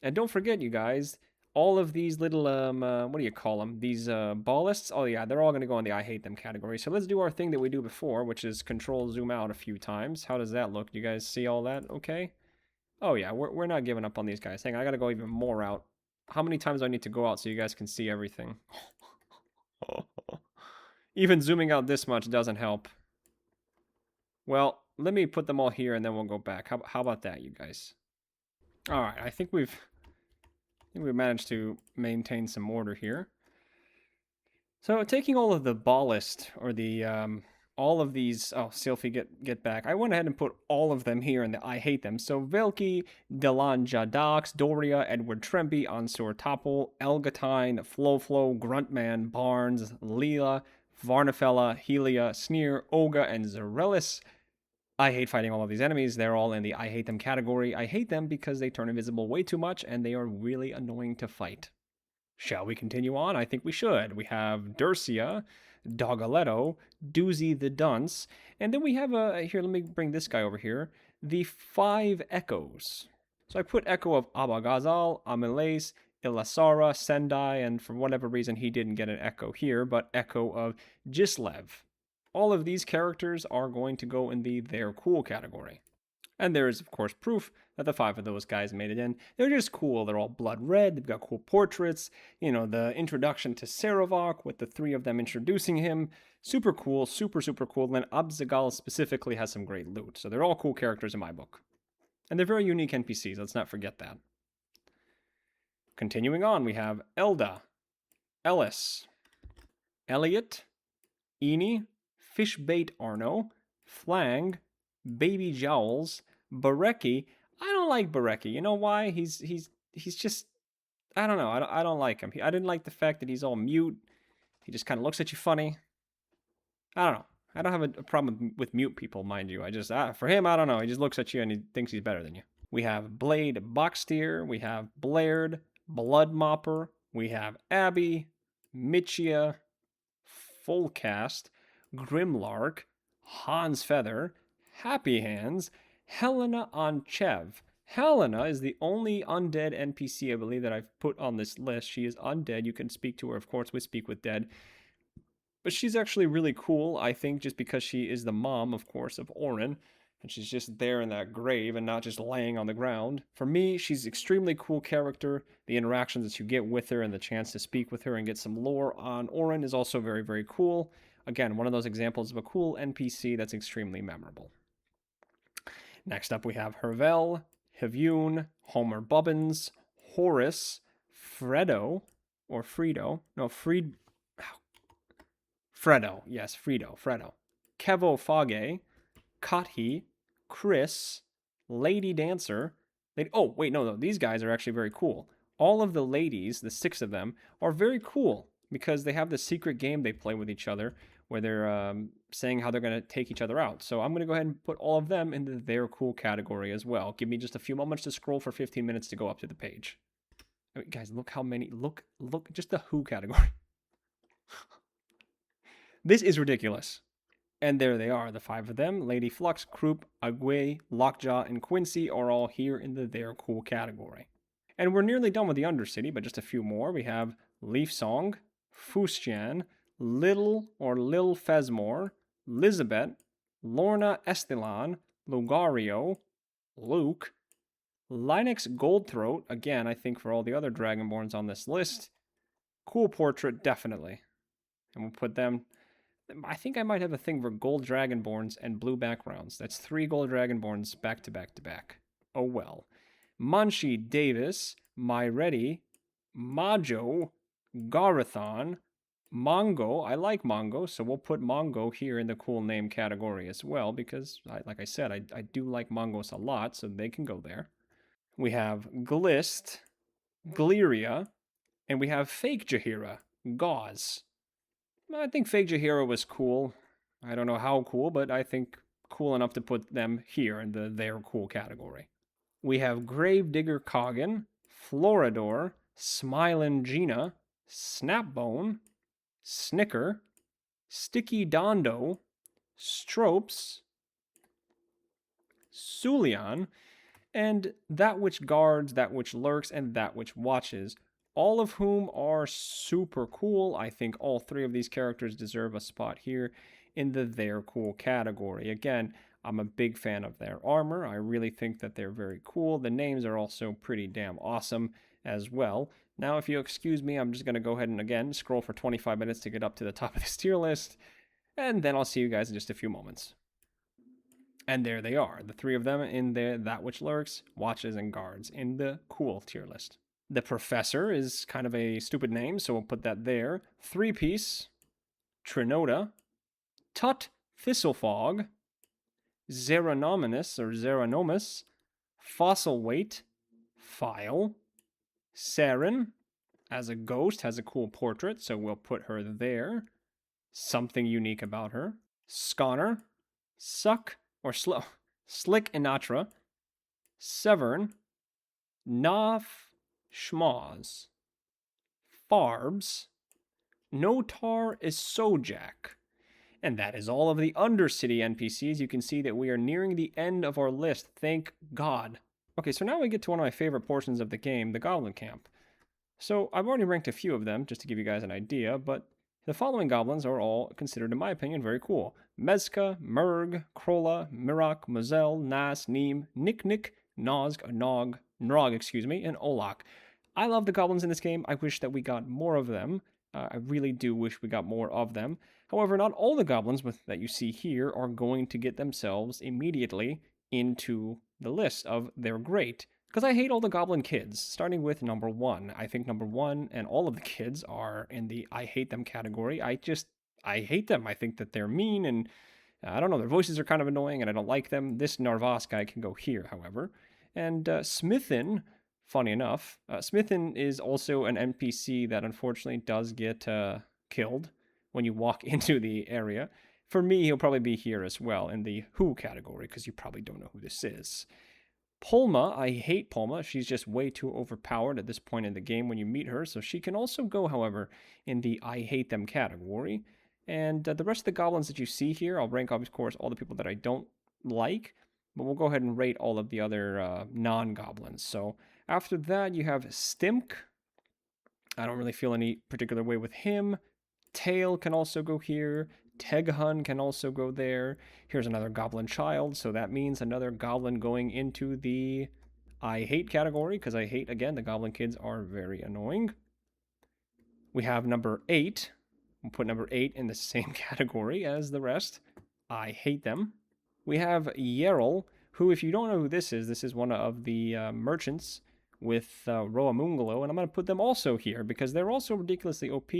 And don't forget, you guys, all of these little, what do you call them? These ballists? Oh, yeah, they're all going to go in the I hate them category. So let's do our thing that we do before, which is control zoom out a few times. How does that look? Do you guys see all that? Okay. Oh, yeah, we're not giving up on these guys. Hang on, I got to go even more out. How many times do I need to go out so you guys can see everything? Even zooming out this much doesn't help. Well, let me put them all here and then we'll go back. How about that, you guys? All right, I think we've managed to maintain some order here. So taking all of the ballast or the all of these, oh, Sylphie, get back. I went ahead and put all of them here in the I hate them. So Velki, Delan Jadax, Doria, Edward Tremby, Ansur Topple, Elgatine, Flo, Gruntman, Barnes, Leela, Varnafella, Helia, Sneer, Olga, and Zarellis. I hate fighting all of these enemies. They're all in the I hate them category. I hate them because they turn invisible way too much and they are really annoying to fight. Shall we continue on? I think we should. We have Durcia, Dogaletto, Doozy the Dunce, and then we have here, let me bring this guy over here, the 5 Echoes. So I put Echo of Abagazal, Amiles, Ilasara, Sendai, and for whatever reason he didn't get an Echo here, but Echo of Gislev. All of these characters are going to go in the They're Cool category. And there is, of course, proof that the 5 of those guys made it in. They're just cool. They're all blood red. They've got cool portraits. You know, the introduction to Saravok with the 3 of them introducing him. Super cool. Super, super cool. And then Abzagal specifically has some great loot. So they're all cool characters in my book. And they're very unique NPCs, let's not forget that. Continuing on, we have Elda, Ellis, Elliot, Eni, Fishbait Arno, Flang, Baby Jowls, Bareki. I don't like Bareki. You know why? He's just, I don't know. I don't like him. I didn't like the fact that he's all mute. He just kind of looks at you funny. I don't know. I don't have a problem with mute people, mind you. I just, for him, I don't know. He just looks at you and he thinks he's better than you. We have Blade Boxsteer. We have Blaird, Bloodmopper. We have Abby, Michia, Fullcast, Grimlark, Hans Feather, Happy Hands, Helena Onchev. Helena is the only undead NPC, I believe, that I've put on this list. She is undead. You can speak to her, of course, with Speak with Dead. But she's actually really cool, I think, just because she is the mom, of course, of Orin. And she's just there in that grave and not just laying on the ground. For me, she's extremely cool character. The interactions that you get with her and the chance to speak with her and get some lore on Orin is also very, very cool. Again, one of those examples of a cool NPC that's extremely memorable. Next up, we have Hervel, Hevune, Homer Bubbins, Horace, Fredo, or Fredo. No, Fredo. Yes, Fredo. Kevo Fage, Kathi, Chris, Lady Dancer. Oh, wait, no, these guys are actually very cool. All of the ladies, the 6 of them, are very cool because they have this secret game they play with each other where they're saying how they're going to take each other out. So I'm going to go ahead and put all of them into their cool category as well. Give me just a few moments to scroll for 15 minutes to go up to the page. I mean, guys, look how many, look, just the who category. This is ridiculous. And there they are, the 5 of them. Lady Flux, Croup, Agwe, Lockjaw, and Quincy are all here in the They're Cool category. And we're nearly done with the Undercity, but just a few more. We have Leaf Song, Fustian, Lil Fesmore, Lizabeth, Lorna Estelan, Lugario, Luke, Linux Goldthroat, again, I think for all the other Dragonborns on this list. Cool portrait, definitely. And we'll put them... I think I might have a thing for gold Dragonborns and blue backgrounds. That's 3 gold Dragonborns back to back to back. Oh well. Manshi Davis, Myretti, Majo, Garathon, Mongo. I like Mongo, so we'll put Mongo here in the cool name category as well because, like I said, I do like Mongos a lot, so they can go there. We have Glist, Glyria, and we have Fake Jahira, Gauze. I think Fake Jahira was cool. I don't know how cool, but I think cool enough to put them here in the They're Cool category. We have Gravedigger Coggin, Floridor, Smilin' Gina, Snapbone, Snicker, Sticky Dondo, Stropes, Sulion, and That Which Guards, That Which Lurks, and That Which Watches, all of whom are super cool. I think all 3 of these characters deserve a spot here in the They're Cool category. Again, I'm a big fan of their armor. I really think that they're very cool. The names are also pretty damn awesome as well. Now, if you excuse me, I'm just going to go ahead and, again, scroll for 25 minutes to get up to the top of this tier list, and then I'll see you guys in just a few moments. And there they are, the 3 of them in the That Which Lurks, Watches, and Guards in the cool tier list. The Professor is kind of a stupid name, so we'll put that there. 3-piece, Trinoda, Tut Thistlefog, Xeranominus or Xeranomus, Fossil Weight, File, Saren, as a ghost, has a cool portrait, so we'll put her there. Something unique about her. Sconner, Suck, or Slick Inatra, Severn, Naf Schmoz, Farbs, Notar is Sojak. And that is all of the Undercity NPCs. You can see that we are nearing the end of our list. Thank God. Okay, so now we get to one of my favorite portions of the game, the Goblin Camp. So I've already ranked a few of them, just to give you guys an idea, but the following goblins are all considered, in my opinion, very cool. Mezca, Murg, Krola, Mirak, Moselle, Nas, Neem, Nick, Nozg, Nog, Nrog, and Olak. I love the goblins in this game. I wish that we got more of them. I really do wish we got more of them. However, not all the goblins that you see here are going to get themselves immediately into the list of they're great. Because I hate all the goblin kids, starting with number one. I think number one and all of the kids are in the I hate them category. I hate them. I think that they're mean and I don't know, their voices are kind of annoying and I don't like them. This Narvas guy can go here, however. And Smithin, funny enough, Smithin is also an NPC that unfortunately does get killed when you walk into the area. For me, he'll probably be here as well in the who category because you probably don't know who this is. Polma, I hate Polma. She's just way too overpowered at this point in the game when you meet her. So she can also go, however, in the I hate them category. And the rest of the goblins that you see here, I'll rank, of course, all the people that I don't like. But we'll go ahead and rate all of the other non-goblins. So after that, you have Stimk. I don't really feel any particular way with him. Tail can also go here. Teghun can also go there. Here's another goblin child, so that means another goblin going into the I hate category, because I hate, again, the goblin kids are very annoying. We have number 8. We'll put number 8 in the same category as the rest. I hate them. We have Yerl, who, if you don't know who this is one of the merchants with Roamungalo, and I'm going to put them also here because they're also ridiculously OP,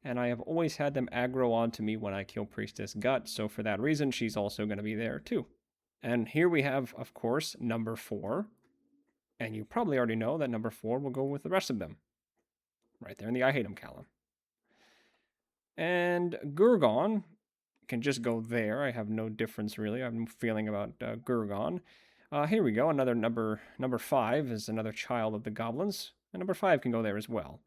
and I have always had them aggro onto me when I kill Priestess Gut, so for that reason, she's also going to be there too. And here we have, of course, number 4, and you probably already know that number 4 will go with the rest of them, right there in the I hate them column. And Gurgon can just go there. I have no difference really. I'm feeling about Gurgon. Here we go. Another number 5 is another child of the goblins. And number 5 can go there as well.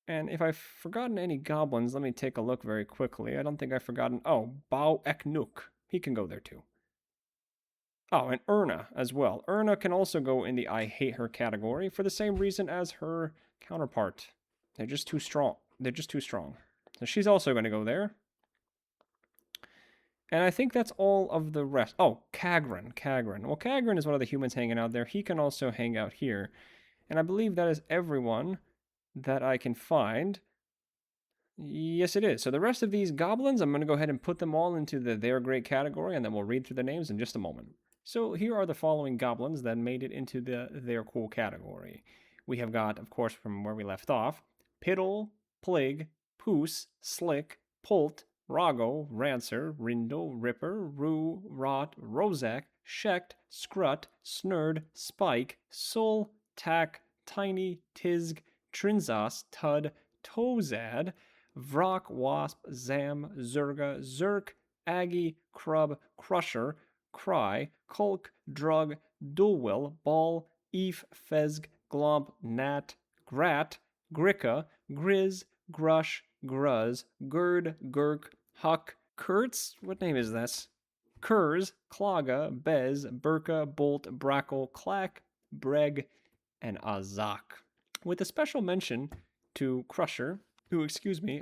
And if I've forgotten any goblins, let me take a look very quickly. I don't think I've forgotten. Oh, Bao Eknuk. He can go there too. Oh, and Erna as well. Erna can also go in the I hate her category for the same reason as her counterpart. They're just too strong. So she's also going to go there. And I think that's all of the rest. Oh, Kagran. Well, Kagran is one of the humans hanging out there. He can also hang out here. And I believe that is everyone that I can find. Yes, it is. So the rest of these goblins, I'm going to go ahead and put them all into the They're Great category, and then we'll read through the names in just a moment. So here are the following goblins that made it into the They're Cool category. We have got, of course, from where we left off, Piddle, Plig, Poos, Slick, Pult, Rago, Rancer, Rindo, Ripper, Roo, Rot, Rozak, Shecht, Scrut, Snurd, Spike, Sul, Tack, Tiny, Tizg, Trinzas, Tud, Tozad, Vrock, Wasp, Zam, Zerga, Zerk, Aggie, Crub, Crusher, Cry, Kulk, Drug, Dulwell, Ball, Eve, Fezg, Glomp, Nat, Grat, Gricka, Grizz, Grush, Gruz, Gerd, Gurk, Huck, Kurtz, what name is this? Kurz, Klaga, Bez, Burka, Bolt, Brackle, Clack, Breg, and Azak. With a special mention to Crusher, who,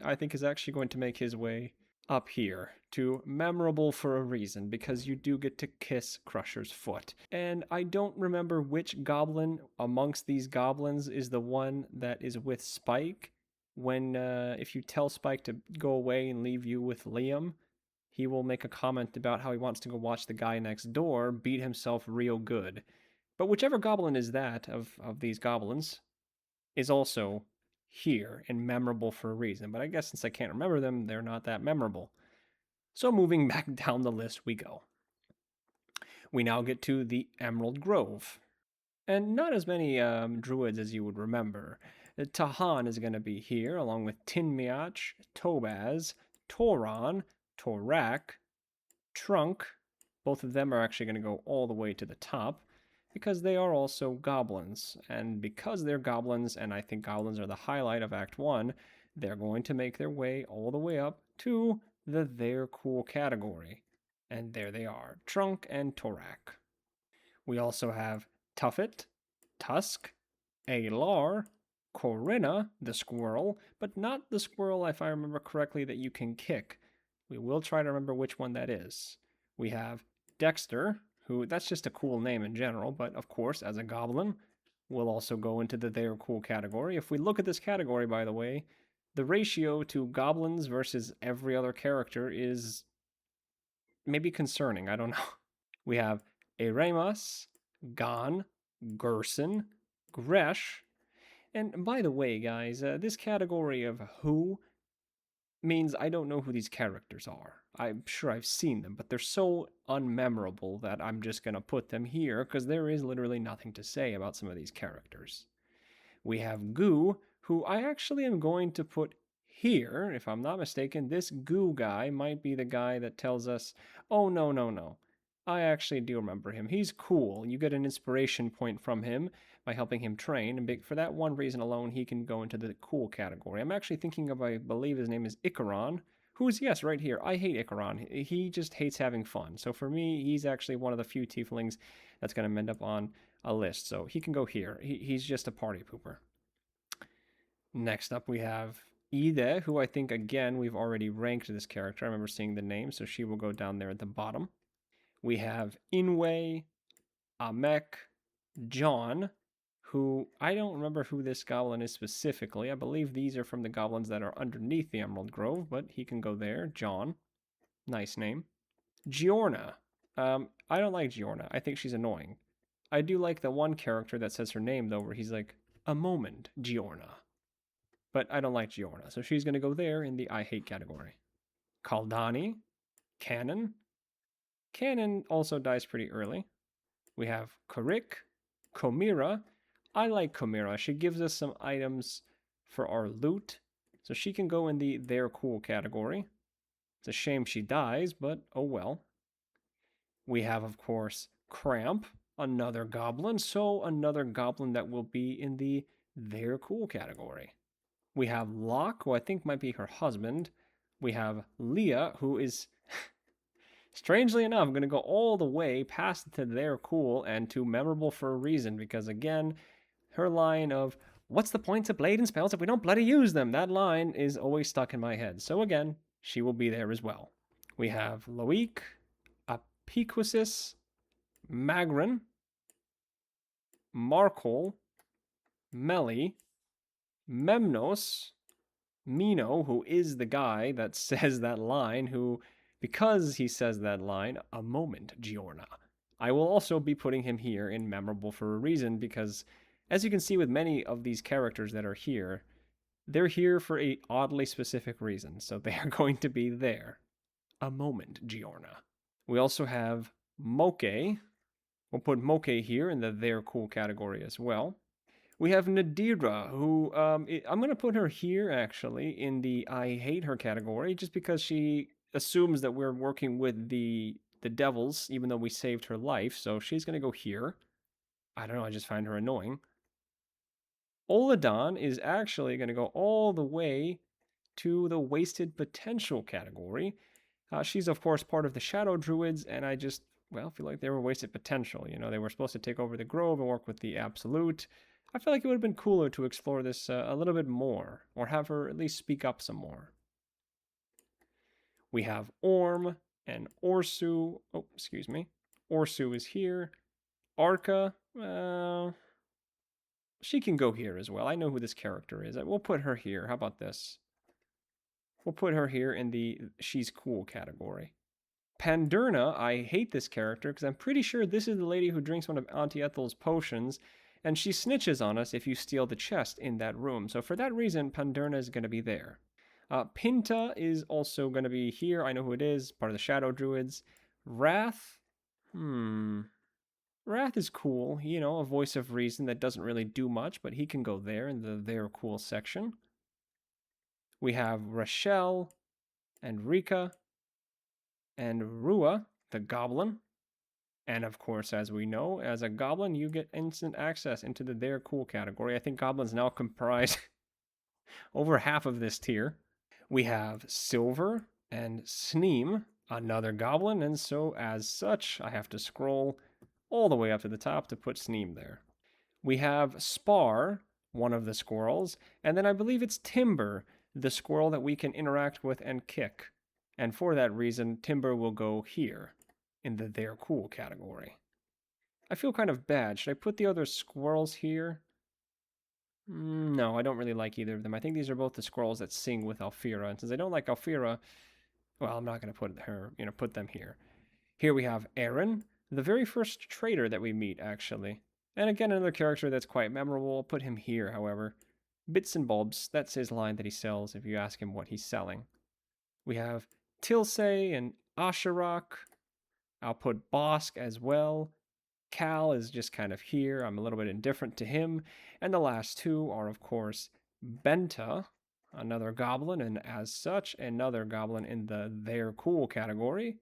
I think is actually going to make his way up here to memorable for a reason, because you do get to kiss Crusher's foot. And I don't remember which goblin amongst these goblins is the one that is with Spike. When if you tell Spike to go away and leave you with Liam, he will make a comment about how he wants to go watch the guy next door beat himself real good. But whichever goblin is that of these goblins is also here and memorable for a reason. But I guess since I can't remember them, they're not that memorable. So moving back down the list we go. We now get to the Emerald Grove. And not as many druids as you would remember. Tahan is going to be here, along with Tinmiach, Tobaz, Toron, Torak, Trunk. Both of them are actually going to go all the way to the top, because they are also goblins. And because they're goblins, and I think goblins are the highlight of Act 1, they're going to make their way all the way up to the They're Cool category. And there they are, Trunk and Torak. We also have Tuffet, Tusk, Alar, Corinna, the squirrel, but not the squirrel, if I remember correctly, that you can kick. We will try to remember which one that is. We have Dexter, who, that's just a cool name in general, but of course, as a goblin, will also go into the They're Cool category. If we look at this category, by the way, the ratio to goblins versus every other character is maybe concerning. I don't know. We have Eremas, Gon, Gerson, Gresh. And by the way, guys, this category of who means I don't know who these characters are. I'm sure I've seen them, but they're so unmemorable that I'm just going to put them here because there is literally nothing to say about some of these characters. We have Goo, who I actually am going to put here. If I'm not mistaken, this Goo guy might be the guy that tells us, oh, no, no, no. I actually do remember him. He's cool. You get an inspiration point from him by helping him train, and for that one reason alone, he can go into the cool category. I'm actually thinking of, I believe his name is Icaron, who's, yes, right here. I hate Icaron. He just hates having fun. So for me, he's actually one of the few tieflings that's going to end up on a list. So he can go here. He's just a party pooper. Next up, we have Ide, who I think, again, we've already ranked this character. I remember seeing the name, so she will go down there at the bottom. We have Inwei, Amek, John, who I don't remember who this goblin is specifically. I believe these are from the goblins that are underneath the Emerald Grove, but he can go there. John. Nice name. Giorna. I don't like Giorna. I think she's annoying. I do like the one character that says her name, though, where he's like, a moment, Giorna. But I don't like Giorna, so she's going to go there in the I hate category. Kaldani, Cannon. Cannon also dies pretty early. We have Karik, Komira. I like Komira. She gives us some items for our loot, so she can go in the they're cool category. It's a shame she dies, but oh well. We have, of course, Cramp, another goblin, so another goblin that will be in the they're cool category. We have Locke, who I think might be her husband. We have Leah, who is, strangely enough, going to go all the way past to they're cool and to memorable for a reason, because again, her line of, what's the point of blade and spells if we don't bloody use them? That line is always stuck in my head. So again, she will be there as well. We have Loic, Apiquasis, Magrin, Markol, Meli, Memnos, Mino, who is the guy that says that line, who, because he says that line, a moment, Giorna. I will also be putting him here in memorable for a reason, because as you can see with many of these characters that are here, they're here for a oddly specific reason, so they are going to be there. A moment, Giorna. We also have Moke. We'll put Moke here in the they're cool category as well. We have Nadira, who I'm going to put her here actually in the I hate her category, just because she assumes that we're working with the devils, even though we saved her life. So she's going to go here. I don't know. I just find her annoying. Oladon is actually going to go all the way to the wasted potential category. She's of course part of the Shadow Druids, and I just feel like they were wasted potential. You know, they were supposed to take over the Grove and work with the Absolute. I feel like it would have been cooler to explore this a little bit more, or have her at least speak up some more. We have Orm and Orsu. Oh, excuse me. Orsu is here. Arca, she can go here as well. I know who this character is. We'll put her here. How about this? We'll put her here in the she's cool category. Pandurna, I hate this character because I'm pretty sure this is the lady who drinks one of Auntie Ethel's potions, and she snitches on us if you steal the chest in that room. So for that reason, Pandurna is going to be there. Pinta is also going to be here. I know who it is, part of the Shadow Druids. Wrath, Wrath is cool. You know, a voice of reason that doesn't really do much, but he can go there in the they're cool section. We have Rachel and Rika and Rua, the goblin. And of course, as we know, as a goblin, you get instant access into the they're cool category. I think goblins now comprise over half of this tier. We have Silver and Sneem, another goblin, and so as such, I have to scroll all the way up to the top to put Sneem there. We have Spar, one of the squirrels, and then I believe it's Timber, the squirrel that we can interact with and kick. And for that reason, Timber will go here in the they're cool category. I feel kind of bad. Should I put the other squirrels here? No, I don't really like either of them. I think these are both the squirrels that sing with Alfira. And since I don't like Alfira, well, I'm not going to put them here. Here we have Aaron, the very first trader that we meet, actually. And again, another character that's quite memorable. I'll put him here, however. Bits and Bobs, that's his line that he sells if you ask him what he's selling. We have Tilsay and Asherak. I'll put Bosk as well. Cal is just kind of here. I'm a little bit indifferent to him. And the last two are, of course, Benta, another goblin, and as such, another goblin in the They're Cool category.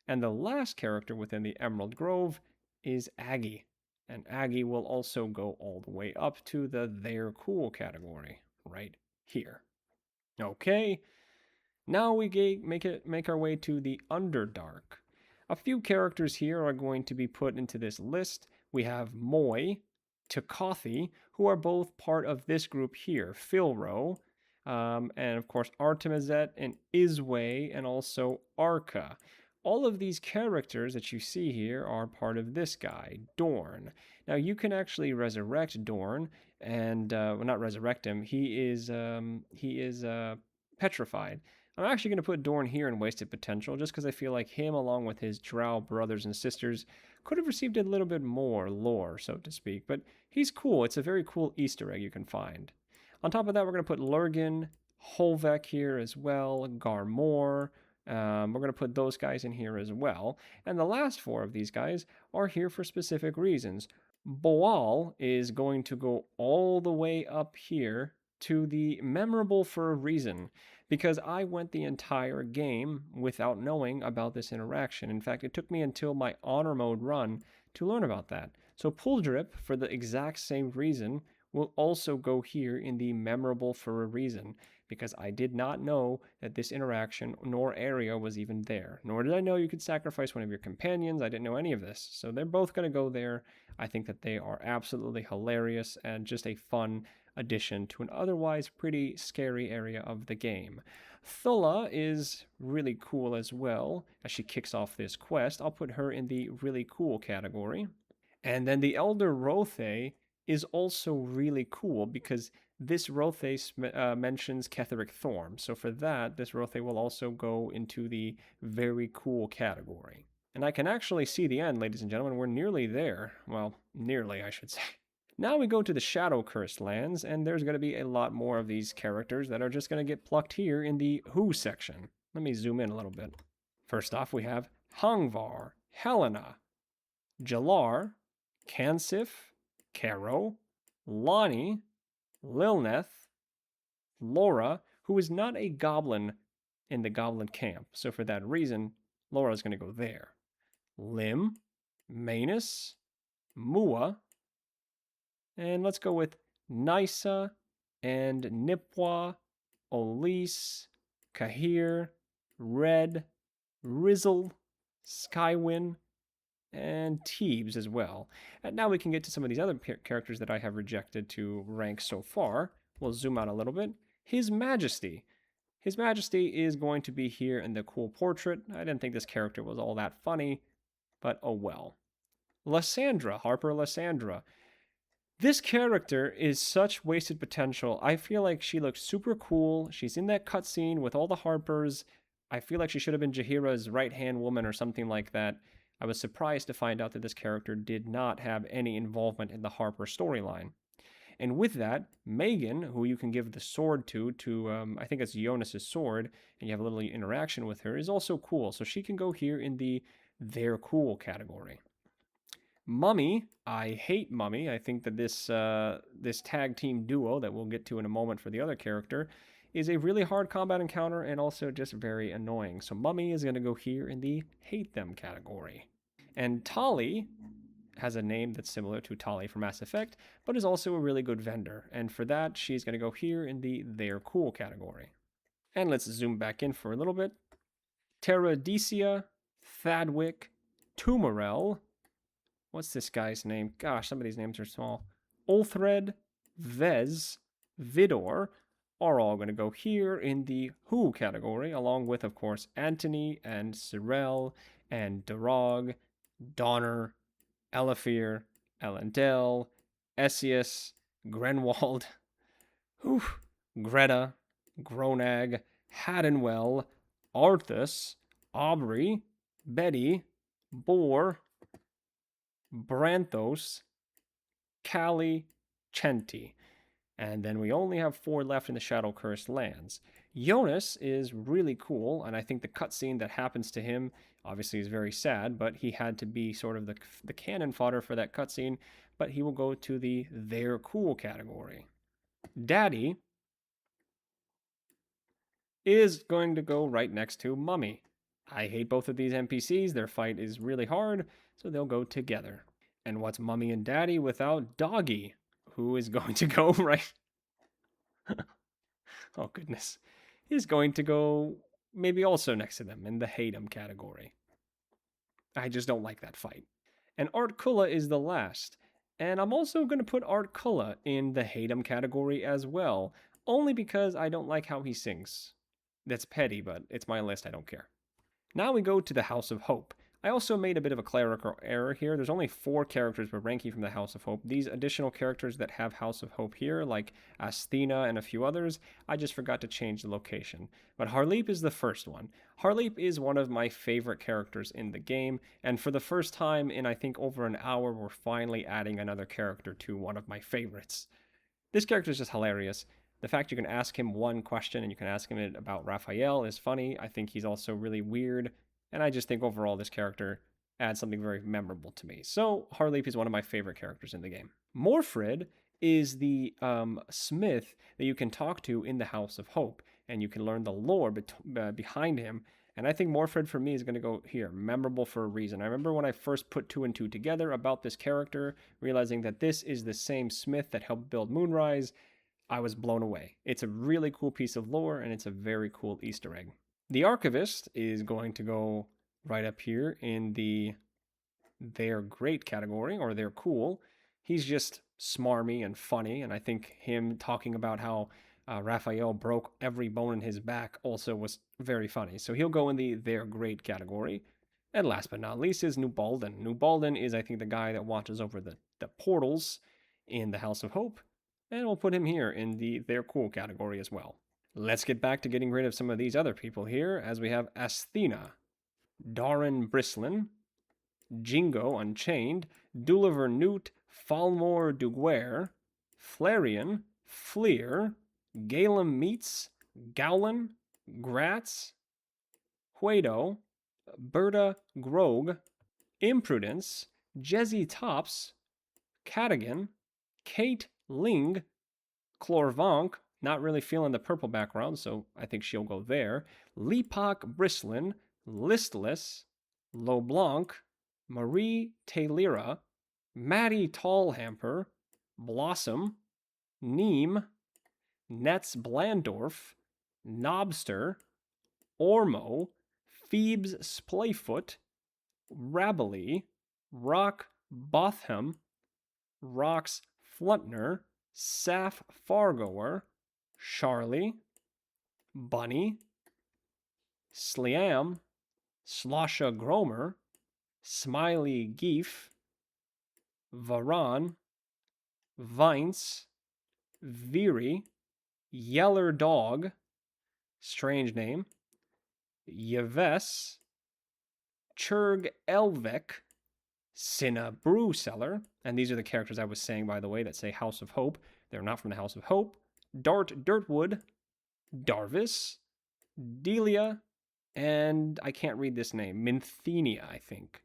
And the last character within the Emerald Grove is Aggie. And Aggie will also go all the way up to the They're Cool category, right here. Okay, now we make our way to the Underdark. A few characters here are going to be put into this list. We have Moy, Takothi, who are both part of this group here, Filro, and of course Artemizet and Isway, and also Arca. All of these characters that you see here are part of this guy, Dorn. Now you can actually resurrect Dorn, and well, not resurrect him. He is petrified. I'm actually going to put Dorn here in Wasted Potential just because I feel like him, along with his Drow brothers and sisters, could have received a little bit more lore, so to speak. But he's cool. It's a very cool Easter egg you can find. On top of that, we're going to put Lurgan, Holvek here as well, Garmor. We're going to put those guys in here as well. And the last four of these guys are here for specific reasons. Boal is going to go all the way up here to the memorable for a reason, because I went the entire game without knowing about this interaction. In fact, it took me until my honor mode run to learn about that. So Pull Drip, for the exact same reason, will also go here in the memorable for a reason, because I did not know that this interaction nor area was even there. Nor did I know you could sacrifice one of your companions. I didn't know any of this. So they're both going to go there. I think that they are absolutely hilarious and just a fun addition to an otherwise pretty scary area of the game. Thulla is really cool as well as she kicks off this quest. I'll put her in the really cool category. And then the Elder Rothe is also really cool because this Rothe mentions Ketheric Thorm. So for that, this Rothe will also go into the very cool category. And I can actually see the end, ladies and gentlemen. We're nearly there. Well, nearly, I should say. Now we go to the Shadow Cursed lands, and there's going to be a lot more of these characters that are just going to get plucked here in the Who section. Let me zoom in a little bit. First off, we have Hangvar, Helena, Jalar, Kansif, Caro, Lonnie, Lilneth, Laura, who is not a goblin in the goblin camp, so for that reason, Laura's going to go there. Lim, Manus, Mua, and let's go with Nysa and Nipwa, Olise, Kahir, Red, Rizzle, Skywin, and Teebs as well. And now we can get to some of these other characters that I have rejected to rank so far. We'll zoom out a little bit. His Majesty. His Majesty is going to be here in the cool portrait. I didn't think this character was all that funny, but oh well. Lysandra, Harper Lysandra. This character is such wasted potential. I feel like she looks super cool. She's in that cutscene with all the Harpers. I feel like she should have been Jaheira's right-hand woman or something like that. I was surprised to find out that this character did not have any involvement in the Harper storyline. And with that, Megan, who you can give the sword to I think it's Jonas's sword, and you have a little interaction with her, is also cool. So she can go here in the They're Cool category. Mummy, I hate Mummy. I think that this tag team duo that we'll get to in a moment for the other character is a really hard combat encounter and also just very annoying. So Mummy is going to go here in the hate them category. And Tali has a name that's similar to Tali from Mass Effect, but is also a really good vendor. And for that, she's going to go here in the They're Cool category. And let's zoom back in for a little bit. Terradecia, Thadwick, Tumarel. What's this guy's name? Gosh, some of these names are small. Ulthred, Vez, Vidor are all going to go here in the Who category, along with, of course, Antony and Cyril and Darog, Donner, Elafir, Elendel, Essius, Grenwald, Greta, Gronag, Haddonwell, Arthas, Aubrey, Betty, Boar, Branthos, Cali, Chenti. And then we only have 4 left in the Shadow Cursed lands. Jonas is really cool, and I think the cutscene that happens to him obviously is very sad, but he had to be sort of the cannon fodder for that cutscene, but he will go to the They're Cool category. Daddy is going to go right next to Mummy. I hate both of these NPCs. Their fight is really hard, so they'll go together. And what's Mummy and Daddy without Doggy, who is going to go right. Oh, goodness. Is going to go maybe also next to them in the hate 'em category. I just don't like that fight. And Art Kulla is the last. And I'm also going to put Art Kulla in the hate 'em category as well, only because I don't like how he sings. That's petty, but it's my list, I don't care. Now we go to the House of Hope. I also made a bit of a clerical error here. There's only 4 characters we're ranking from the House of Hope. These additional characters that have House of Hope here, like Asthena and a few others, I just forgot to change the location. But Harleep is the first one. Harleep is one of my favorite characters in the game, and for the first time in I think over an hour, we're finally adding another character to one of my favorites. This character is just hilarious. The fact you can ask him one question and you can ask him about Raphael is funny. I think he's also really weird. And I just think overall this character adds something very memorable to me. So Harleep is one of my favorite characters in the game. Morfred is the smith that you can talk to in the House of Hope. And you can learn the lore behind him. And I think Morfred for me is going to go here, memorable for a reason. I remember when I first put 2 and 2 together about this character, realizing that this is the same smith that helped build Moonrise. I was blown away. It's a really cool piece of lore, and it's a very cool Easter egg. The Archivist is going to go right up here in the They're Great category, or They're Cool. He's just smarmy and funny, and I think him talking about how Raphael broke every bone in his back also was very funny. So he'll go in the They're Great category. And last but not least is Nubalden. Nubalden is, I think, the guy that watches over the portals in the House of Hope. And we'll put him here in the They're Cool category as well. Let's get back to getting rid of some of these other people here, as we have Asthena, Darren Brislin, Jingo Unchained, Dulliver Newt, Falmor Duguer, Flarian, Fleer, Galen Meats, Gowlin, Gratz, Huedo, Berta Grog, Imprudence, Jezzy Tops, Cadigan, Kate Ling, Clorvank, not really feeling the purple background, so I think she'll go there. Leapock Brislin, Listless, Loblanc, Marie Taylira, Maddie Tallhamper, Blossom, Neem, Nets Blandorf, Knobster, Ormo, Phoebes Splayfoot, Rabelais, Rock Botham, Rox Fluntner, Saf Fargoer, Charlie, Bunny, Sliam, Slosha Gromer, Smiley Geef, Varan, Vince, Viri, Yeller Dog, strange name, Yves, Churg Elvek, Cinna Brewseller, and these are the characters I was saying, by the way, that say House of Hope. They're not from the House of Hope. Dart Dirtwood, Darvis, Delia, and I can't read this name, Minthenia, I think.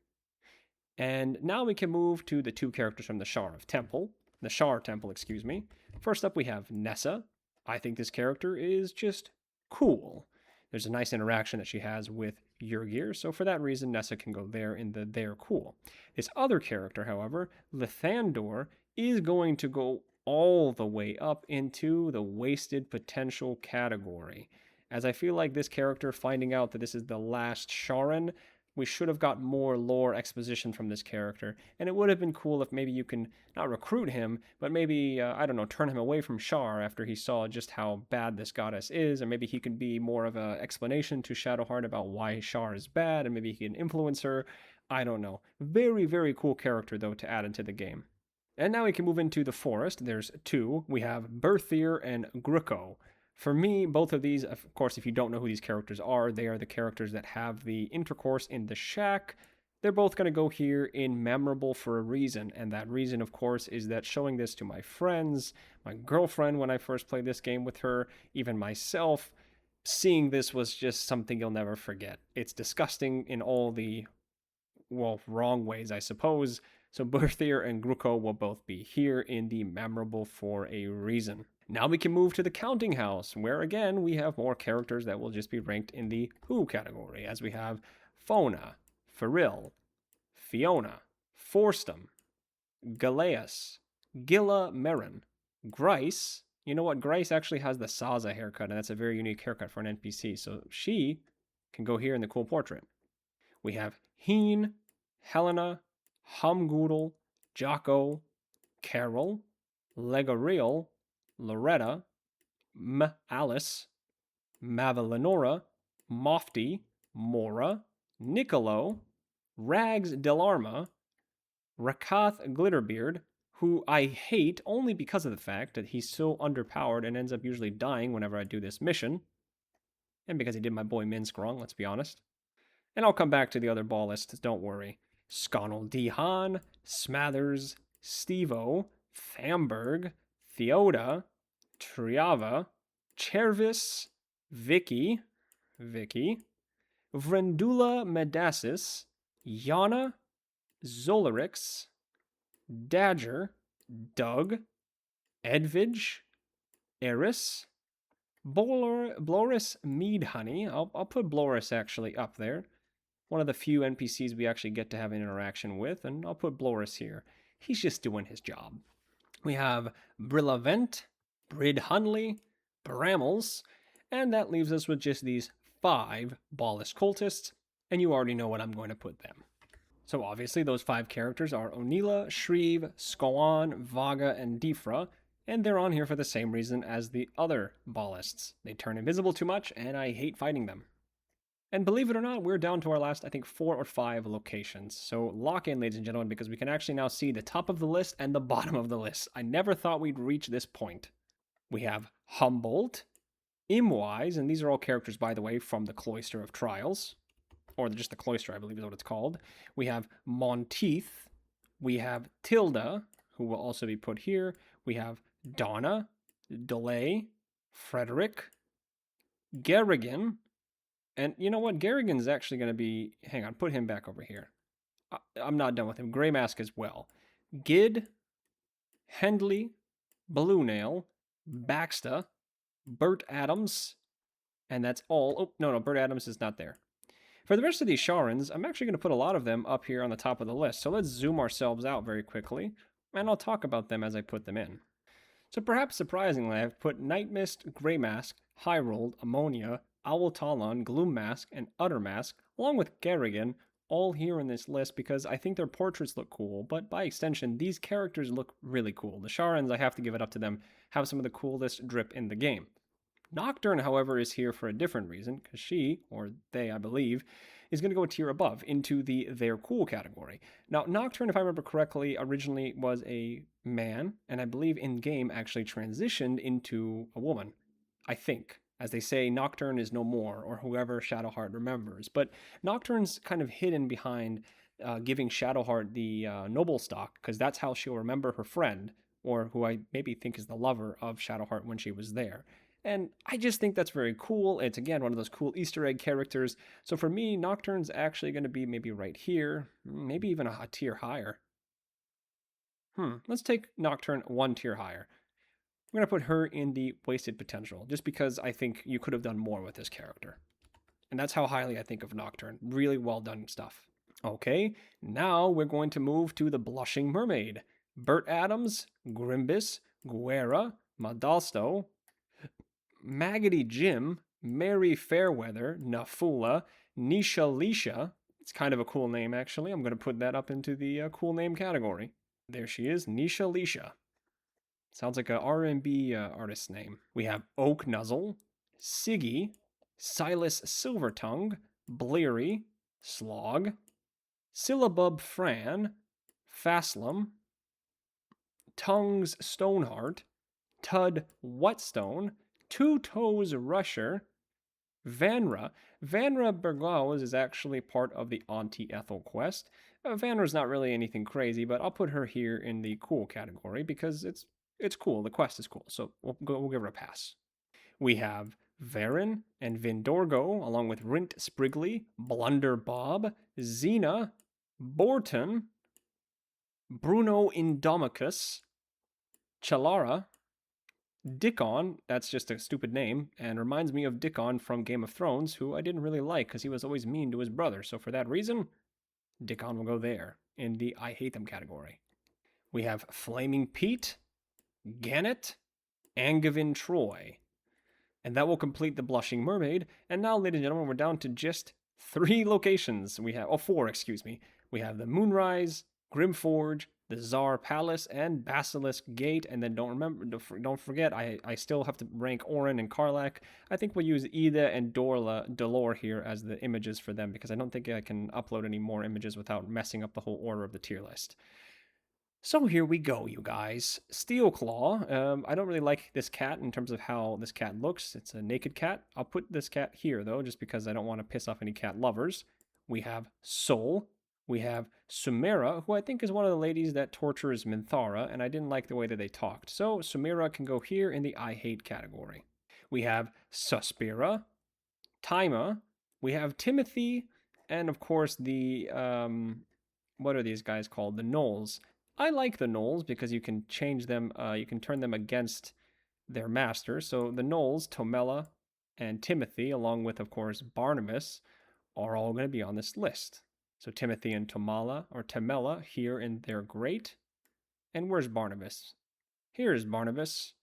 And now we can move to the 2 characters from the Shar Temple. Excuse me. First up we have Nessa. I think this character is just cool. There's a nice interaction that she has with Yurgir, so for that reason, Nessa can go there in the They're Cool. This other character, however, Lithandor, is going to go all the way up into the Wasted Potential category. As I feel like this character, finding out that this is the last Sharan, we should have got more lore exposition from this character, and it would have been cool if maybe you can not recruit him, but maybe, I don't know, turn him away from Shar after he saw just how bad this goddess is, and maybe he could be more of an explanation to Shadowheart about why Shar is bad, and maybe he can influence her. I don't know. Very, very cool character, though, to add into the game. And now we can move into the forest. There's 2. We have Berthir and Grucko. For me, both of these, of course, if you don't know who these characters are, they are the characters that have the intercourse in the shack. they're both going to go here in memorable for a reason. And that reason, of course, is that showing this to my friends, my girlfriend when I first played this game with her, even myself, seeing this was just something you'll never forget. It's disgusting in all the, well, wrong ways, I suppose. So Berthier and Gruko will both be here in the memorable for a reason. Now we can move to the counting house, where again we have more characters that will just be ranked in the Who category, as we have Fona, Feril, Fiona, Forstum, Galeas, Gilla Merrin, Grice. You know what? Grice actually has the Saza haircut, and that's a very unique haircut for an NPC, so she can go here in the cool portrait. We have Heen, Helena, Humgoodle, Jocko, Carol, Legoriel, Loretta, Alice, Mavalenora, Mofty, Mora, Niccolo, Rags Delarma, Rakath Glitterbeard, who I hate only because of the fact that he's so underpowered and ends up usually dying whenever I do this mission. And because he did my boy Minsk wrong, let's be honest. And I'll come back to the other ball lists, don't worry. Sconnell Dehan, Smathers, Stevo, Thamberg, Theoda, Triava, Chervis, Vicky, Vrendula Medassis, Yana, Zolarix, Dadger, Doug, Edvige, Eris, Bloris Meadhoney. I'll put Bloris actually up there. One of the few NPCs we actually get to have an interaction with, and I'll put Bloris here. He's just doing his job. We have Brillavent, Brid Hunley, Brambles, and that leaves us with just these 5 Ballis cultists, and you already know what I'm going to put them. So obviously those 5 characters are Onila, Shreve, Skoan, Vaga, and Difra, and they're on here for the same reason as the other Ballists. They turn invisible too much, and I hate fighting them. And believe it or not, we're down to our last, I think, 4 or 5 locations. So lock in, ladies and gentlemen, because we can actually now see the top of the list and the bottom of the list. I never thought we'd reach this point. We have Humboldt, Imwise, and these are all characters, by the way, from the Cloister of Trials. Or just the Cloister, I believe is what it's called. We have Monteith. We have Tilda, who will also be put here. We have Donna, Delay, Frederick, Garrigan. And you know what? Garrigan's actually going to be... Hang on, put him back over here. I'm not done with him. Grey Mask as well. Gid, Hendley, Blue Nail, Baxter, Bert Adams, and that's all. Oh, no, Bert Adams is not there. For the rest of these Sharans, I'm actually going to put a lot of them up here on the top of the list. So let's zoom ourselves out very quickly, and I'll talk about them as I put them in. So perhaps surprisingly, I've put Night Mist, Grey Mask, High Rolled, Ammonia, Owl Talon, Gloom Mask, and Utter Mask, along with Garrigan, all here in this list because I think their portraits look cool, but by extension, these characters look really cool. The Sharans, I have to give it up to them, have some of the coolest drip in the game. Nocturne, however, is here for a different reason, because she, or they, I believe, is going to go a tier above into the They're Cool category. Now, Nocturne, if I remember correctly, originally was a man, and I believe in-game actually transitioned into a woman. I think. As they say, Nocturne is no more, or whoever Shadowheart remembers. But Nocturne's kind of hidden behind giving Shadowheart the noble stock, because that's how she'll remember her friend, or who I maybe think is the lover of Shadowheart when she was there. And I just think that's very cool. It's, again, one of those cool Easter egg characters. So for me, Nocturne's actually going to be maybe right here, maybe even a tier higher. Let's take Nocturne 1 tier higher. I'm going to put her in the wasted potential, just because I think you could have done more with this character. And that's how highly I think of Nocturne. Really well done stuff. Okay, now we're going to move to the Blushing Mermaid. Bert Adams, Grimbus, Guerra, Madalsto, Maggoty Jim, Mary Fairweather, Nafula, Nisha Lisha. It's kind of a cool name, actually. I'm going to put that up into the cool name category. There she is, Nisha Lisha. Sounds like a R&B artist's name. We have Oak Nuzzle, Siggy, Silas Silvertongue, Bleary, Slog, Syllabub Fran, Faslum, Tongues Stoneheart, Tud Whetstone, Two Toes Rusher, Vanra. Vanra Bergaus is actually part of the Auntie Ethel quest. Vanra's not really anything crazy, but I'll put her here in the cool category because it's cool. The quest is cool, so we'll give her a pass. We have Varen and Vindorgo, along with Rint Sprigley, Blunder Bob, Xena, Borton, Bruno Indomicus, Chalara, Dickon, that's just a stupid name, and reminds me of Dickon from Game of Thrones, who I didn't really like because he was always mean to his brother. So for that reason, Dickon will go there in the I hate them category. We have Flaming Pete, Gannet, Angevin Troy. And that will complete the Blushing Mermaid. And now, ladies and gentlemen, we're down to just 3 locations. We have, 4, excuse me. We have the Moonrise, Grimforge, the Czar Palace, and Basilisk Gate. And then don't forget, I still have to rank Orin and Karlach. I think we'll use Ida and Dolor here as the images for them because I don't think I can upload any more images without messing up the whole order of the tier list. So here we go, you guys. Steelclaw. I don't really like this cat in terms of how this cat looks. It's a naked cat. I'll put this cat here, though, just because I don't want to piss off any cat lovers. We have Soul. We have Sumera, who I think is one of the ladies that tortures Minthara, and I didn't like the way that they talked. So Sumera can go here in the I hate category. We have Suspira, Taima. We have Timothy, and of course the, what are these guys called? The Gnolls. I like the Gnolls because you can change them, you can turn them against their master. So the Gnolls, Tomella and Timothy, along with, of course, Barnabas, are all going to be on this list. So Timothy and Tomella here in their great. And where's Barnabas? Here's Barnabas.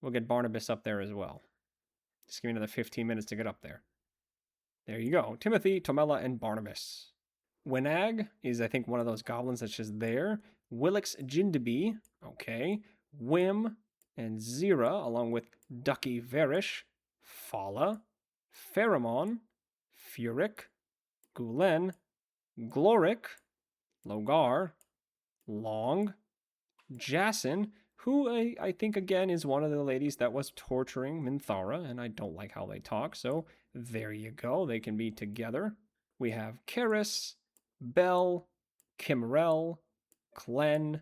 We'll get Barnabas up there as well. Just give me another 15 minutes to get up there. There you go. Timothy, Tomella, and Barnabas. Wenag is, I think, one of those goblins that's just there. Willix Jindaby, okay. Wim and Zira, along with Ducky Varish, Fala, Pheromon, Furic, Gulen, Gloric, Logar, Long, Jason, who I think, again, is one of the ladies that was torturing Minthara, and I don't like how they talk, so there you go. They can be together. We have Karis, Bell, Kimrel, Klen,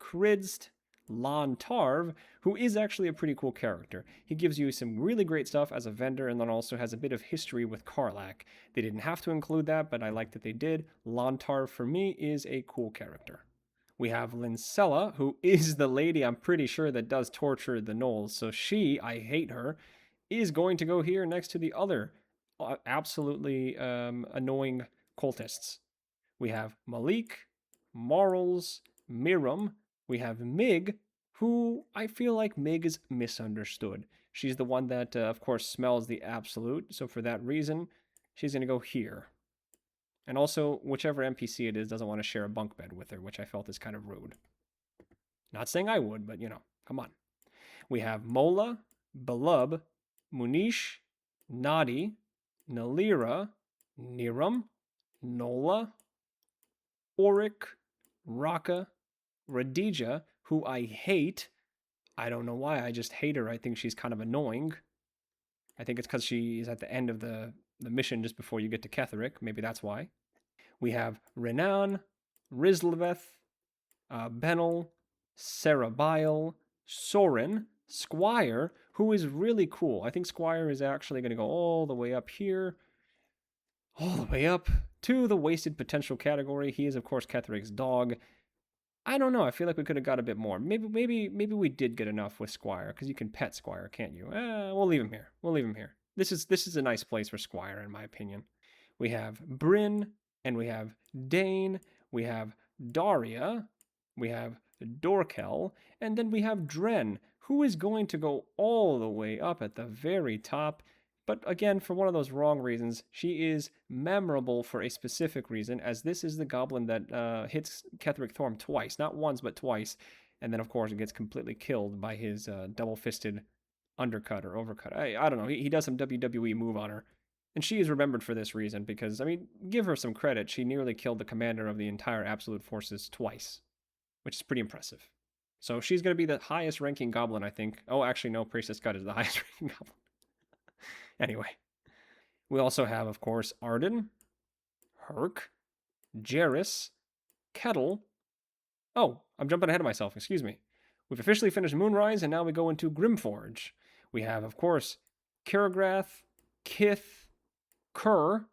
Kridst, Lon Tarv, who is actually a pretty cool character. He gives you some really great stuff as a vendor and then also has a bit of history with Karlach. They didn't have to include that, but I like that they did. Lon Tarv, for me, is a cool character. We have Lincella, who is the lady I'm pretty sure that does torture the Gnolls, so she, I hate her, is going to go here next to the other absolutely annoying cultists. We have Malik, Marls, Miram. We have Mig, who I feel like Mig is misunderstood. She's the one that, of course, smells the absolute. So for that reason, she's going to go here. And also, whichever NPC it is doesn't want to share a bunk bed with her, which I felt is kind of rude. Not saying I would, but, come on. We have Mola, Balub, Munish, Nadi, Nalira, Niram, Nola, Oric, Raka, Radija, who I hate. I don't know why, I just hate her. I think she's kind of annoying. I think it's because she's at the end of the mission just before you get to Ketheric. Maybe that's why. We have Renan, Rizleveth, Benel, Sarabiel, Sorin, Squire, who is really cool. I think Squire is actually going to go all the way up here. All the way up to the wasted potential category. He is, of course, Ketheric's dog. I don't know. I feel like we could have got a bit more. Maybe we did get enough with Squire, because you can pet Squire, can't you? We'll leave him here. This is a nice place for Squire, in my opinion. We have Bryn, and we have Dane, we have Daria, we have Dorkel, and then we have Dren, who is going to go all the way up at the very top. But again, for one of those wrong reasons, she is memorable for a specific reason, as this is the goblin that hits Ketheric Thorm twice. Not once, but twice. And then, of course, it gets completely killed by his double-fisted undercut or overcut. I don't know. He does some WWE move on her. And she is remembered for this reason because, give her some credit. She nearly killed the commander of the entire Absolute Forces twice, which is pretty impressive. So she's going to be the highest-ranking goblin, I think. Oh, actually, no. Priestess Cut is the highest-ranking goblin. Anyway, We also have, of course, Arden, Herc, Jairus, Kettle. Oh, I'm jumping ahead of myself, excuse me. We've officially finished Moonrise, and now we go into Grimforge. We have, of course, Kiragrath, Kith, Kerr.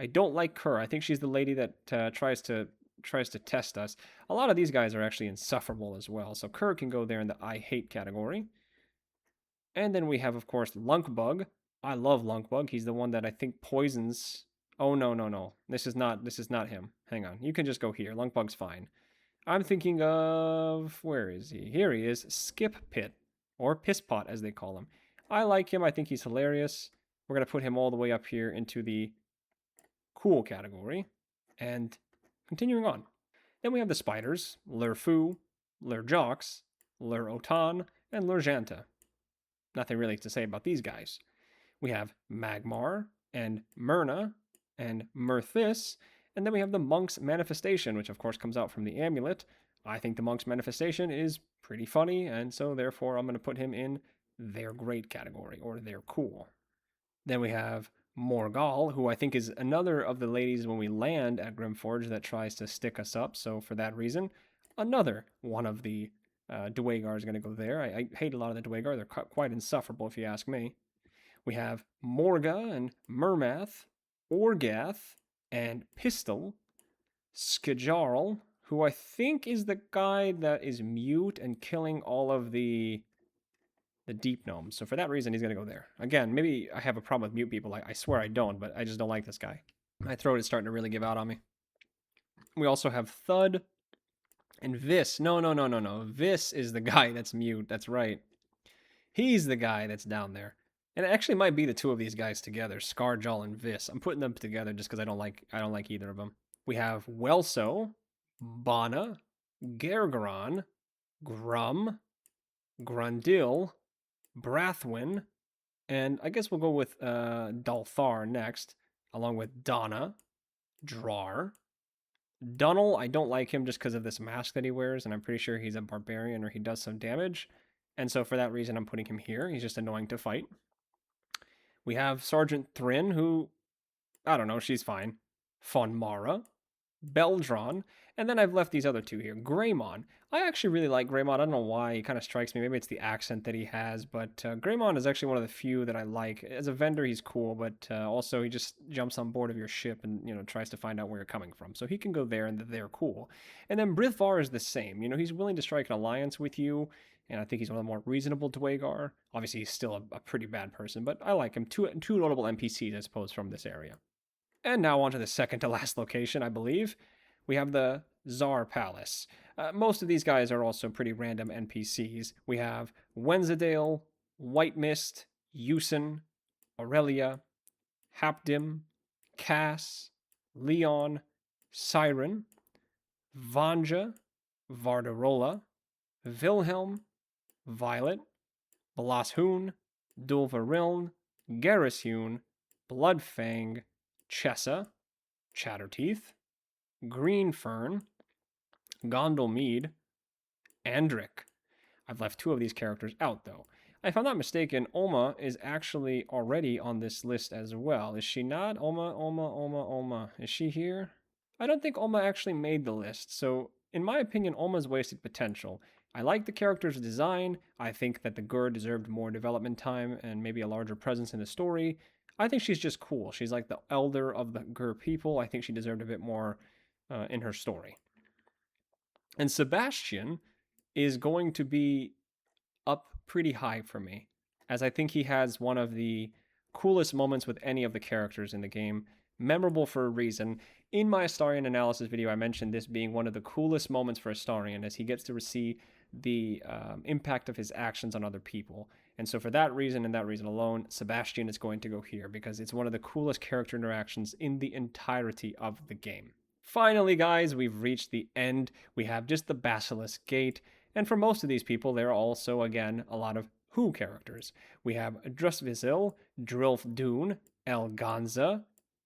I don't like Kerr. I think she's the lady that tries to test us. A lot of these guys are actually insufferable as well, so Kerr can go there in the I hate category. And then we have, of course, Lunkbug. I love Lunkbug. He's the one that I think poisons. Oh no, no, no. This is not him. Hang on. You can just go here. Lunkbug's fine. I'm thinking of, where is he? Here he is, Skip Pit, or Piss Pot as they call him. I like him. I think he's hilarious. We're going to put him all the way up here into the cool category. And continuing on. Then we have the spiders, Lurfu, Lurjox, Lurotan, and Lurjanta. Nothing really to say about these guys. We have Magmar, and Myrna, and Myrthis, and then we have the Monk's Manifestation, which of course comes out from the amulet. I think the Monk's Manifestation is pretty funny, and so therefore I'm going to put him in their great category, or their cool. Then we have Morgal, who I think is another of the ladies when we land at Grimforge that tries to stick us up, so for that reason, another one of the Dwagar is going to go there. I hate a lot of the Dwagar. They're quite insufferable if you ask me. We have Morga and Murmath, Orgath, and Pistol, Skijarl, who I think is the guy that is mute and killing all of the deep gnomes. So for that reason, he's going to go there. Again, maybe I have a problem with mute people. I swear I don't, but I just don't like this guy. My throat is starting to really give out on me. We also have Thud and Vis. No, no, no, no, no. Vis is the guy that's mute. That's right. He's the guy that's down there. And it actually might be the two of these guys together, Scarjall and Vis. I'm putting them together just because I don't like either of them. We have Welso, Bana, Gergeron, Grum, Grundil, Brathwyn, and I guess we'll go with Dalthar next, along with Donna, Drar. Dunnel, I don't like him just because of this mask that he wears, and I'm pretty sure he's a barbarian or he does some damage. And so for that reason, I'm putting him here. He's just annoying to fight. We have Sergeant Thrin, who, I don't know, she's fine. Fonmara, Beldron, and then I've left these other two here. Greymon. I actually really like Greymon. I don't know why. He kind of strikes me. Maybe it's the accent that he has, but Greymon is actually one of the few that I like. As a vendor, he's cool, but also he just jumps on board of your ship and, tries to find out where you're coming from. So he can go there, and they're cool. And then Brithvar is the same. He's willing to strike an alliance with you, and I think he's one of the more reasonable Dwagar. Obviously, he's still a pretty bad person, but I like him. Two notable NPCs, I suppose, from this area. And now on to the second to last location, I believe. We have the Tsar Palace. Most of these guys are also pretty random NPCs. We have Wensleydale, White Mist, Yusin, Aurelia, Hapdim, Cass, Leon, Siren, Vanja, Vardarola, Wilhelm, Violet, Blashoon, Dulvariln, Garishune, Bloodfang, Chessa, Chatterteeth, Greenfern, Gondolmead, Andric. I've left two of these characters out, though. If I'm not mistaken, Oma is actually already on this list as well. Is she not? Oma. Is she here? I don't think Oma actually made the list, so in my opinion, Oma's wasted potential. I like the character's design. I think that the Gur deserved more development time and maybe a larger presence in the story. I think she's just cool. She's like the elder of the Gur people. I think she deserved a bit more in her story. And Sebastian is going to be up pretty high for me, as I think he has one of the coolest moments with any of the characters in the game. Memorable for a reason. In my Astarion analysis video, I mentioned this being one of the coolest moments for Astarion, as he gets to see the impact of his actions on other people. And so for that reason and that reason alone, Sebastian is going to go here, because it's one of the coolest character interactions in the entirety of the game. Finally, guys, we've reached the end. We have just the Basilisk Gate, and for most of these people, there are also, again, a lot of Who characters. We have Drusvisil, Drilfdune, Elganza,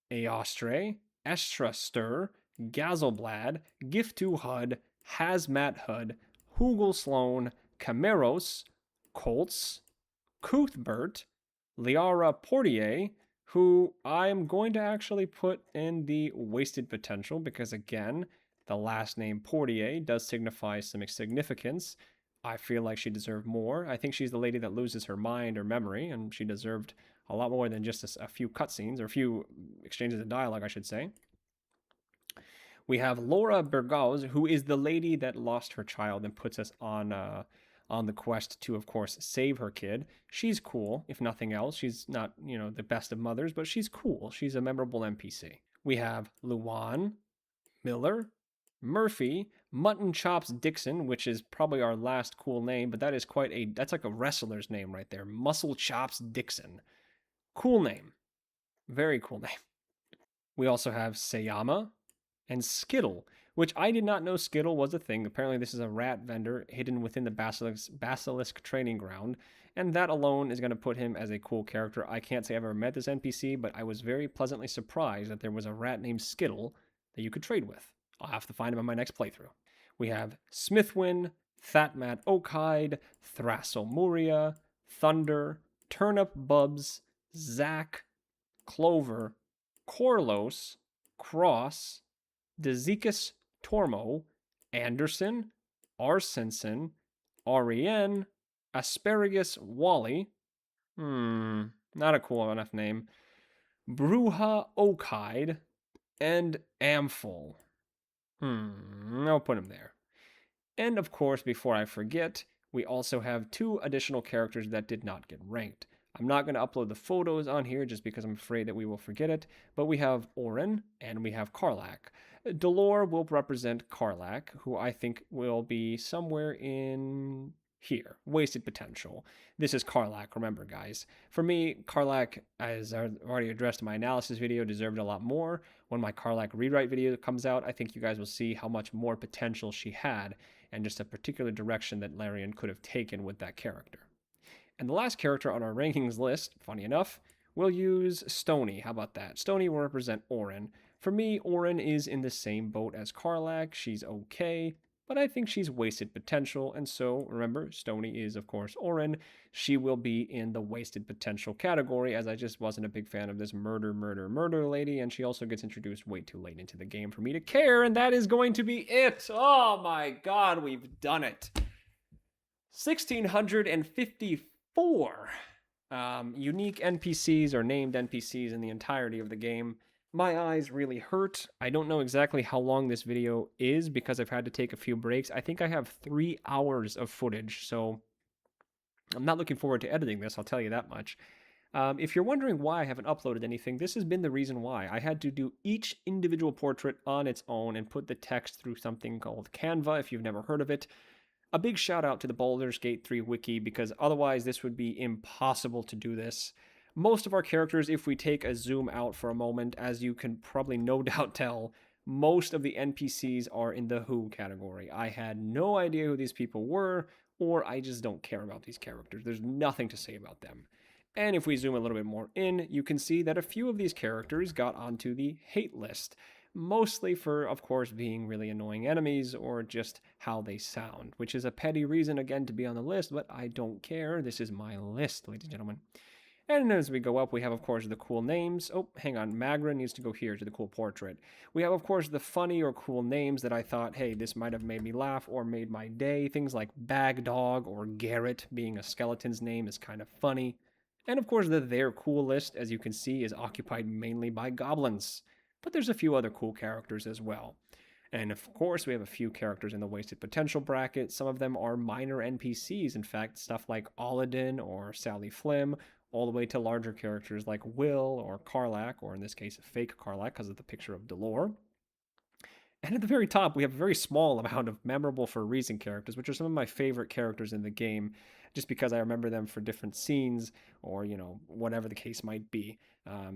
Eostre, Estrastur, Gazelblad, Giftu Hud, Hazmat Hud, Hugel Sloan, Cameros, Colts, Cuthbert, Liara Portier, who I am going to actually put in the wasted potential because, again, the last name Portier does signify some significance. I feel like she deserved more. I think she's the lady that loses her mind or memory, and she deserved a lot more than just a few cutscenes, or a few exchanges of dialogue, I should say. We have Laura Bergauz, who is the lady that lost her child and puts us on the quest to, of course, save her kid. She's cool, if nothing else. She's not, the best of mothers, but she's cool. She's a memorable NPC. We have Luan, Miller, Murphy, Mutton Chops Dixon, which is probably our last cool name, but that's like a wrestler's name right there. Muscle Chops Dixon. Cool name. Very cool name. We also have Sayama and Skittle, which I did not know Skittle was a thing. Apparently, this is a rat vendor hidden within the Basilisk training ground, and that alone is going to put him as a cool character. I can't say I've ever met this NPC, but I was very pleasantly surprised that there was a rat named Skittle that you could trade with. I'll have to find him on my next playthrough. We have Smithwin, Thatmat Oakhide, Thrasel Muria, Thunder, Turnip Bubs, Zack, Clover, Corlos, Cross, Dezicus Tormo, Anderson, Arsensen, Arien, Asparagus Wally, not a cool enough name, Bruja Oakhide, and Amphil. I'll put him there. And of course, before I forget, we also have 2 additional characters that did not get ranked. I'm not going to upload the photos on here just because I'm afraid that we will forget it, but we have Oren and we have Karlak. Delore will represent Karlak, who I think will be somewhere in here. Wasted potential. This is Karlak, remember guys. For me, Karlak, as I already addressed in my analysis video, deserved a lot more. When my Karlak rewrite video comes out, I think you guys will see how much more potential she had and just a particular direction that Larian could have taken with that character. And the last character on our rankings list, funny enough, we'll use Stony. How about that? Stony will represent Oren. For me, Oren is in the same boat as Karlak. She's okay, but I think she's wasted potential. And so, remember, Stony is, of course, Oren. She will be in the wasted potential category, as I just wasn't a big fan of this murder lady. And she also gets introduced way too late into the game for me to care. And that is going to be it. Oh my God, we've done it. 1,654 unique NPCs or named NPCs in the entirety of the game. My eyes really hurt. I don't know exactly how long this video is because I've had to take a few breaks. I think I have 3 hours of footage, so I'm not looking forward to editing this, I'll tell you that much. If you're wondering why I haven't uploaded anything, this has been the reason why. I had to do each individual portrait on its own and put the text through something called Canva, if you've never heard of it. A big shout out to the Baldur's Gate 3 wiki, because otherwise this would be impossible to do this. Most of our characters, if we take a zoom out for a moment, as you can probably no doubt tell, most of the NPCs are in the Who category. I had no idea who these people were, or I just don't care about these characters. There's nothing to say about them. And if we zoom a little bit more in, you can see that a few of these characters got onto the hate list. Mostly for, of course, being really annoying enemies or just how they sound, which is a petty reason, again, to be on the list, but I don't care. This is my list, ladies and gentlemen. And as we go up, we have, of course, the cool names. Oh, hang on. Magra needs to go here to the cool portrait. We have, of course, the funny or cool names that I thought, hey, this might have made me laugh or made my day. Things like Bag Dog or Garrett being a skeleton's name is kind of funny. And, of course, the They're Cool list, as you can see, is occupied mainly by goblins. But there's a few other cool characters as well. And of course, we have a few characters in the wasted potential bracket. Some of them are minor NPCs. In fact, stuff like Aladdin or Sally Flim, all the way to larger characters like Will or Karlak, or in this case, fake Karlak because of the picture of Delore. And at the very top, we have a very small amount of memorable for a reason characters, which are some of my favorite characters in the game, just because I remember them for different scenes or, whatever the case might be.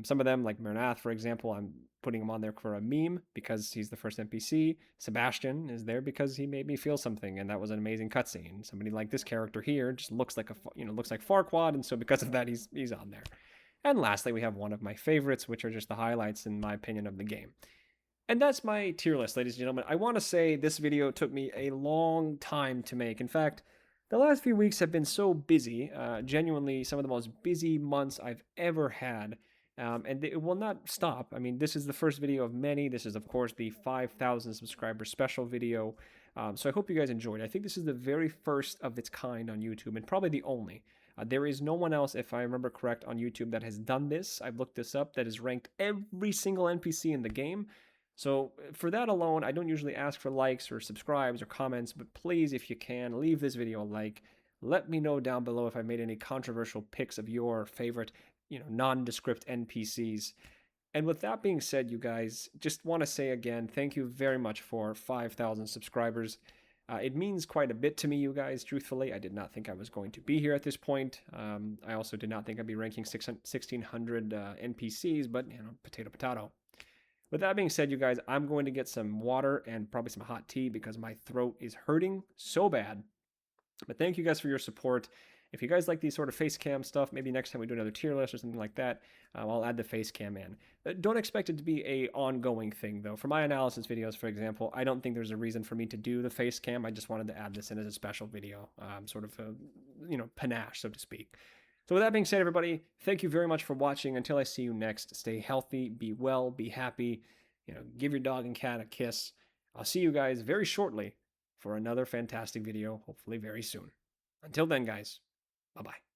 Some of them, like Mernath, for example, I'm putting him on there for a meme because he's the first NPC. Sebastian is there because he made me feel something, and that was an amazing cutscene. Somebody like this character here just looks like looks like Farquaad, and so because of that, he's on there. And lastly, we have one of my favorites, which are just the highlights, in my opinion, of the game. And that's my tier list, ladies and gentlemen. I want to say this video took me a long time to make. In fact, the last few weeks have been so busy, genuinely some of the most busy months I've ever had. And it will not stop. I mean, this is the first video of many. This is, of course, the 5,000 subscriber special video. So I hope you guys enjoyed. I think this is the very first of its kind on YouTube, and probably the only. There is no one else, if I remember correct, on YouTube that has done this. I've looked this up, that has ranked every single NPC in the game. So for that alone, I don't usually ask for likes or subscribes or comments, but please, if you can, leave this video a like. Let me know down below if I made any controversial picks of your favorite, nondescript NPCs. And with that being said, you guys, just want to say again, thank you very much for 5,000 subscribers. It means quite a bit to me, you guys, truthfully. I did not think I was going to be here at this point. I also did not think I'd be ranking 1,600 NPCs, but, potato, potato. With that being said, you guys, I'm going to get some water and probably some hot tea because my throat is hurting so bad. But thank you guys for your support. If you guys like these sort of face cam stuff, maybe next time we do another tier list or something like that, I'll add the face cam in. Don't expect it to be a ongoing thing, though. For my analysis videos, for example, I don't think there's a reason for me to do the face cam. I just wanted to add this in as a special video, sort of a, panache, so to speak. So with that being said, everybody, thank you very much for watching. Until I see you next, stay healthy, be well, be happy, give your dog and cat a kiss. I'll see you guys very shortly for another fantastic video, hopefully very soon. Until then, guys, bye-bye.